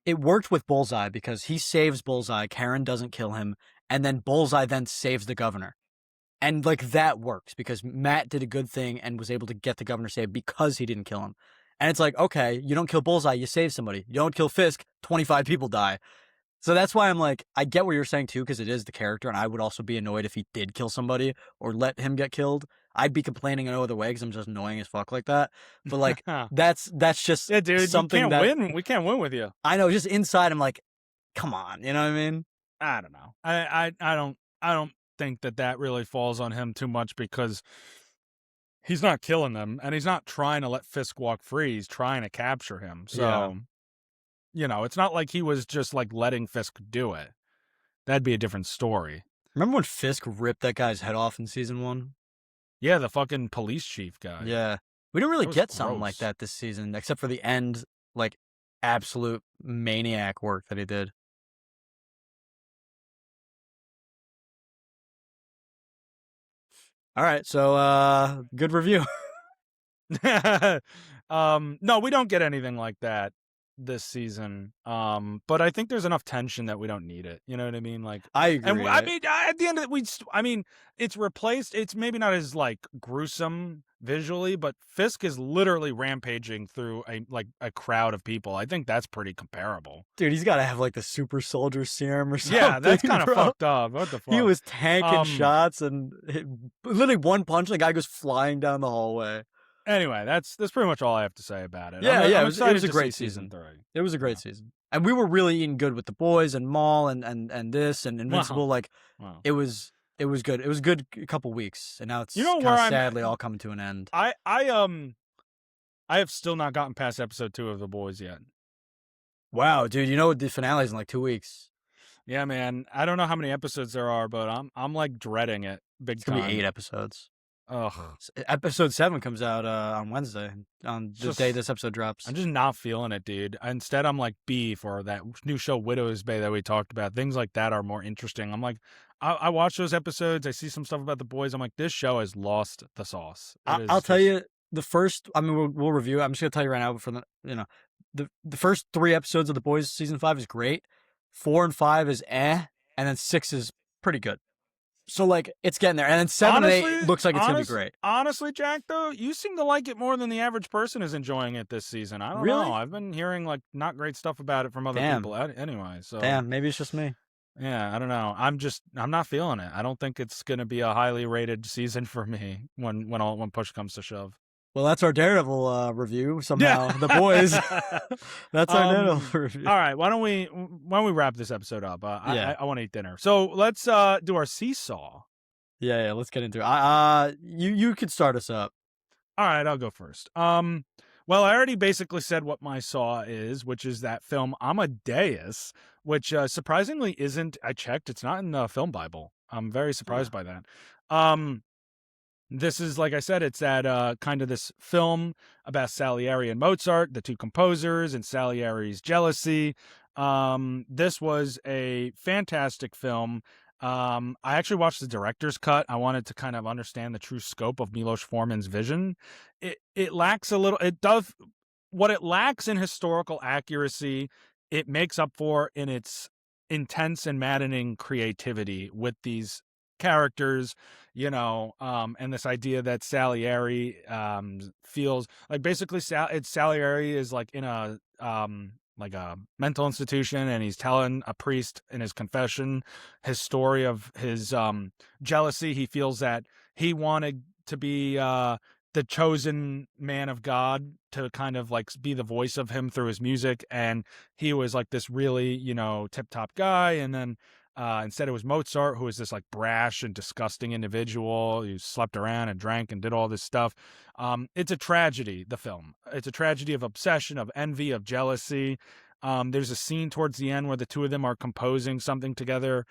it worked with Bullseye because he saves Bullseye. Karen doesn't kill him, and then Bullseye then saves the governor. And like that works because Matt did a good thing and was able to get the governor saved because he didn't kill him. And it's like, okay, you don't kill Bullseye, you save somebody. You don't kill Fisk, 25 people die. So that's why I'm like, I get what you're saying too, because it is the character, and I would also be annoyed if he did kill somebody or let him get killed. I'd be complaining no other way because I'm just annoying as fuck like that. But like, that's just Yeah, dude, something you can't that win. We can't win with you. I know. Just inside, I'm like, come on, you know what I mean? I don't know. I don't think that really falls on him too much because he's not killing them and he's not trying to let Fisk walk free. He's trying to capture him. Yeah. So, it's not like he was just like letting Fisk do it. That'd be a different story. Remember when Fisk ripped that guy's head off in season 1? Yeah, the fucking police chief guy. Yeah. We didn't really That was get something like gross. that this season, except for the end, like, absolute maniac work that he did. All right, so good review. No, we don't get anything like that this season. But I think there's enough tension that we don't need it. You know what I mean? Like, I and agree. I mean, at the end of it, I mean, it's replaced. It's maybe not as like gruesome visually, but Fisk is literally rampaging through a crowd of people. I think that's pretty comparable. Dude, he's got to have like the super soldier serum or something. Yeah, that's kind of bro. fucked up. What the fuck? He was tanking shots and literally one punch, the guy goes flying down the hallway. Anyway, that's pretty much all I have to say about it. Yeah, I'm it was excited a to great see season. 3. It was a great season. And we were really eating good with the boys and Maul and this and Invincible. Like, Wow. it was good. It was good a couple weeks, and now it's You know kind where of I'm sadly all coming to an end. I have still not gotten past episode 2 of The Boys yet. Wow, dude, you know the finale's in like 2 weeks. Yeah, man. I don't know how many episodes there are, but I'm like dreading it big It's gonna time. be 8 episodes. Ugh. Episode 7 comes out on Wednesday, on the day this episode drops. I'm just not feeling it, dude. Instead, I'm like beef or that new show Widow's Bay that we talked about. Things like that are more interesting. I'm like, I watch those episodes. I see some stuff about The Boys. I'm like, this show has lost the sauce. I'll tell you, the first. I mean, we'll review it. I'm just gonna tell you right now. For the first 3 episodes of The Boys season 5 is great. 4 and 5 is and then 6 is pretty good. So like it's getting there, and then 7 and 8 looks like it's gonna be great. Honestly, Jack, though, you seem to like it more than the average person is enjoying it this season. I don't know. I've been hearing like not great stuff about it from other people anyway. So damn, maybe it's just me. Yeah, I don't know. I'm not feeling it. I don't think it's gonna be a highly rated season for me when push comes to shove. Well, that's our Daredevil review. Somehow, The Boys. That's our Daredevil review. All right, why don't we wrap this episode up? I want to eat dinner, so let's do our seesaw. Yeah, let's get into it. You could start us up. All right, I'll go first. Well, I already basically said what my saw is, which is that film Amadeus, which surprisingly isn't. I checked; it's not in the film Bible. I'm very surprised by that. This is, like I said, it's that kind of this film about Salieri and Mozart, the two composers, and Salieri's jealousy. This was a fantastic film. I actually watched the director's cut. I wanted to kind of understand the true scope of Milos Forman's vision. It lacks a little. It does what it lacks in historical accuracy. It makes up for in its intense and maddening creativity with these characters, and this idea that Salieri feels like basically Salieri is like in a mental institution, and he's telling a priest in his confession his story of his jealousy. He feels that he wanted to be the chosen man of God to kind of like be the voice of him through his music, and he was like this really tip top guy, and then Instead, it was Mozart, who was this like brash and disgusting individual who slept around and drank and did all this stuff. It's a tragedy, the film. It's a tragedy of obsession, of envy, of jealousy. There's a scene towards the end where the two of them are composing something together.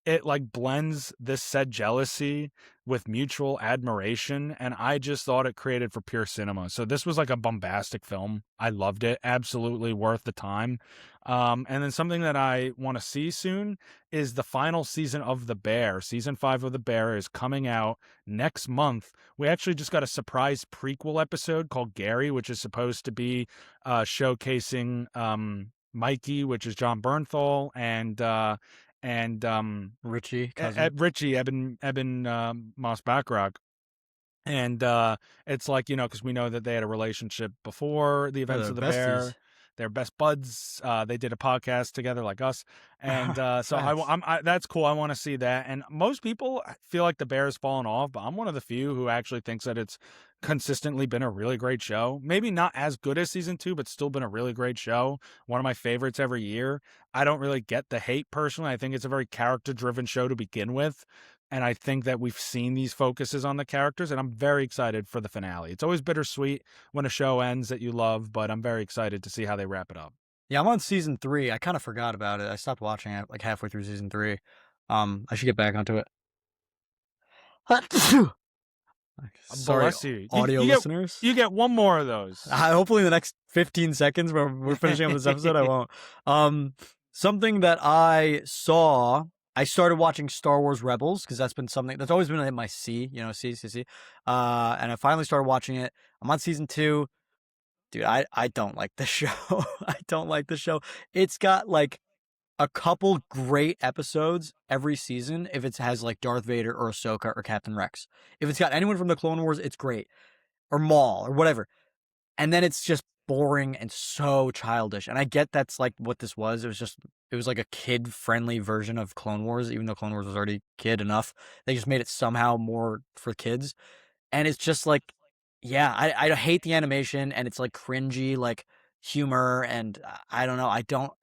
It like blends this said jealousy with mutual admiration, and I just thought it created for pure cinema. So this was like a bombastic film. I loved it. Absolutely worth the time. And then something that I want to see soon is the final season of The Bear. Season 5 of The Bear is coming out next month. We actually just got a surprise prequel episode called Gary, which is supposed to be showcasing Mikey, which is John Bernthal, and Richie, cousin. Richie Eben Moss Backrack. And it's like, because we know that they had a relationship before the events of The Bear. They're best buds. They did a podcast together like us. And so that's cool. I want to see that. And most people feel like The Bear has fallen off, but I'm one of the few who actually thinks that it's consistently been a really great show. Maybe not as good as season 2, but still been a really great show. One of my favorites every year. I don't really get the hate personally. I think it's a very character-driven show to begin with. And I think that we've seen these focuses on the characters, and I'm very excited for the finale. It's always bittersweet when a show ends that you love, but I'm very excited to see how they wrap it up. Yeah, I'm on season 3. I kind of forgot about it. I stopped watching it like halfway through season 3. I should get back onto it. Sorry, Bless you. audio listeners. You get one more of those. Hopefully in the next 15 seconds when we're finishing up this episode, I won't. Something that I saw, I started watching Star Wars Rebels because that's been something that's always been in my C. And I finally started watching it. I'm on season 2. Dude, I don't like the show. I don't like the show. It's got like a couple great episodes every season if it has like Darth Vader or Ahsoka or Captain Rex. If it's got anyone from the Clone Wars, it's great. Or Maul or whatever. And then it's just boring and so childish. And I get that's like what this was. It was like a kid-friendly version of Clone Wars, even though Clone Wars was already kid enough. They just made it somehow more for kids. And it's just like, yeah, I hate the animation, and it's like cringy, like humor, and I don't know.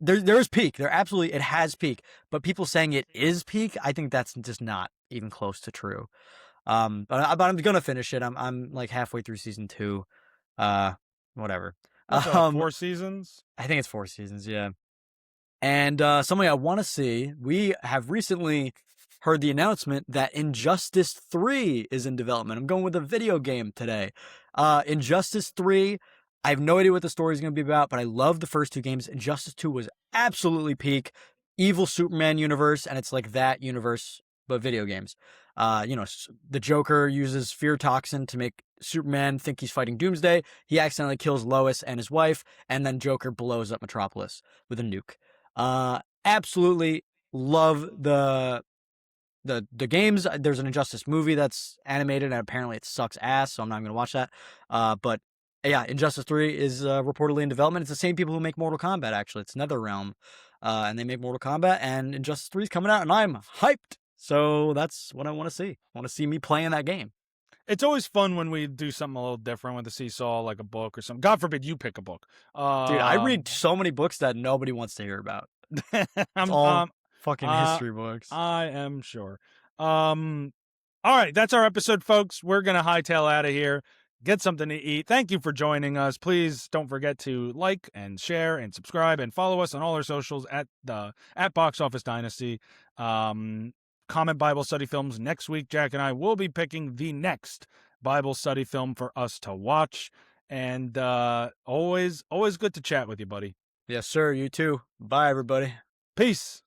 There's peak. It has peak. But people saying it is peak, I think that's just not even close to true. But I'm gonna finish it. I'm like halfway through season 2. Whatever. What's that, 4 seasons? I think it's 4 seasons, yeah. And something I want to see, we have recently heard the announcement that Injustice 3 is in development. I'm going with a video game today. Injustice 3, I have no idea what the story is going to be about, but I love the first 2 games. Injustice 2 was absolutely peak. Evil Superman universe, and it's like that universe, but video games. The Joker uses fear toxin to make Superman think he's fighting Doomsday. He accidentally kills Lois and his wife, and then Joker blows up Metropolis with a nuke. Absolutely love the games. There's an Injustice movie that's animated, and apparently it sucks ass, so I'm not going to watch that. But yeah, Injustice 3 is reportedly in development. It's the same people who make Mortal Kombat, actually. It's NetherRealm, and they make Mortal Kombat, and Injustice 3 is coming out, and I'm hyped. So that's what I want to see. I want to see me playing that game. It's always fun when we do something a little different with the seesaw, like a book or something. God forbid you pick a book. Dude, I read so many books that nobody wants to hear about. I'm all fucking history books. I am sure. All right, that's our episode, folks. We're gonna hightail out of here. Get something to eat. Thank you for joining us. Please don't forget to like and share and subscribe and follow us on all our socials at Box Office Dynasty. Comment Bible study films next week. Jack and I will be picking the next Bible study film for us to watch. And always good to chat with you, buddy. Yes, sir. You too. Bye, everybody. Peace.